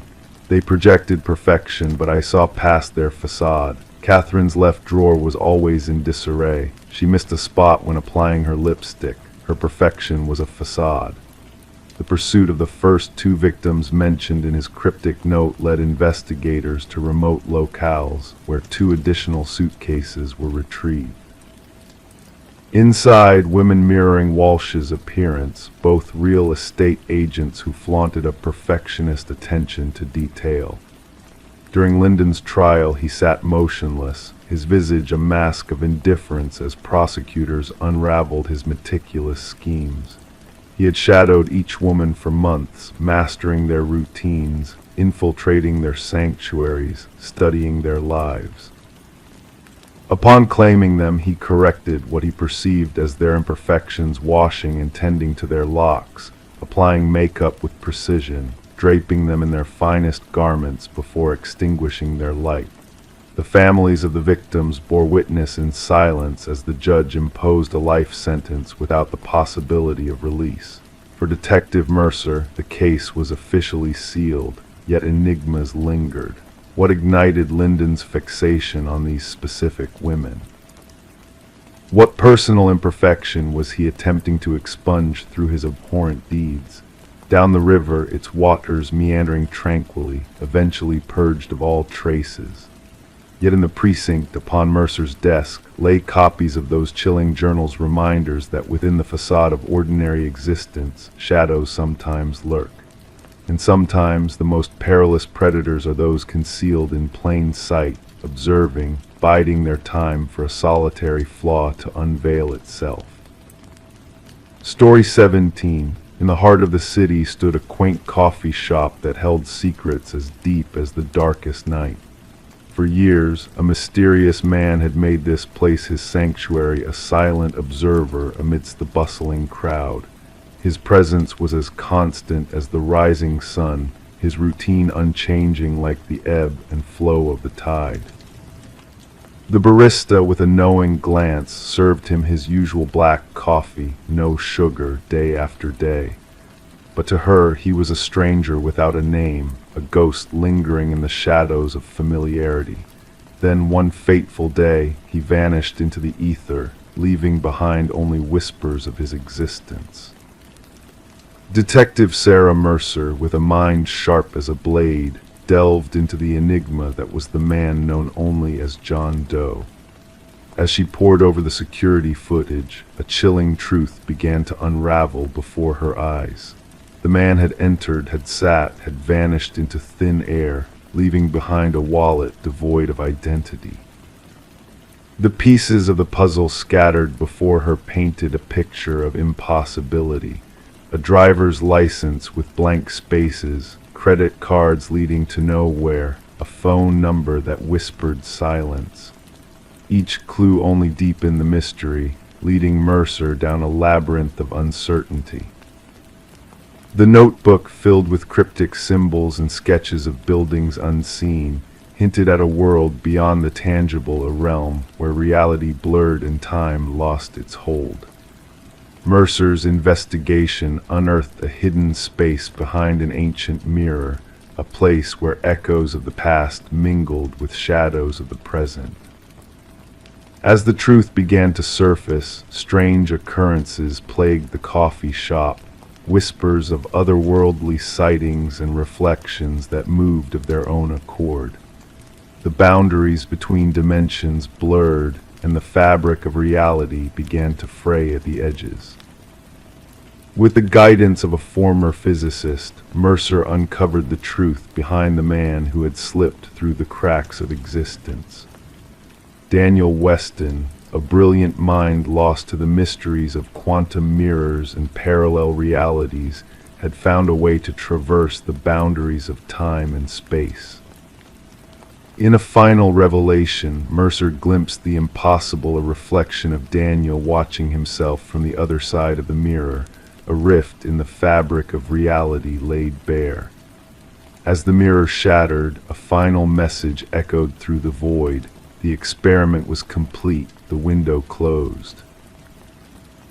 "They projected perfection, but I saw past their facade. Catherine's left drawer was always in disarray. She missed a spot when applying her lipstick. Her perfection was a facade." The pursuit of the first two victims mentioned in his cryptic note led investigators to remote locales where 2 additional suitcases were retrieved. Inside, women mirroring Walsh's appearance, both real estate agents who flaunted a perfectionist attention to detail. During Linden's trial, he sat motionless, his visage a mask of indifference as prosecutors unraveled his meticulous schemes. He had shadowed each woman for months, mastering their routines, infiltrating their sanctuaries, studying their lives. Upon claiming them, he corrected what he perceived as their imperfections, washing and tending to their locks, applying makeup with precision, draping them in their finest garments before extinguishing their light. The families of the victims bore witness in silence as the judge imposed a life sentence without the possibility of release. For Detective Mercer, the case was officially sealed, yet enigmas lingered. What ignited Linden's fixation on these specific women? What personal imperfection was he attempting to expunge through his abhorrent deeds? Down the river, its waters meandering tranquilly, eventually purged of all traces. Yet in the precinct, upon Mercer's desk, lay copies of those chilling journals, reminders that within the facade of ordinary existence, shadows sometimes lurk. And sometimes the most perilous predators are those concealed in plain sight, observing, biding their time for a solitary flaw to unveil itself. Story 17. In the heart of the city stood a quaint coffee shop that held secrets as deep as the darkest night. For years, a mysterious man had made this place his sanctuary, a silent observer amidst the bustling crowd. His presence was as constant as the rising sun, his routine unchanging like the ebb and flow of the tide. The barista, with a knowing glance, served him his usual black coffee, no sugar, day after day. But to her he was a stranger without a name, a ghost lingering in the shadows of familiarity. Then one fateful day he vanished into the ether, leaving behind only whispers of his existence. Detective Sarah Mercer, with a mind sharp as a blade, delved into the enigma that was the man known only as John Doe. As she pored over the security footage, a chilling truth began to unravel before her eyes. The man had entered, had sat, had vanished into thin air, leaving behind a wallet devoid of identity. The pieces of the puzzle scattered before her painted a picture of impossibility. A driver's license with blank spaces, credit cards leading to nowhere, a phone number that whispered silence. Each clue only deepened the mystery, leading Mercer down a labyrinth of uncertainty. The notebook, filled with cryptic symbols and sketches of buildings unseen, hinted at a world beyond the tangible, a realm where reality blurred and time lost its hold. Mercer's investigation unearthed a hidden space behind an ancient mirror, a place where echoes of the past mingled with shadows of the present. As the truth began to surface, strange occurrences plagued the coffee shop, whispers of otherworldly sightings and reflections that moved of their own accord. The boundaries between dimensions blurred, and the fabric of reality began to fray at the edges. With the guidance of a former physicist, Mercer uncovered the truth behind the man who had slipped through the cracks of existence. Daniel Weston, a brilliant mind lost to the mysteries of quantum mirrors and parallel realities, had found a way to traverse the boundaries of time and space. In a final revelation, Mercer glimpsed the impossible, a reflection of Daniel watching himself from the other side of the mirror, a rift in the fabric of reality laid bare. As the mirror shattered, a final message echoed through the void. The experiment was complete, the window closed.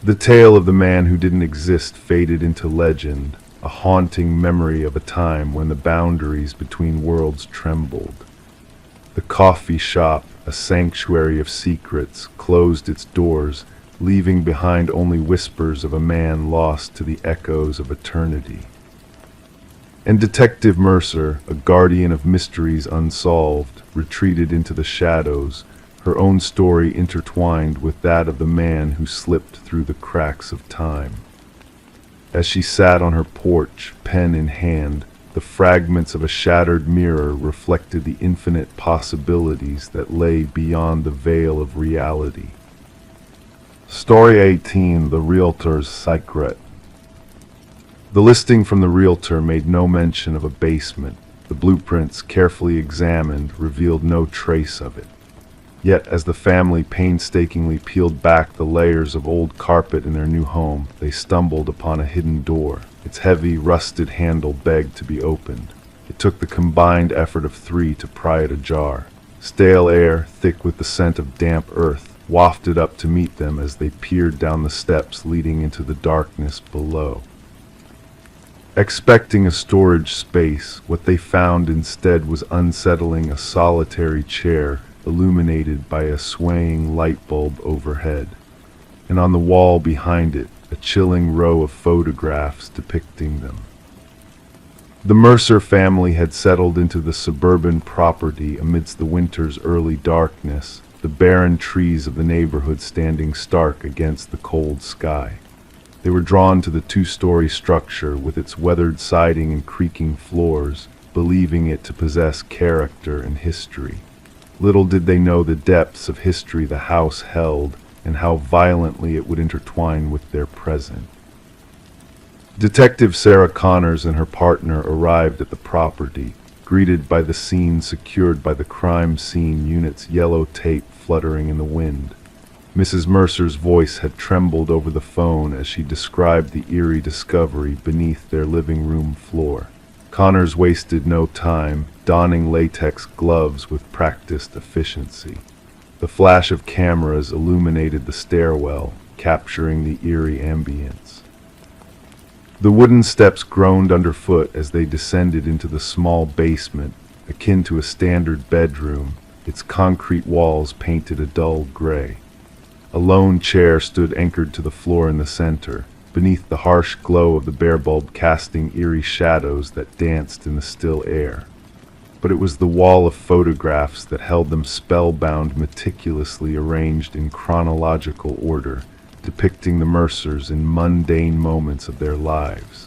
The tale of the man who didn't exist faded into legend, a haunting memory of a time when the boundaries between worlds trembled. The coffee shop, a sanctuary of secrets, closed its doors, leaving behind only whispers of a man lost to the echoes of eternity. And Detective Mercer, a guardian of mysteries unsolved, retreated into the shadows, her own story intertwined with that of the man who slipped through the cracks of time. As she sat on her porch, pen in hand, the fragments of a shattered mirror reflected the infinite possibilities that lay beyond the veil of reality. Story 18, The Realtor's Secret. The listing from the realtor made no mention of a basement. The blueprints, carefully examined, revealed no trace of it. Yet, as the family painstakingly peeled back the layers of old carpet in their new home, they stumbled upon a hidden door. Its heavy, rusted handle begged to be opened. It took the combined effort of three to pry it ajar. Stale air, thick with the scent of damp earth, wafted up to meet them as they peered down the steps leading into the darkness below. Expecting a storage space, what they found instead was unsettling, a solitary chair illuminated by a swaying light bulb overhead, and on the wall behind it, a chilling row of photographs depicting them. The Mercer family had settled into the suburban property amidst the winter's early darkness, the barren trees of the neighborhood standing stark against the cold sky. They were drawn to the two-story structure with its weathered siding and creaking floors, believing it to possess character and history. Little did they know the depths of history the house held, and how violently it would intertwine with their present. Detective Sarah Connors and her partner arrived at the property, greeted by the scene secured by the crime scene unit's yellow tape fluttering in the wind. Mrs. Mercer's voice had trembled over the phone as she described the eerie discovery beneath their living room floor. Connors wasted no time, donning latex gloves with practiced efficiency. The flash of cameras illuminated the stairwell, capturing the eerie ambience. The wooden steps groaned underfoot as they descended into the small basement, akin to a standard bedroom, its concrete walls painted a dull gray. A lone chair stood anchored to the floor in the center, beneath the harsh glow of the bare bulb casting eerie shadows that danced in the still air. But it was the wall of photographs that held them spellbound, meticulously arranged in chronological order, depicting the Mercers in mundane moments of their lives.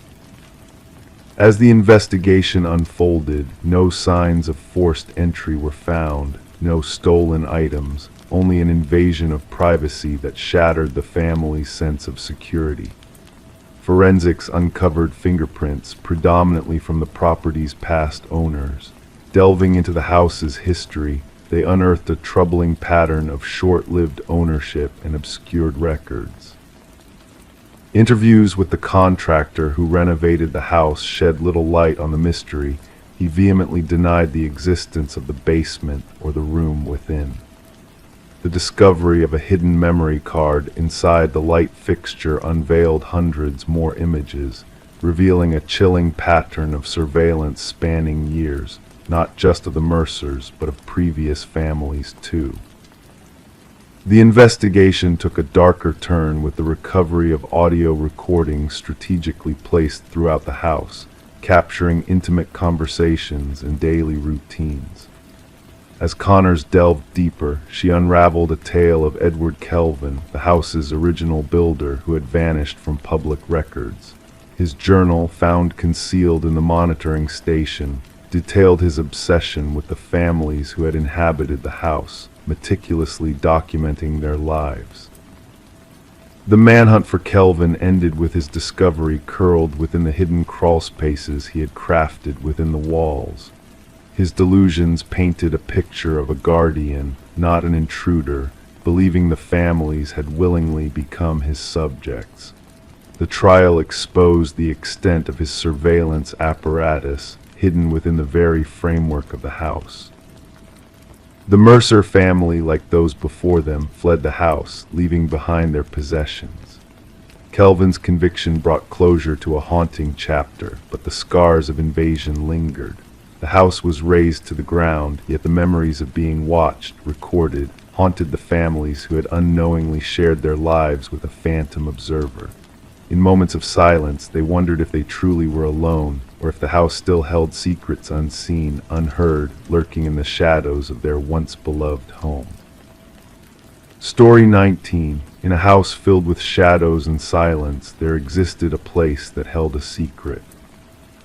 As the investigation unfolded, no signs of forced entry were found, no stolen items, only an invasion of privacy that shattered the family's sense of security. Forensics uncovered fingerprints, predominantly from the property's past owners. Delving into the house's history, they unearthed a troubling pattern of short-lived ownership and obscured records. Interviews with the contractor who renovated the house shed little light on the mystery. He vehemently denied the existence of the basement or the room within. The discovery of a hidden memory card inside the light fixture unveiled hundreds more images, revealing a chilling pattern of surveillance spanning years, not just of the Mercers, but of previous families too. The investigation took a darker turn with the recovery of audio recordings strategically placed throughout the house, capturing intimate conversations and daily routines. As Connors delved deeper, she unraveled a tale of Edward Kelvin, the house's original builder who had vanished from public records. His journal, found concealed in the monitoring station, detailed his obsession with the families who had inhabited the house, meticulously documenting their lives. The manhunt for Kelvin ended with his discovery curled within the hidden crawlspaces he had crafted within the walls. His delusions painted a picture of a guardian, not an intruder, believing the families had willingly become his subjects. The trial exposed the extent of his surveillance apparatus, hidden within the very framework of the house. The Mercer family, like those before them, fled the house, leaving behind their possessions. Kelvin's conviction brought closure to a haunting chapter, but the scars of invasion lingered. The house was razed to the ground, yet the memories of being watched, recorded, haunted the families who had unknowingly shared their lives with a phantom observer. In moments of silence, they wondered if they truly were alone, or if the house still held secrets unseen, unheard, lurking in the shadows of their once-beloved home. Story 19. In a house filled with shadows and silence, there existed a place that held a secret.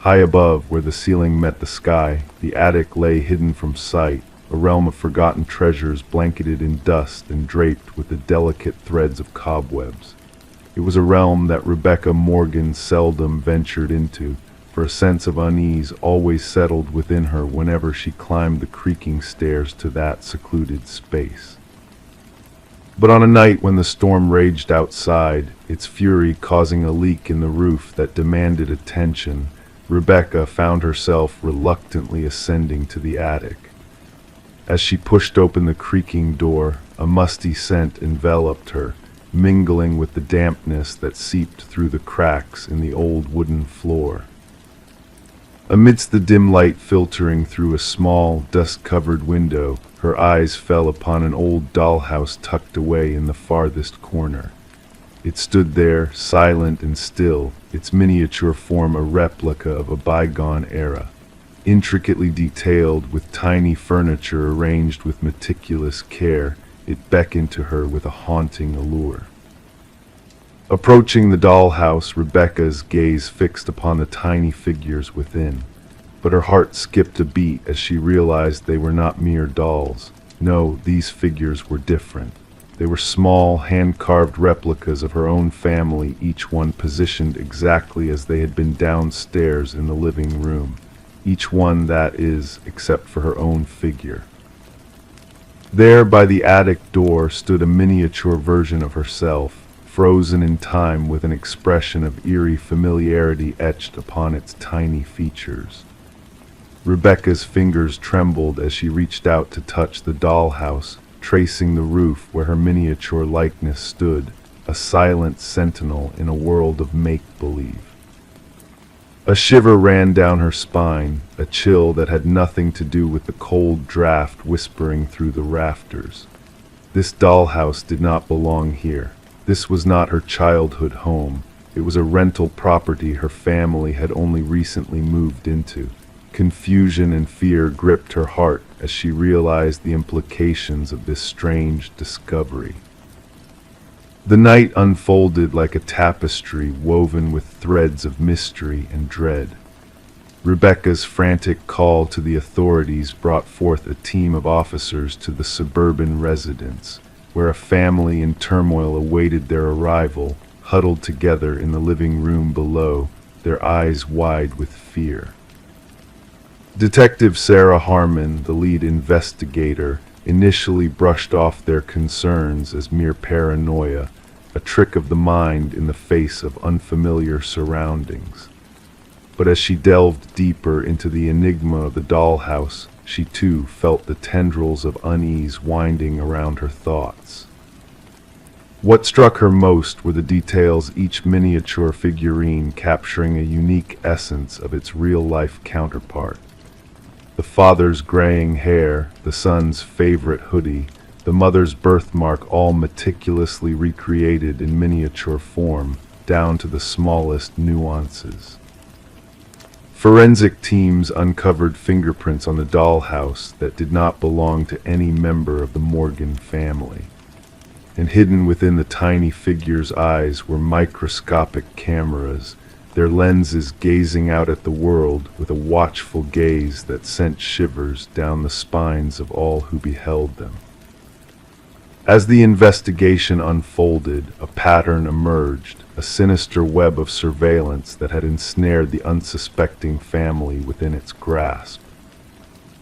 High above, where the ceiling met the sky, the attic lay hidden from sight, a realm of forgotten treasures blanketed in dust and draped with the delicate threads of cobwebs. It was a realm that Rebecca Morgan seldom ventured into, for a sense of unease always settled within her whenever she climbed the creaking stairs to that secluded space. But on a night when the storm raged outside, its fury causing a leak in the roof that demanded attention, Rebecca found herself reluctantly ascending to the attic. As she pushed open the creaking door, a musty scent enveloped her, mingling with the dampness that seeped through the cracks in the old wooden floor. Amidst the dim light filtering through a small, dust-covered window, her eyes fell upon an old dollhouse tucked away in the farthest corner. It stood there, silent and still, its miniature form a replica of a bygone era. Intricately detailed, with tiny furniture arranged with meticulous care, it beckoned to her with a haunting allure. Approaching the dollhouse, Rebecca's gaze fixed upon the tiny figures within, but her heart skipped a beat as she realized they were not mere dolls. No, these figures were different. They were small, hand-carved replicas of her own family, each one positioned exactly as they had been downstairs in the living room. Each one, that is, except for her own figure. There, by the attic door, stood a miniature version of herself, frozen in time with an expression of eerie familiarity etched upon its tiny features. Rebecca's fingers trembled as she reached out to touch the dollhouse, tracing the roof where her miniature likeness stood, a silent sentinel in a world of make-believe. A shiver ran down her spine, a chill that had nothing to do with the cold draft whispering through the rafters. This dollhouse did not belong here. This was not her childhood home. It was a rental property her family had only recently moved into. Confusion and fear gripped her heart as she realized the implications of this strange discovery. The night unfolded like a tapestry woven with threads of mystery and dread. Rebecca's frantic call to the authorities brought forth a team of officers to the suburban residence, where a family in turmoil awaited their arrival, huddled together in the living room below, their eyes wide with fear. Detective Sarah Harmon, the lead investigator, initially brushed off their concerns as mere paranoia, a trick of the mind in the face of unfamiliar surroundings. But as she delved deeper into the enigma of the dollhouse, she too felt the tendrils of unease winding around her thoughts. What struck her most were the details, each miniature figurine capturing a unique essence of its real-life counterpart. The father's graying hair, the son's favorite hoodie, the mother's birthmark, all meticulously recreated in miniature form, down to the smallest nuances. Forensic teams uncovered fingerprints on the dollhouse that did not belong to any member of the Morgan family. And hidden within the tiny figure's eyes were microscopic cameras, their lenses gazing out at the world with a watchful gaze that sent shivers down the spines of all who beheld them. As the investigation unfolded, a pattern emerged, a sinister web of surveillance that had ensnared the unsuspecting family within its grasp.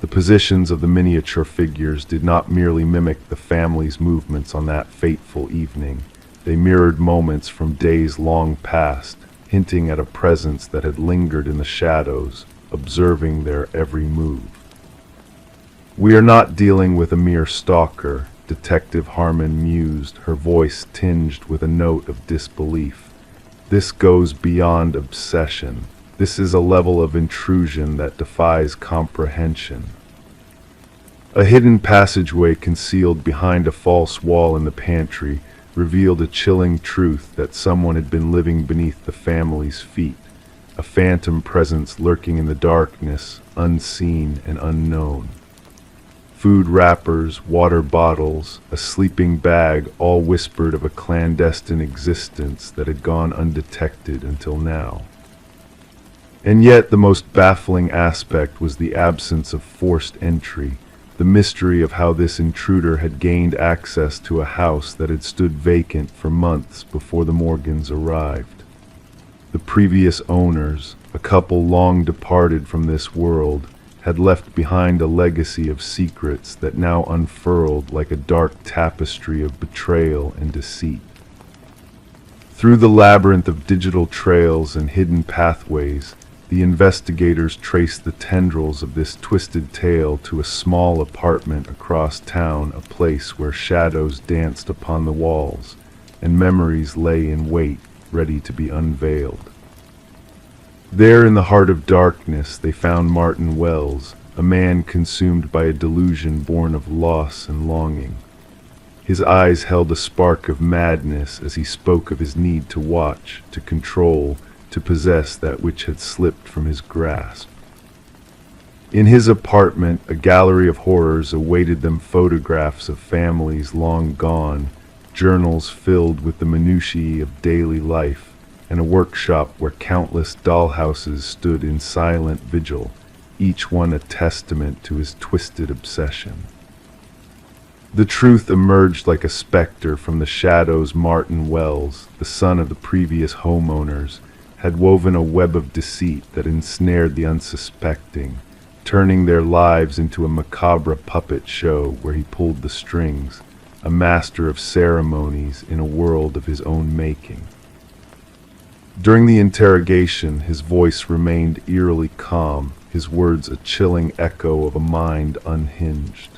The positions of the miniature figures did not merely mimic the family's movements on that fateful evening. They mirrored moments from days long past, hinting at a presence that had lingered in the shadows, observing their every move. "We are not dealing with a mere stalker," Detective Harmon mused, her voice tinged with a note of disbelief. "This goes beyond obsession. This is a level of intrusion that defies comprehension." A hidden passageway concealed behind a false wall in the pantry revealed a chilling truth that someone had been living beneath the family's feet, a phantom presence lurking in the darkness, unseen and unknown. Food wrappers, water bottles, a sleeping bag all whispered of a clandestine existence that had gone undetected until now. And yet the most baffling aspect was the absence of forced entry, the mystery of how this intruder had gained access to a house that had stood vacant for months before the Morgans arrived. The previous owners, a couple long departed from this world, had left behind a legacy of secrets that now unfurled like a dark tapestry of betrayal and deceit. Through the labyrinth of digital trails and hidden pathways, the investigators traced the tendrils of this twisted tale to a small apartment across town, a place where shadows danced upon the walls and memories lay in wait, ready to be unveiled. There in the heart of darkness they found Martin Wells, a man consumed by a delusion born of loss and longing. His eyes held a spark of madness as he spoke of his need to watch, to control, to possess that which had slipped from his grasp. In his apartment, a gallery of horrors awaited them, photographs of families long gone, journals filled with the minutiae of daily life, and a workshop where countless dollhouses stood in silent vigil, each one a testament to his twisted obsession. The truth emerged like a specter from the shadows. Martin Wells, the son of the previous homeowners, had woven a web of deceit that ensnared the unsuspecting, turning their lives into a macabre puppet show where he pulled the strings, a master of ceremonies in a world of his own making. During the interrogation, his voice remained eerily calm, his words a chilling echo of a mind unhinged.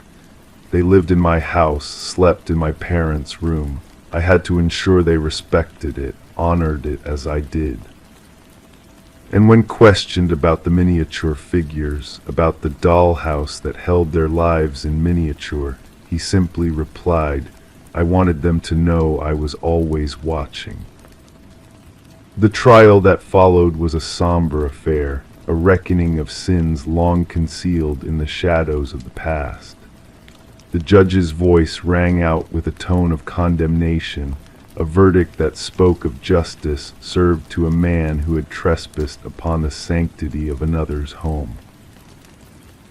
They lived in my house, slept in my parents' room. I had to ensure they respected it, honored it as I did. And when questioned about the miniature figures, about the dollhouse that held their lives in miniature, he simply replied, "I wanted them to know I was always watching." The trial that followed was a somber affair, a reckoning of sins long concealed in the shadows of the past. The judge's voice rang out with a tone of condemnation, a verdict that spoke of justice served to a man who had trespassed upon the sanctity of another's home.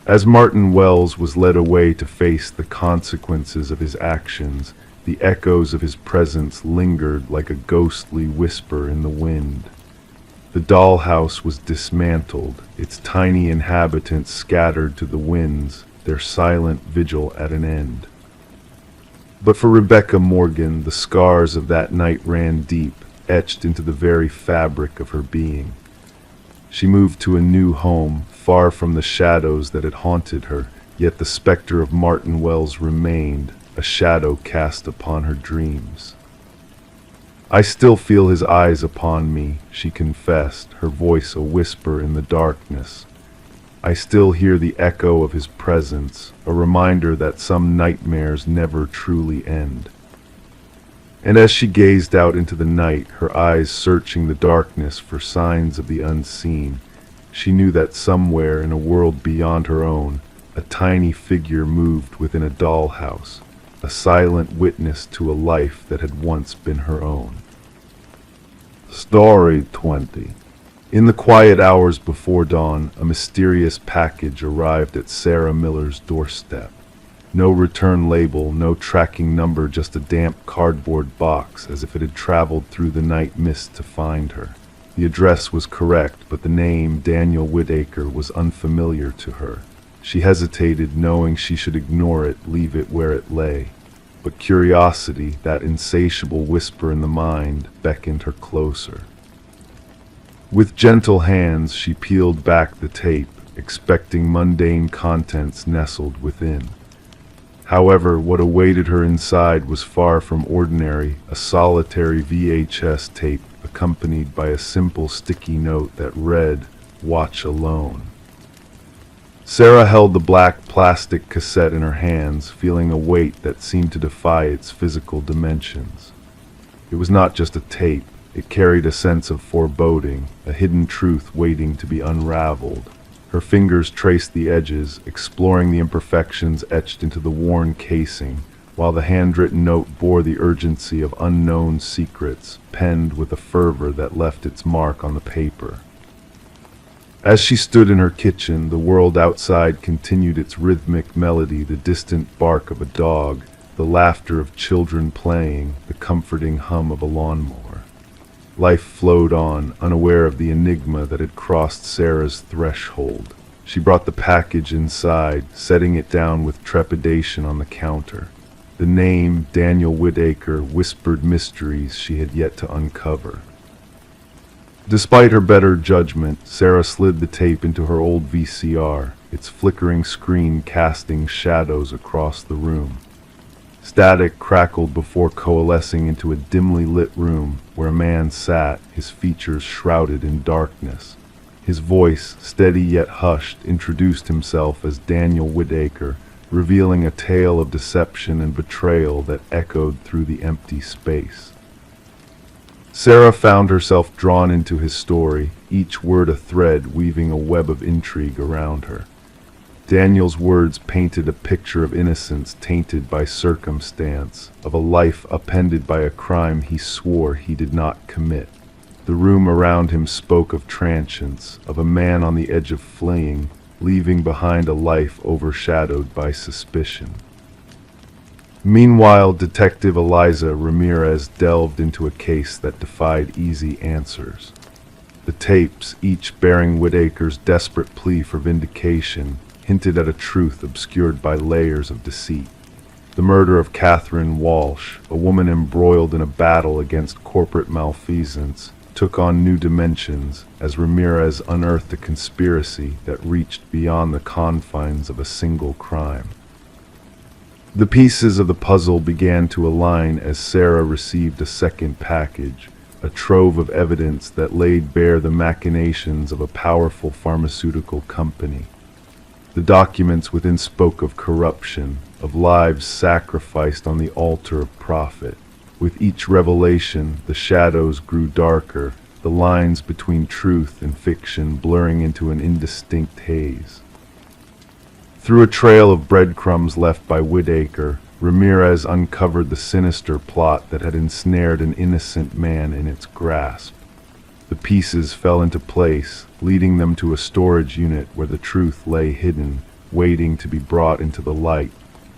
As Martin Wells was led away to face the consequences of his actions, the echoes of his presence lingered like a ghostly whisper in the wind. The dollhouse was dismantled, its tiny inhabitants scattered to the winds, their silent vigil at an end. But for Rebecca Morgan, the scars of that night ran deep, etched into the very fabric of her being. She moved to a new home, far from the shadows that had haunted her, yet the specter of Martin Wells remained, a shadow cast upon her dreams. "I still feel his eyes upon me," she confessed, her voice a whisper in the darkness. "I still hear the echo of his presence, a reminder that some nightmares never truly end." And as she gazed out into the night, her eyes searching the darkness for signs of the unseen, she knew that somewhere in a world beyond her own, a tiny figure moved within a dollhouse, a silent witness to a life that had once been her own. Story 20. In the quiet hours before dawn, a mysterious package arrived at Sarah Miller's doorstep. No return label, no tracking number, just a damp cardboard box, as if it had traveled through the night mist to find her. The address was correct, but the name, Daniel Whitaker, was unfamiliar to her. She hesitated, knowing she should ignore it, leave it where it lay. But curiosity, that insatiable whisper in the mind, beckoned her closer. With gentle hands, she peeled back the tape, expecting mundane contents nestled within. However, what awaited her inside was far from ordinary, a solitary VHS tape accompanied by a simple sticky note that read, "Watch alone." Sarah held the black plastic cassette in her hands, feeling a weight that seemed to defy its physical dimensions. It was not just a tape. It carried a sense of foreboding, a hidden truth waiting to be unraveled. Her fingers traced the edges, exploring the imperfections etched into the worn casing, while the handwritten note bore the urgency of unknown secrets, penned with a fervor that left its mark on the paper. As she stood in her kitchen, the world outside continued its rhythmic melody, the distant bark of a dog, the laughter of children playing, the comforting hum of a lawnmower. Life flowed on, unaware of the enigma that had crossed Sarah's threshold. She brought the package inside, setting it down with trepidation on the counter. The name, Daniel Whitaker, whispered mysteries she had yet to uncover. Despite her better judgment, Sarah slid the tape into her old VCR, its flickering screen casting shadows across the room. Static crackled before coalescing into a dimly lit room where a man sat, his features shrouded in darkness. His voice, steady yet hushed, introduced himself as Daniel Whitaker, revealing a tale of deception and betrayal that echoed through the empty space. Sarah found herself drawn into his story, each word a thread weaving a web of intrigue around her. Daniel's words painted a picture of innocence tainted by circumstance, of a life upended by a crime he swore he did not commit. The room around him spoke of transience, of a man on the edge of fleeing, leaving behind a life overshadowed by suspicion. Meanwhile, Detective Eliza Ramirez delved into a case that defied easy answers. The tapes, each bearing Whitaker's desperate plea for vindication, hinted at a truth obscured by layers of deceit. The murder of Catherine Walsh, a woman embroiled in a battle against corporate malfeasance, took on new dimensions as Ramirez unearthed a conspiracy that reached beyond the confines of a single crime. The pieces of the puzzle began to align as Sarah received a second package, a trove of evidence that laid bare the machinations of a powerful pharmaceutical company. The documents within spoke of corruption, of lives sacrificed on the altar of profit. With each revelation, the shadows grew darker, the lines between truth and fiction blurring into an indistinct haze. Through a trail of breadcrumbs left by Whitaker, Ramirez uncovered the sinister plot that had ensnared an innocent man in its grasp. The pieces fell into place, leading them to a storage unit where the truth lay hidden, waiting to be brought into the light.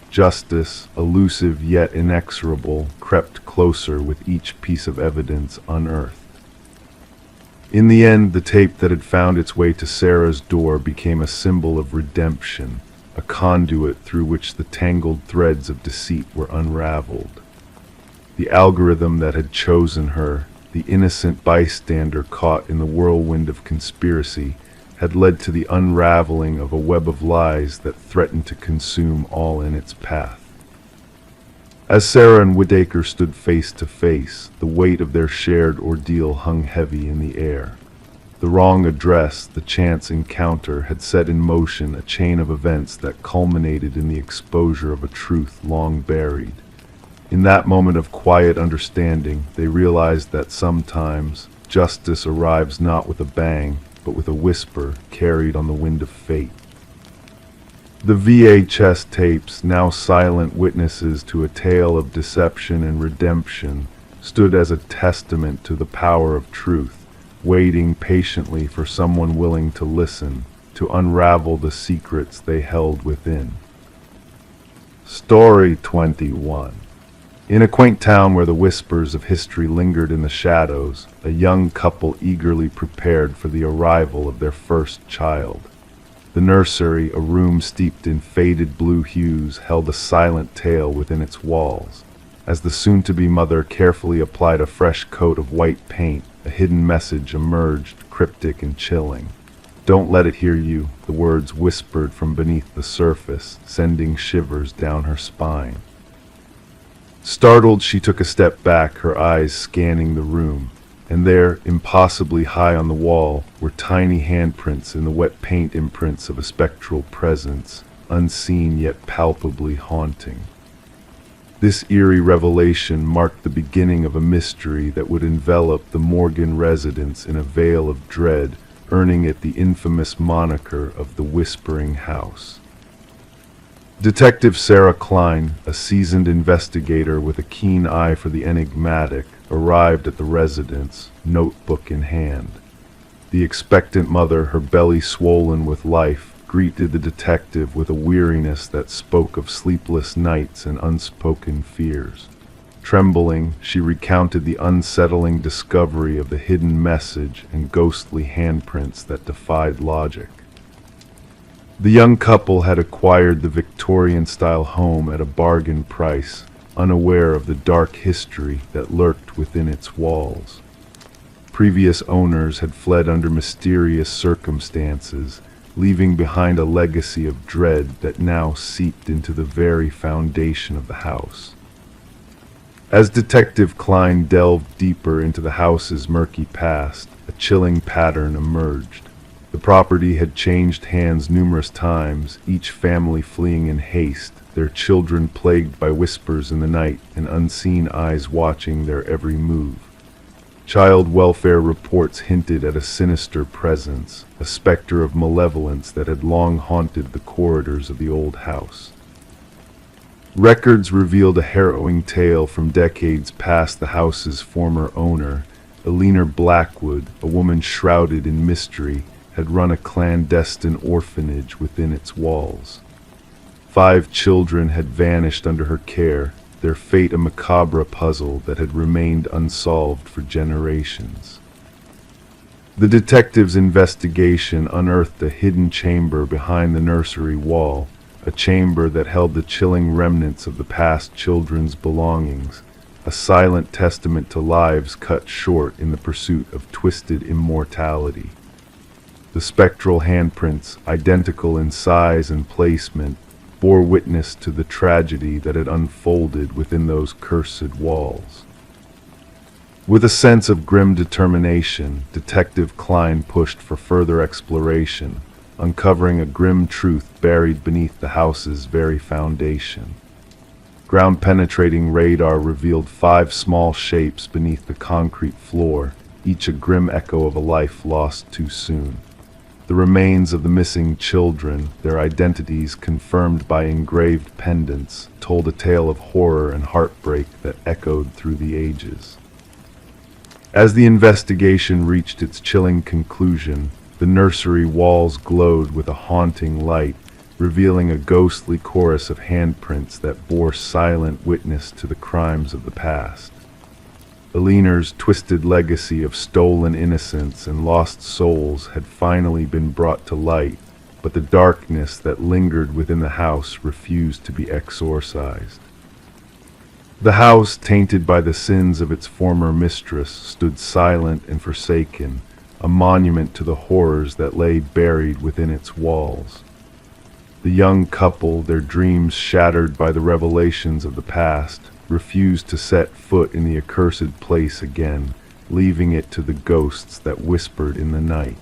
Justice, elusive yet inexorable, crept closer with each piece of evidence unearthed. In the end, the tape that had found its way to Sarah's door became a symbol of redemption, a conduit through which the tangled threads of deceit were unraveled. The algorithm that had chosen her, the innocent bystander caught in the whirlwind of conspiracy, had led to the unraveling of a web of lies that threatened to consume all in its path. As Sarah and Whitaker stood face to face, the weight of their shared ordeal hung heavy in the air. The wrong address, the chance encounter, had set in motion a chain of events that culminated in the exposure of a truth long buried. In that moment of quiet understanding, they realized that sometimes justice arrives not with a bang, but with a whisper carried on the wind of fate. The VHS tapes, now silent witnesses to a tale of deception and redemption, stood as a testament to the power of truth, waiting patiently for someone willing to listen, to unravel the secrets they held within. Story 21. In a quaint town where the whispers of history lingered in the shadows, a young couple eagerly prepared for the arrival of their first child. The nursery, a room steeped in faded blue hues, held a silent tale within its walls. As the soon-to-be mother carefully applied a fresh coat of white paint, a hidden message emerged, cryptic and chilling. "Don't let it hear you," the words whispered from beneath the surface, sending shivers down her spine. Startled, she took a step back, her eyes scanning the room. And there, impossibly high on the wall, were tiny handprints in the wet paint imprints of a spectral presence, unseen yet palpably haunting. This eerie revelation marked the beginning of a mystery that would envelop the Morgan residence in a veil of dread, earning it the infamous moniker of the Whispering House. Detective Sarah Klein, a seasoned investigator with a keen eye for the enigmatic, arrived at the residence, notebook in hand. The expectant mother, her belly swollen with life, greeted the detective with a weariness that spoke of sleepless nights and unspoken fears. Trembling, she recounted the unsettling discovery of the hidden message and ghostly handprints that defied logic. The young couple had acquired the Victorian-style home at a bargain price, unaware of the dark history that lurked within its walls. Previous owners had fled under mysterious circumstances, leaving behind a legacy of dread that now seeped into the very foundation of the house. As Detective Klein delved deeper into the house's murky past, a chilling pattern emerged. The property had changed hands numerous times, each family fleeing in haste, their children plagued by whispers in the night and unseen eyes watching their every move. Child welfare reports hinted at a sinister presence, a specter of malevolence that had long haunted the corridors of the old house. Records revealed a harrowing tale from decades past the house's former owner. Eleanor Blackwood, a woman shrouded in mystery, had run a clandestine orphanage within its walls. 5 children had vanished under her care, their fate a macabre puzzle that had remained unsolved for generations. The detective's investigation unearthed a hidden chamber behind the nursery wall, a chamber that held the chilling remnants of the past children's belongings, a silent testament to lives cut short in the pursuit of twisted immortality. The spectral handprints, identical in size and placement, bore witness to the tragedy that had unfolded within those cursed walls. With a sense of grim determination, Detective Klein pushed for further exploration, uncovering a grim truth buried beneath the house's very foundation. Ground-penetrating radar revealed 5 small shapes beneath the concrete floor, each a grim echo of a life lost too soon. The remains of the missing children, their identities confirmed by engraved pendants, told a tale of horror and heartbreak that echoed through the ages. As the investigation reached its chilling conclusion, the nursery walls glowed with a haunting light, revealing a ghostly chorus of handprints that bore silent witness to the crimes of the past. Eleanor's twisted legacy of stolen innocence and lost souls had finally been brought to light, but the darkness that lingered within the house refused to be exorcised. The house, tainted by the sins of its former mistress, stood silent and forsaken, a monument to the horrors that lay buried within its walls. The young couple, their dreams shattered by the revelations of the past, refused to set foot in the accursed place again, leaving it to the ghosts that whispered in the night.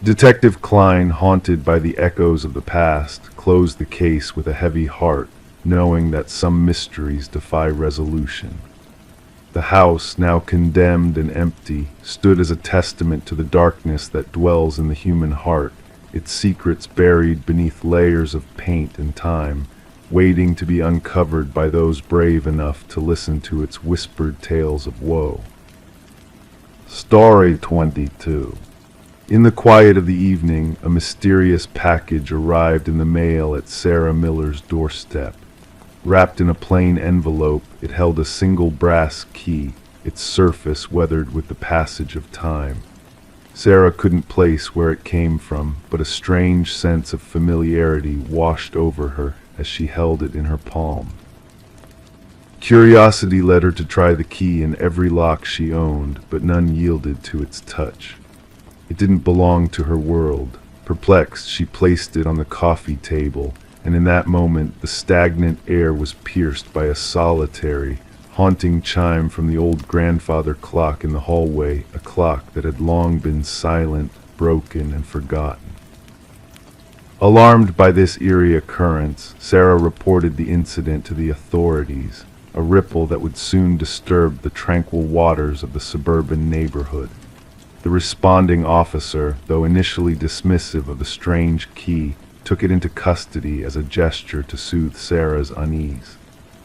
Detective Klein, haunted by the echoes of the past, closed the case with a heavy heart, knowing that some mysteries defy resolution. The house, now condemned and empty, stood as a testament to the darkness that dwells in the human heart, its secrets buried beneath layers of paint and time, waiting to be uncovered by those brave enough to listen to its whispered tales of woe. Story 22. In the quiet of the evening, a mysterious package arrived in the mail at Sarah Miller's doorstep. Wrapped in a plain envelope, it held a single brass key, its surface weathered with the passage of time. Sarah couldn't place where it came from, but a strange sense of familiarity washed over her as she held it in her palm. Curiosity led her to try the key in every lock she owned, but none yielded to its touch. It didn't belong to her world. Perplexed, she placed it on the coffee table, and in that moment the stagnant air was pierced by a solitary, haunting chime from the old grandfather clock in the hallway, a clock that had long been silent, broken, and forgotten. Alarmed by this eerie occurrence, Sarah reported the incident to the authorities, a ripple that would soon disturb the tranquil waters of the suburban neighborhood. The responding officer, though initially dismissive of the strange key, took it into custody as a gesture to soothe Sarah's unease.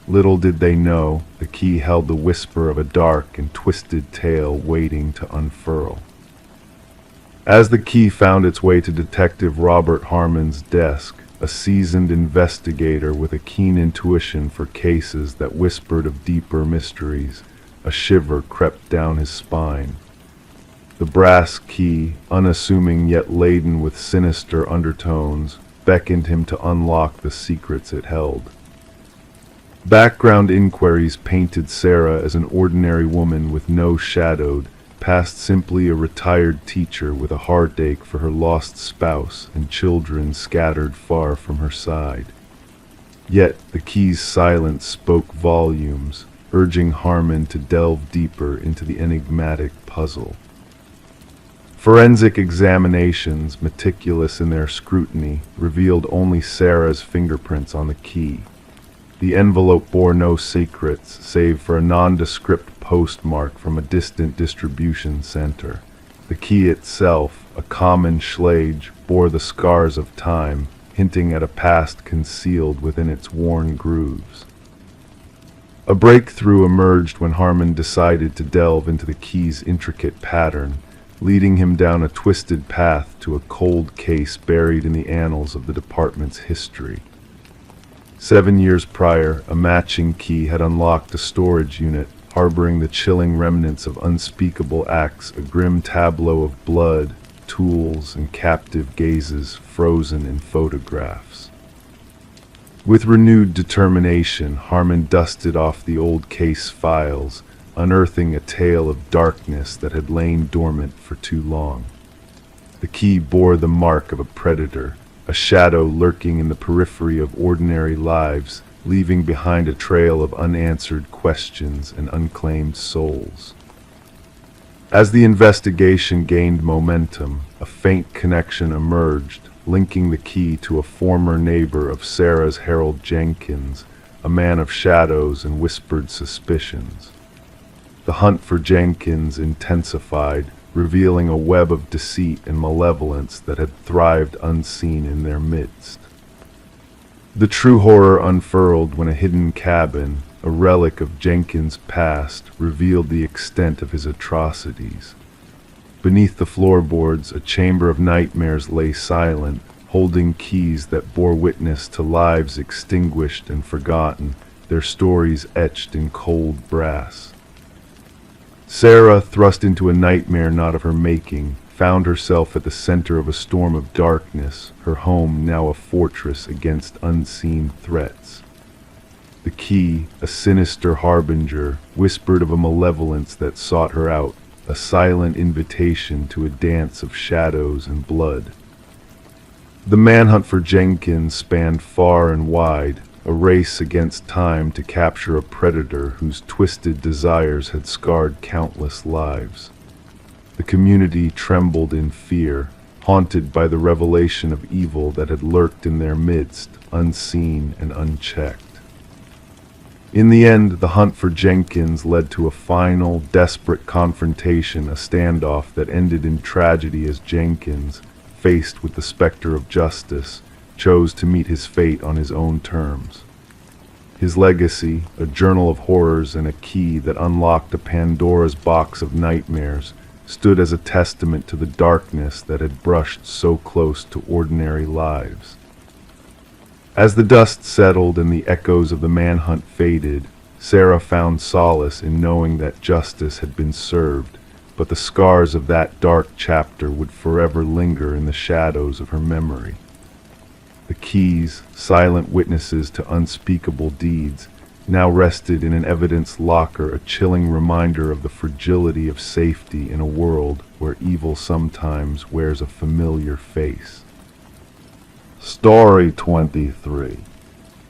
Little did they know, the key held the whisper of a dark and twisted tale waiting to unfurl. As the key found its way to Detective Robert Harmon's desk, a seasoned investigator with a keen intuition for cases that whispered of deeper mysteries, a shiver crept down his spine. The brass key, unassuming yet laden with sinister undertones, beckoned him to unlock the secrets it held. Background inquiries painted Sarah as an ordinary woman with no shadowed, past simply a retired teacher with a heartache for her lost spouse and children scattered far from her side. Yet the key's silence spoke volumes, urging Harmon to delve deeper into the enigmatic puzzle. Forensic examinations, meticulous in their scrutiny, revealed only Sarah's fingerprints on the key. The envelope bore no secrets, save for a nondescript postmark from a distant distribution center. The key itself, a common schlage, bore the scars of time, hinting at a past concealed within its worn grooves. A breakthrough emerged when Harmon decided to delve into the key's intricate pattern, leading him down a twisted path to a cold case buried in the annals of the department's history. 7 years prior, a matching key had unlocked a storage unit, harboring the chilling remnants of unspeakable acts, a grim tableau of blood, tools, and captive gazes frozen in photographs. With renewed determination, Harmon dusted off the old case files, unearthing a tale of darkness that had lain dormant for too long. The key bore the mark of a predator, a shadow lurking in the periphery of ordinary lives, leaving behind a trail of unanswered questions and unclaimed souls. As the investigation gained momentum, a faint connection emerged, linking the key to a former neighbor of Sarah's, Harold Jenkins, a man of shadows and whispered suspicions. The hunt for Jenkins intensified, revealing a web of deceit and malevolence that had thrived unseen in their midst. The true horror unfurled when a hidden cabin, a relic of Jenkins' past, revealed the extent of his atrocities. Beneath the floorboards, a chamber of nightmares lay silent, holding keys that bore witness to lives extinguished and forgotten, their stories etched in cold brass. Sarah, thrust into a nightmare not of her making, found herself at the center of a storm of darkness, her home now a fortress against unseen threats. The key, a sinister harbinger, whispered of a malevolence that sought her out, a silent invitation to a dance of shadows and blood. The manhunt for Jenkins spanned far and wide, a race against time to capture a predator whose twisted desires had scarred countless lives. The community trembled in fear, haunted by the revelation of evil that had lurked in their midst, unseen and unchecked. In the end, the hunt for Jenkins led to a final, desperate confrontation, a standoff that ended in tragedy as Jenkins, faced with the specter of justice, chose to meet his fate on his own terms. His legacy, a journal of horrors and a key that unlocked a Pandora's box of nightmares, stood as a testament to the darkness that had brushed so close to ordinary lives. As the dust settled and the echoes of the manhunt faded, Sarah found solace in knowing that justice had been served, but the scars of that dark chapter would forever linger in the shadows of her memory. The keys, silent witnesses to unspeakable deeds, now rested in an evidence locker, a chilling reminder of the fragility of safety in a world where evil sometimes wears a familiar face. Story 23.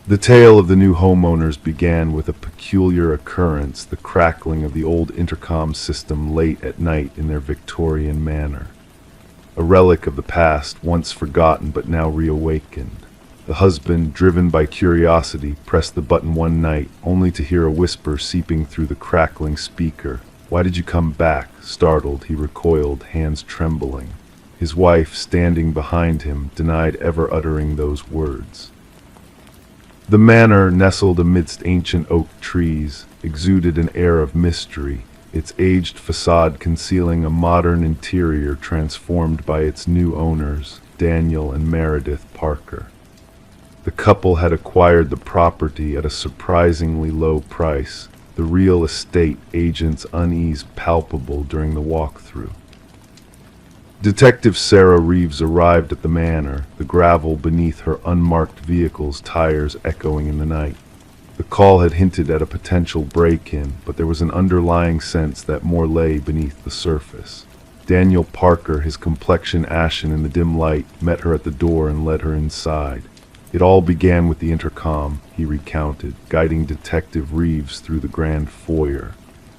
The tale of the new homeowners began with a peculiar occurrence, the crackling of the old intercom system late at night in their Victorian manor. A relic of the past, once forgotten but now reawakened. The husband, driven by curiosity, pressed the button one night, only to hear a whisper seeping through the crackling speaker. "Why did you come back?" Startled, he recoiled, hands trembling. His wife, standing behind him, denied ever uttering those words. The manor, nestled amidst ancient oak trees, exuded an air of mystery, its aged facade concealing a modern interior transformed by its new owners, Daniel and Meredith Parker. The couple had acquired the property at a surprisingly low price, the real estate agent's unease palpable during the walkthrough. Detective Sarah Reeves arrived at the manor, the gravel beneath her unmarked vehicle's tires echoing in the night. The call had hinted at a potential break-in, but there was an underlying sense that more lay beneath the surface. Daniel Parker, his complexion ashen in the dim light, met her at the door and led her inside. It all began with the intercom, he recounted, guiding Detective Reeves through the grand foyer.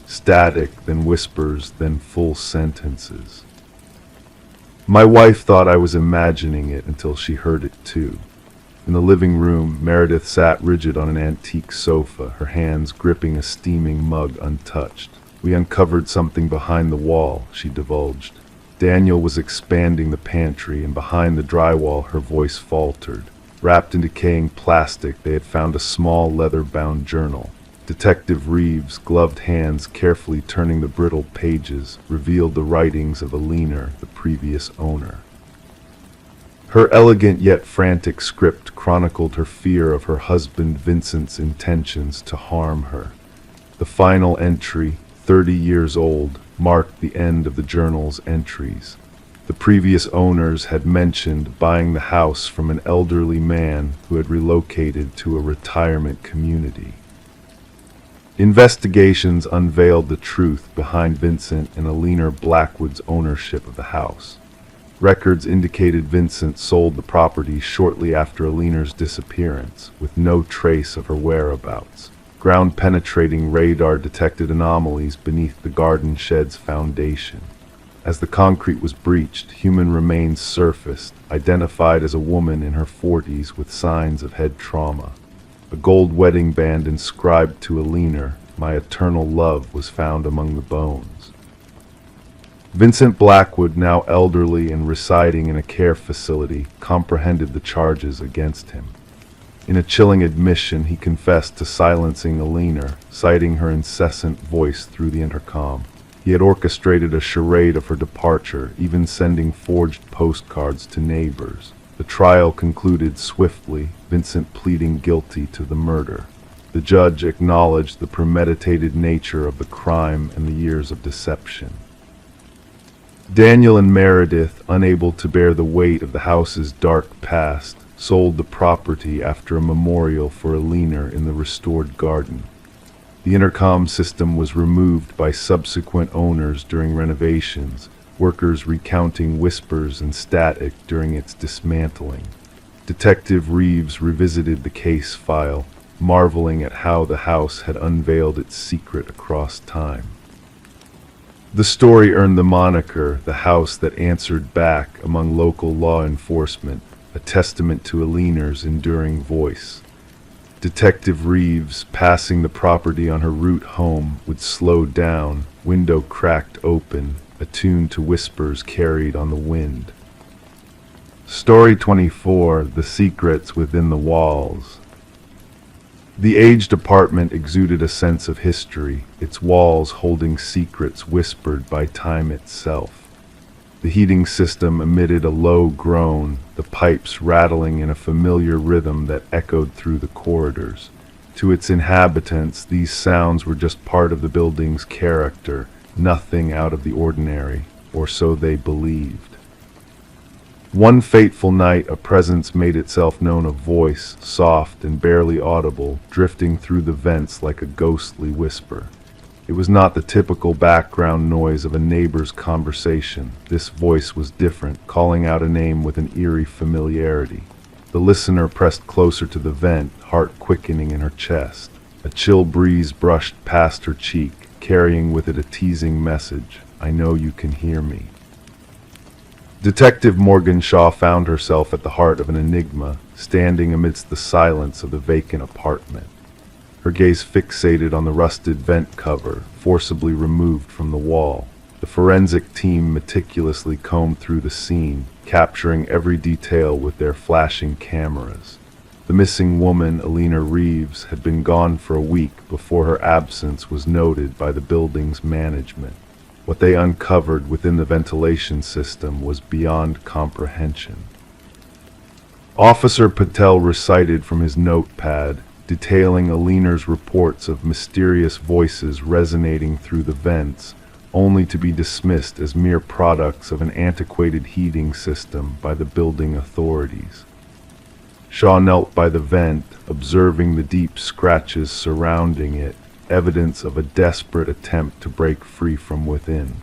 Static, then whispers, then full sentences. My wife thought I was imagining it until she heard it too. In the living room, Meredith sat rigid on an antique sofa, her hands gripping a steaming mug untouched. "We uncovered something behind the wall," she divulged. Daniel was expanding the pantry, and behind the drywall her voice faltered. Wrapped in decaying plastic, they had found a small leather-bound journal. Detective Reeves' gloved hands carefully turning the brittle pages revealed the writings of Alina, the previous owner. Her elegant yet frantic script chronicled her fear of her husband Vincent's intentions to harm her. The final entry, 30 years old, marked the end of the journal's entries. The previous owners had mentioned buying the house from an elderly man who had relocated to a retirement community. Investigations unveiled the truth behind Vincent and Alina Blackwood's ownership of the house. Records indicated Vincent sold the property shortly after Alina's disappearance, with no trace of her whereabouts. Ground-penetrating radar detected anomalies beneath the garden shed's foundation. As the concrete was breached, human remains surfaced, identified as a woman in her 40s with signs of head trauma. A gold wedding band inscribed to Alina, "My eternal love," was found among the bones. Vincent Blackwood, now elderly and residing in a care facility, comprehended the charges against him. In a chilling admission, he confessed to silencing Alina, citing her incessant voice through the intercom. He had orchestrated a charade of her departure, even sending forged postcards to neighbors. The trial concluded swiftly, Vincent pleading guilty to the murder. The judge acknowledged the premeditated nature of the crime and the years of deception. Daniel and Meredith, unable to bear the weight of the house's dark past, sold the property after a memorial for Alina in the restored garden. The intercom system was removed by subsequent owners during renovations, workers recounting whispers and static during its dismantling. Detective Reeves revisited the case file, marveling at how the house had unveiled its secret across time. The story earned the moniker "The House That Answered Back" among local law enforcement, a testament to Alina's enduring voice. Detective Reeves, passing the property on her route home, would slow down, window cracked open, attuned to whispers carried on the wind. Story 24: The Secrets Within the Walls. The aged apartment exuded a sense of history, its walls holding secrets whispered by time itself. The heating system emitted a low groan, the pipes rattling in a familiar rhythm that echoed through the corridors. To its inhabitants, these sounds were just part of the building's character, nothing out of the ordinary, or so they believed. One fateful night, a presence made itself known, a voice, soft and barely audible, drifting through the vents like a ghostly whisper. It was not the typical background noise of a neighbor's conversation. This voice was different, calling out a name with an eerie familiarity. The listener pressed closer to the vent, heart quickening in her chest. A chill breeze brushed past her cheek, carrying with it a teasing message: "I know you can hear me." Detective Morgan Shaw found herself at the heart of an enigma, standing amidst the silence of the vacant apartment. Her gaze fixated on the rusted vent cover, forcibly removed from the wall. The forensic team meticulously combed through the scene, capturing every detail with their flashing cameras. The missing woman, Alina Reeves, had been gone for a week before her absence was noted by the building's management. What they uncovered within the ventilation system was beyond comprehension. Officer Patel recited from his notepad, detailing Alina's reports of mysterious voices resonating through the vents, only to be dismissed as mere products of an antiquated heating system by the building authorities. Shaw knelt by the vent, observing the deep scratches surrounding it, evidence of a desperate attempt to break free from within.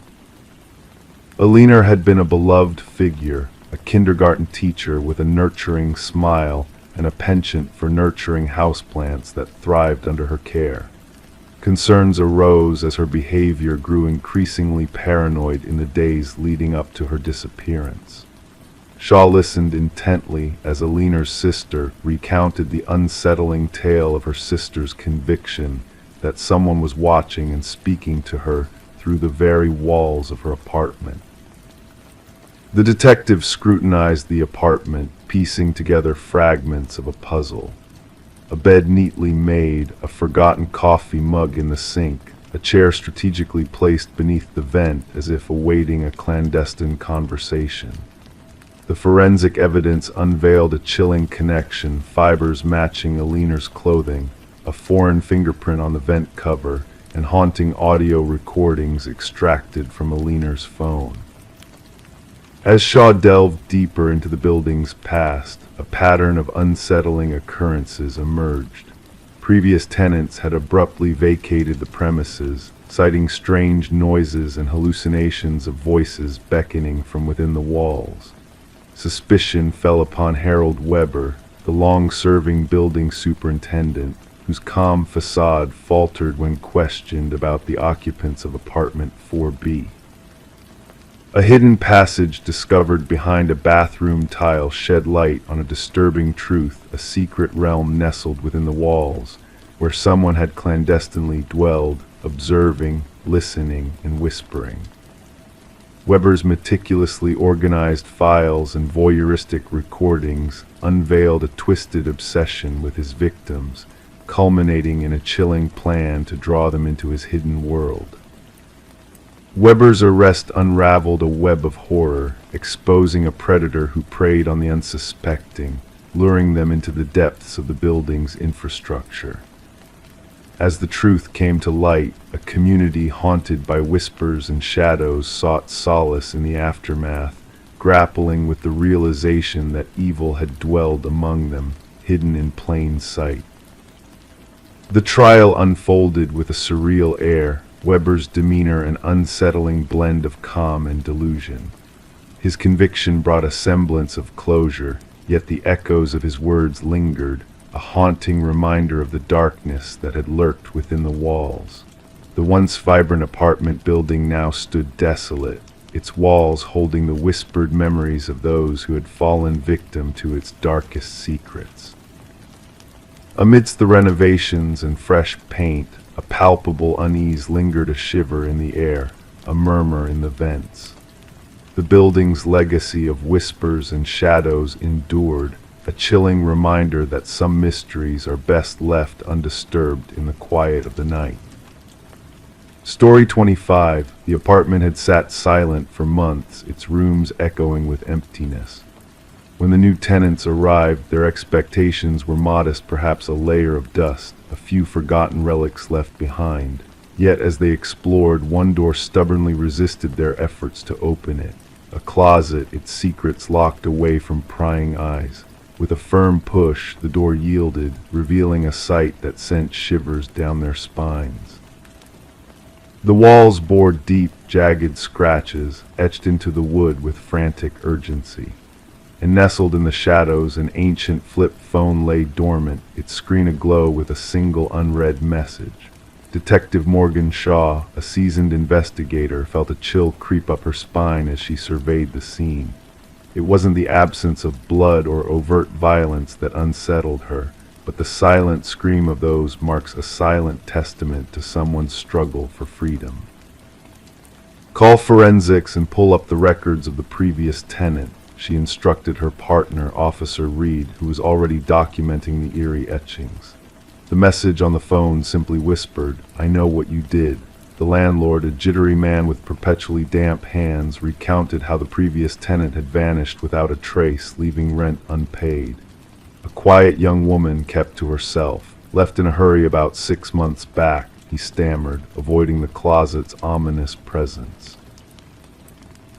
Alina had been a beloved figure, a kindergarten teacher with a nurturing smile and a penchant for nurturing houseplants that thrived under her care. Concerns arose as her behavior grew increasingly paranoid in the days leading up to her disappearance. Shaw listened intently as Alina's sister recounted the unsettling tale of her sister's conviction that someone was watching and speaking to her through the very walls of her apartment. The detective scrutinized the apartment, piecing together fragments of a puzzle. A bed neatly made, a forgotten coffee mug in the sink, a chair strategically placed beneath the vent as if awaiting a clandestine conversation. The forensic evidence unveiled a chilling connection, fibers matching Alina's clothing, a foreign fingerprint on the vent cover, and haunting audio recordings extracted from Alina's phone. As Shaw delved deeper into the building's past, a pattern of unsettling occurrences emerged. Previous tenants had abruptly vacated the premises, citing strange noises and hallucinations of voices beckoning from within the walls. Suspicion fell upon Harold Weber, the long-serving building superintendent, whose calm facade faltered when questioned about the occupants of apartment 4B. A hidden passage discovered behind a bathroom tile shed light on a disturbing truth, a secret realm nestled within the walls, where someone had clandestinely dwelled, observing, listening, and whispering. Weber's meticulously organized files and voyeuristic recordings unveiled a twisted obsession with his victims, culminating in a chilling plan to draw them into his hidden world. Weber's arrest unraveled a web of horror, exposing a predator who preyed on the unsuspecting, luring them into the depths of the building's infrastructure. As the truth came to light, a community haunted by whispers and shadows sought solace in the aftermath, grappling with the realization that evil had dwelled among them, hidden in plain sight. The trial unfolded with a surreal air, Weber's demeanor an unsettling blend of calm and delusion. His conviction brought a semblance of closure, yet the echoes of his words lingered, a haunting reminder of the darkness that had lurked within the walls. The once vibrant apartment building now stood desolate, its walls holding the whispered memories of those who had fallen victim to its darkest secrets. Amidst the renovations and fresh paint, a palpable unease lingered, a shiver in the air, a murmur in the vents. The building's legacy of whispers and shadows endured, a chilling reminder that some mysteries are best left undisturbed in the quiet of the night. Story 25. The apartment had sat silent for months, its rooms echoing with emptiness. When the new tenants arrived, their expectations were modest, perhaps a layer of dust, a few forgotten relics left behind. Yet as they explored, one door stubbornly resisted their efforts to open it. A closet, its secrets locked away from prying eyes. With a firm push, the door yielded, revealing a sight that sent shivers down their spines. The walls bore deep, jagged scratches, etched into the wood with frantic urgency. And nestled in the shadows, an ancient flip phone lay dormant, its screen aglow with a single unread message. Detective Morgan Shaw, a seasoned investigator, felt a chill creep up her spine as she surveyed the scene. It wasn't the absence of blood or overt violence that unsettled her, but the silent scream of those marks a silent testament to someone's struggle for freedom. Call forensics and pull up the records of the previous tenant, she instructed her partner, Officer Reed, who was already documenting the eerie etchings. The message on the phone simply whispered, "I know what you did." The landlord, a jittery man with perpetually damp hands, recounted how the previous tenant had vanished without a trace, leaving rent unpaid. A quiet young woman kept to herself, left in a hurry about 6 months back, he stammered, avoiding the closet's ominous presence.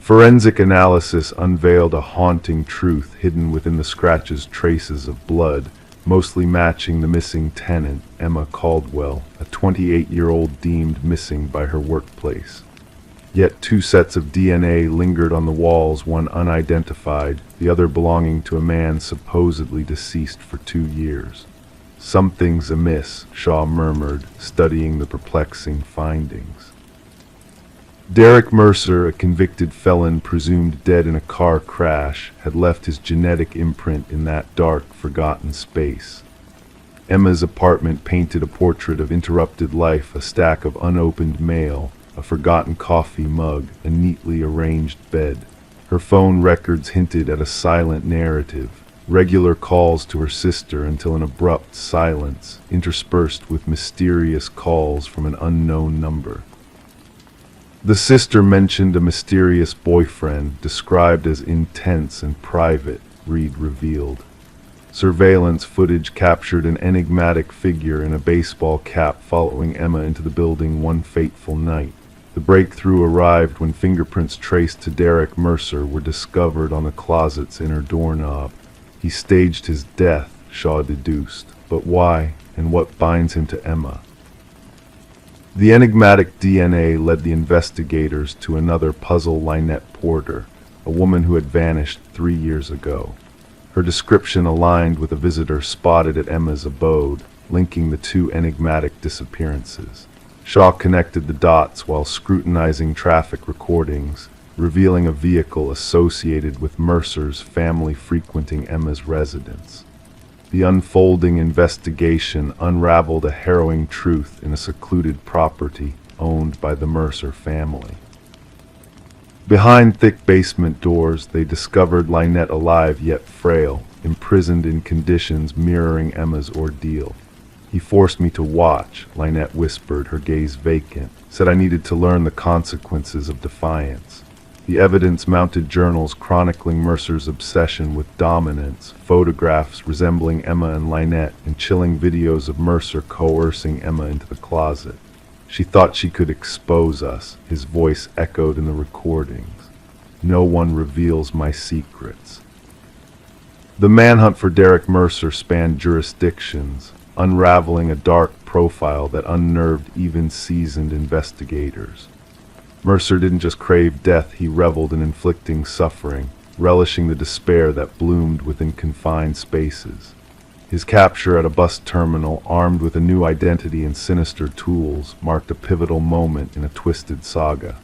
Forensic analysis unveiled a haunting truth hidden within the scratches, traces of blood, mostly matching the missing tenant, Emma Caldwell, a 28-year-old deemed missing by her workplace. Yet 2 sets of DNA lingered on the walls, one unidentified, the other belonging to a man supposedly deceased for 2 years. "Something's amiss," Shaw murmured, studying the perplexing findings. Derek Mercer, a convicted felon presumed dead in a car crash, had left his genetic imprint in that dark, forgotten space. Emma's apartment painted a portrait of interrupted life, a stack of unopened mail, a forgotten coffee mug, a neatly arranged bed. Her phone records hinted at a silent narrative, regular calls to her sister until an abrupt silence, interspersed with mysterious calls from an unknown number. The sister mentioned a mysterious boyfriend, described as intense and private, Reed revealed. Surveillance footage captured an enigmatic figure in a baseball cap following Emma into the building one fateful night. The breakthrough arrived when fingerprints traced to Derek Mercer were discovered on the closet's inner doorknob. He staged his death, Shaw deduced, but why, and what binds him to Emma? The enigmatic DNA led the investigators to another puzzle. Lynette Porter, a woman who had vanished 3 years ago. Her description aligned with a visitor spotted at Emma's abode, linking the two enigmatic disappearances. Shaw connected the dots while scrutinizing traffic recordings, revealing a vehicle associated with Mercer's family frequenting Emma's residence. The unfolding investigation unraveled a harrowing truth in a secluded property owned by the Mercer family. Behind thick basement doors, they discovered Lynette alive yet frail, imprisoned in conditions mirroring Emma's ordeal. "He forced me to watch," Lynette whispered, her gaze vacant, "said I needed to learn the consequences of defiance." The evidence-mounted journals chronicling Mercer's obsession with dominance, photographs resembling Emma and Lynette, and chilling videos of Mercer coercing Emma into the closet. "She thought she could expose us," his voice echoed in the recordings. "No one reveals my secrets." The manhunt for Derek Mercer spanned jurisdictions, unraveling a dark profile that unnerved even seasoned investigators. Mercer didn't just crave death, he reveled in inflicting suffering, relishing the despair that bloomed within confined spaces. His capture at a bus terminal, armed with a new identity and sinister tools, marked a pivotal moment in a twisted saga.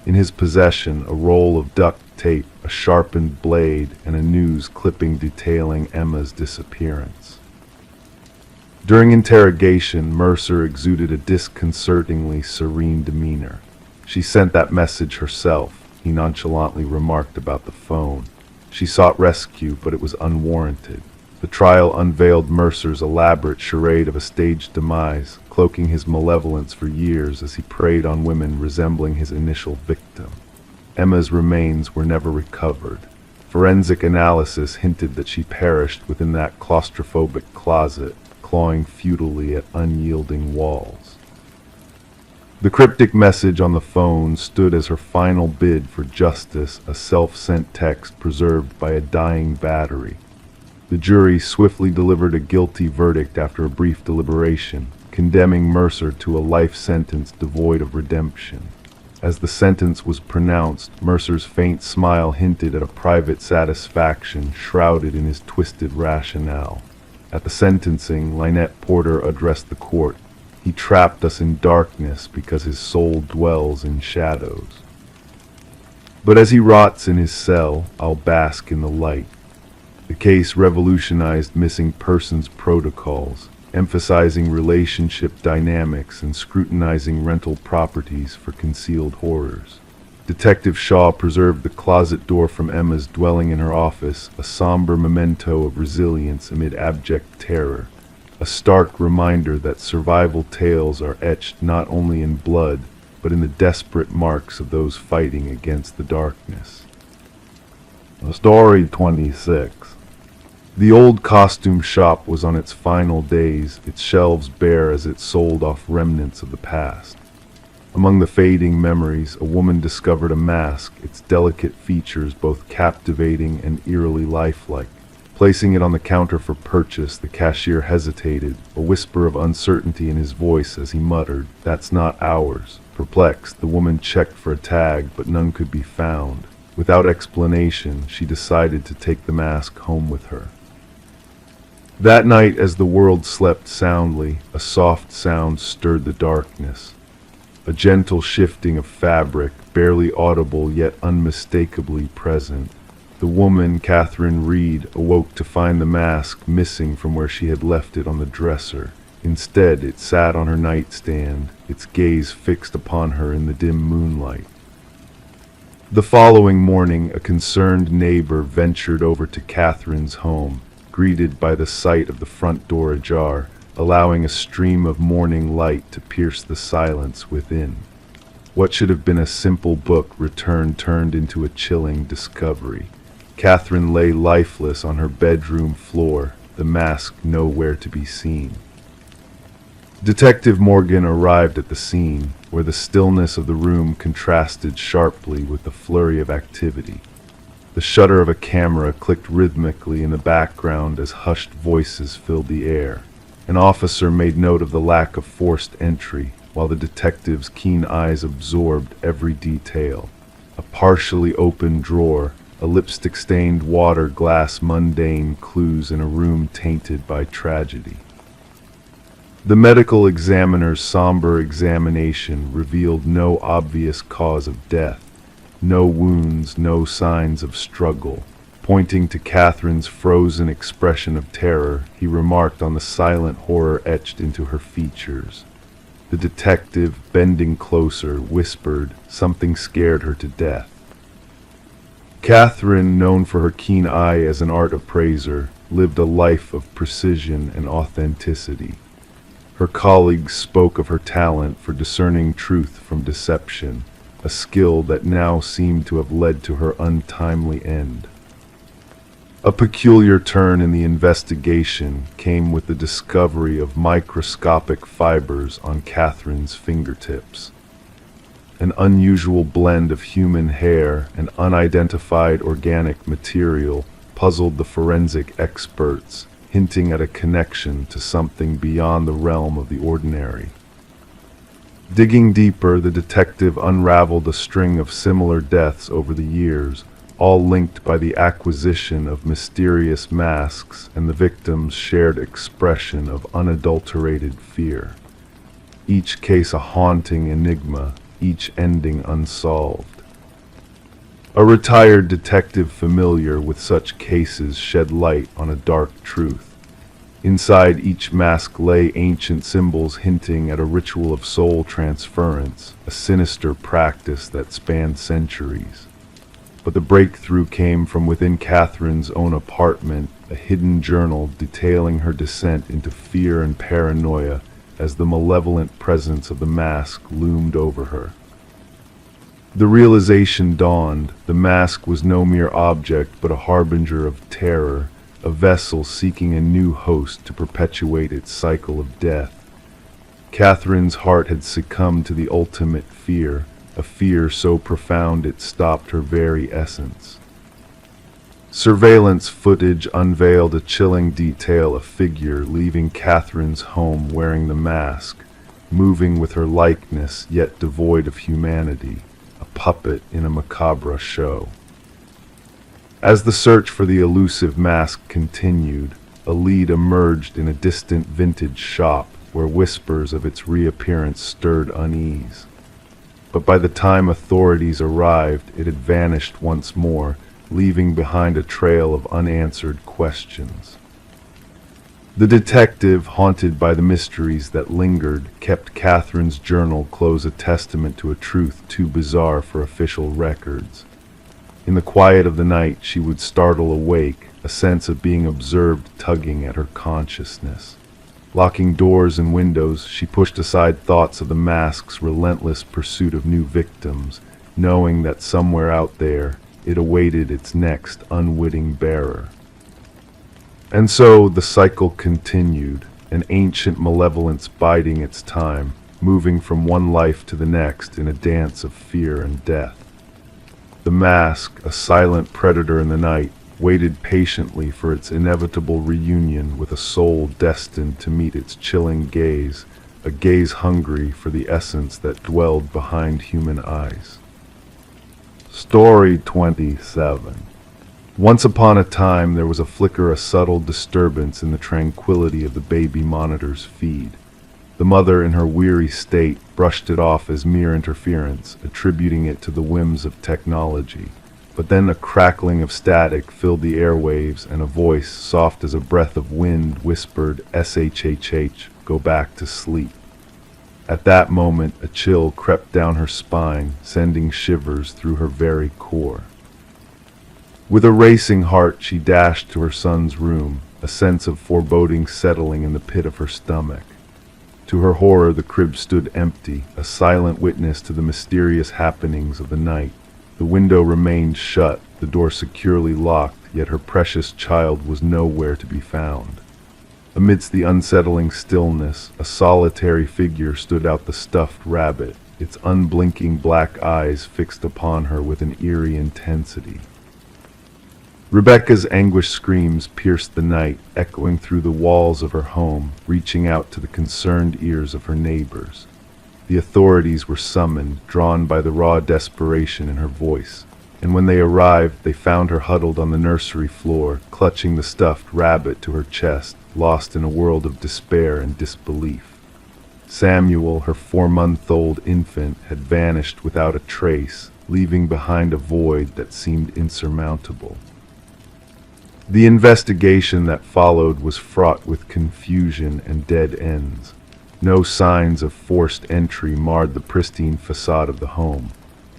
In his possession, a roll of duct tape, a sharpened blade, and a news clipping detailing Emma's disappearance. During interrogation, Mercer exuded a disconcertingly serene demeanor. "She sent that message herself," he nonchalantly remarked about the phone. "She sought rescue, but it was unwarranted." The trial unveiled Mercer's elaborate charade of a staged demise, cloaking his malevolence for years as he preyed on women resembling his initial victim. Emma's remains were never recovered. Forensic analysis hinted that she perished within that claustrophobic closet, clawing futilely at unyielding walls. The cryptic message on the phone stood as her final bid for justice, a self-sent text preserved by a dying battery. The jury swiftly delivered a guilty verdict after a brief deliberation, condemning Mercer to a life sentence devoid of redemption. As the sentence was pronounced, Mercer's faint smile hinted at a private satisfaction shrouded in his twisted rationale. At the sentencing, Lynette Porter addressed the court. "He trapped us in darkness because his soul dwells in shadows. But as he rots in his cell, I'll bask in the light." The case revolutionized missing persons protocols, emphasizing relationship dynamics and scrutinizing rental properties for concealed horrors. Detective Shaw preserved the closet door from Emma's dwelling in her office, a somber memento of resilience amid abject terror. A stark reminder that survival tales are etched not only in blood, but in the desperate marks of those fighting against the darkness. Story 26. The old costume shop was on its final days, its shelves bare as it sold off remnants of the past. Among the fading memories, a woman discovered a mask, its delicate features both captivating and eerily lifelike. Placing it on the counter for purchase, the cashier hesitated, a whisper of uncertainty in his voice as he muttered, "That's not ours." Perplexed, the woman checked for a tag, but none could be found. Without explanation, she decided to take the mask home with her. That night, as the world slept soundly, a soft sound stirred the darkness. A gentle shifting of fabric, barely audible yet unmistakably present. The woman, Catherine Reed, awoke to find the mask missing from where she had left it on the dresser. Instead, it sat on her nightstand, its gaze fixed upon her in the dim moonlight. The following morning, a concerned neighbor ventured over to Catherine's home, greeted by the sight of the front door ajar, allowing a stream of morning light to pierce the silence within. What should have been a simple book turned into a chilling discovery. Catherine lay lifeless on her bedroom floor, the mask nowhere to be seen. Detective Morgan arrived at the scene, where the stillness of the room contrasted sharply with the flurry of activity. The shutter of a camera clicked rhythmically in the background as hushed voices filled the air. An officer made note of the lack of forced entry, while the detective's keen eyes absorbed every detail. A partially open drawer, a lipstick-stained water glass, mundane clues in a room tainted by tragedy. The medical examiner's somber examination revealed no obvious cause of death, no wounds, no signs of struggle. Pointing to Catherine's frozen expression of terror, he remarked on the silent horror etched into her features. The detective, bending closer, whispered, "Something scared her to death." Catherine, known for her keen eye as an art appraiser, lived a life of precision and authenticity. Her colleagues spoke of her talent for discerning truth from deception, a skill that now seemed to have led to her untimely end. A peculiar turn in the investigation came with the discovery of microscopic fibers on Catherine's fingertips. An unusual blend of human hair and unidentified organic material puzzled the forensic experts, hinting at a connection to something beyond the realm of the ordinary. Digging deeper, the detective unraveled a string of similar deaths over the years, all linked by the acquisition of mysterious masks and the victims' shared expression of unadulterated fear. Each case a haunting enigma, each ending unsolved. A retired detective familiar with such cases shed light on a dark truth. Inside each mask lay ancient symbols hinting at a ritual of soul transference, a sinister practice that spanned centuries. But the breakthrough came from within Catherine's own apartment, a hidden journal detailing her descent into fear and paranoia as the malevolent presence of the mask loomed over her. The realization dawned: the mask was no mere object but a harbinger of terror, a vessel seeking a new host to perpetuate its cycle of death. Catherine's heart had succumbed to the ultimate fear, a fear so profound it stopped her very essence. Surveillance footage unveiled a chilling detail: a figure leaving Catherine's home wearing the mask, moving with her likeness yet devoid of humanity, a puppet in a macabre show. As the search for the elusive mask continued, a lead emerged in a distant vintage shop where whispers of its reappearance stirred unease. But by the time authorities arrived, it had vanished once more, leaving behind a trail of unanswered questions. The detective, haunted by the mysteries that lingered, kept Catherine's journal close, a testament to a truth too bizarre for official records. In the quiet of the night, she would startle awake, a sense of being observed tugging at her consciousness. Locking doors and windows, she pushed aside thoughts of the mask's relentless pursuit of new victims, knowing that somewhere out there it awaited its next unwitting bearer. And so the cycle continued, an ancient malevolence biding its time, moving from one life to the next in a dance of fear and death. The mask, a silent predator in the night, waited patiently for its inevitable reunion with a soul destined to meet its chilling gaze, a gaze hungry for the essence that dwelled behind human eyes. Story 27. Once upon a time there was a flicker, a subtle disturbance in the tranquility of the baby monitor's feed. The mother, in her weary state, brushed it off as mere interference, attributing it to the whims of technology. But then a crackling of static filled the airwaves, and a voice, soft as a breath of wind, whispered, "SHHH, go back to sleep." At that moment, a chill crept down her spine, sending shivers through her very core. With a racing heart, she dashed to her son's room, a sense of foreboding settling in the pit of her stomach. To her horror, the crib stood empty, a silent witness to the mysterious happenings of the night. The window remained shut, the door securely locked, yet her precious child was nowhere to be found. Amidst the unsettling stillness, a solitary figure stood out: the stuffed rabbit, its unblinking black eyes fixed upon her with an eerie intensity. Rebecca's anguished screams pierced the night, echoing through the walls of her home, reaching out to the concerned ears of her neighbors. The authorities were summoned, drawn by the raw desperation in her voice. And when they arrived, they found her huddled on the nursery floor, clutching the stuffed rabbit to her chest, lost in a world of despair and disbelief. Samuel, her 4-month-old infant, had vanished without a trace, leaving behind a void that seemed insurmountable. The investigation that followed was fraught with confusion and dead ends. No signs of forced entry marred the pristine facade of the home.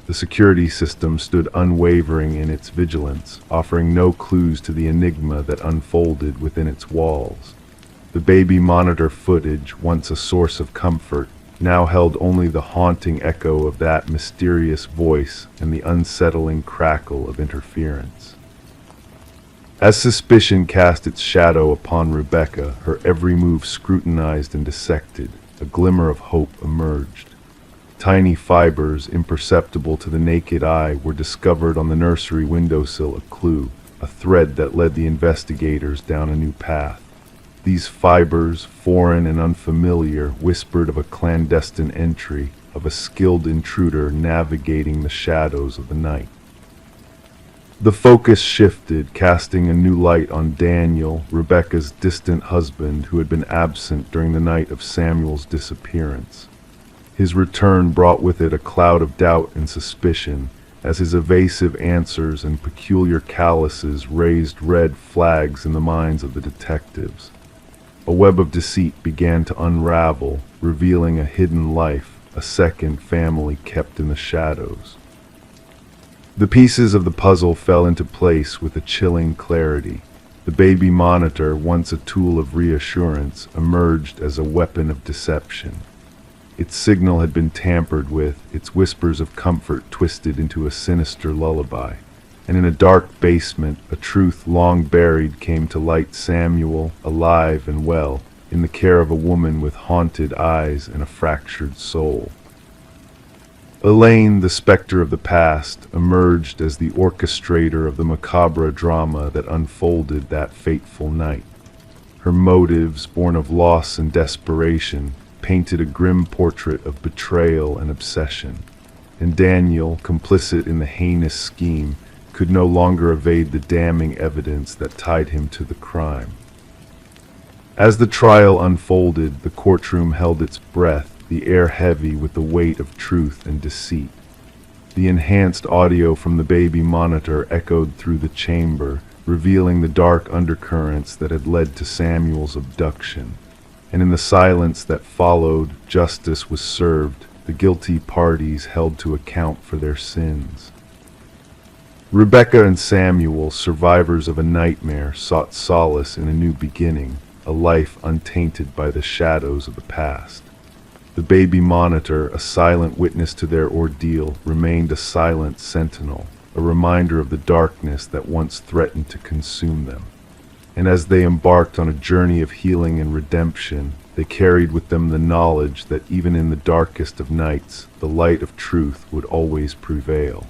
The security system stood unwavering in its vigilance, offering no clues to the enigma that unfolded within its walls. The baby monitor footage, once a source of comfort, now held only the haunting echo of that mysterious voice and the unsettling crackle of interference. As suspicion cast its shadow upon Rebecca, her every move scrutinized and dissected, a glimmer of hope emerged. Tiny fibers, imperceptible to the naked eye, were discovered on the nursery windowsill, a clue, a thread that led the investigators down a new path. These fibers, foreign and unfamiliar, whispered of a clandestine entry, of a skilled intruder navigating the shadows of the night. The focus shifted, casting a new light on Daniel, Rebecca's distant husband, who had been absent during the night of Samuel's disappearance. His return brought with it a cloud of doubt and suspicion, as his evasive answers and peculiar calluses raised red flags in the minds of the detectives. A web of deceit began to unravel, revealing a hidden life, a second family kept in the shadows. The pieces of the puzzle fell into place with a chilling clarity. The baby monitor, once a tool of reassurance, emerged as a weapon of deception. Its signal had been tampered with, its whispers of comfort twisted into a sinister lullaby. And in a dark basement, a truth long buried came to light: Samuel, alive and well, in the care of a woman with haunted eyes and a fractured soul. Elaine, the specter of the past, emerged as the orchestrator of the macabre drama that unfolded that fateful night. Her motives, born of loss and desperation, painted a grim portrait of betrayal and obsession. And Daniel, complicit in the heinous scheme, could no longer evade the damning evidence that tied him to the crime. As the trial unfolded, the courtroom held its breath, the air heavy with the weight of truth and deceit. The enhanced audio from the baby monitor echoed through the chamber, revealing the dark undercurrents that had led to Samuel's abduction. And in the silence that followed, justice was served, the guilty parties held to account for their sins. Rebecca and Samuel, survivors of a nightmare, sought solace in a new beginning, a life untainted by the shadows of the past. The baby monitor, a silent witness to their ordeal, remained a silent sentinel, a reminder of the darkness that once threatened to consume them. And as they embarked on a journey of healing and redemption, they carried with them the knowledge that even in the darkest of nights, the light of truth would always prevail.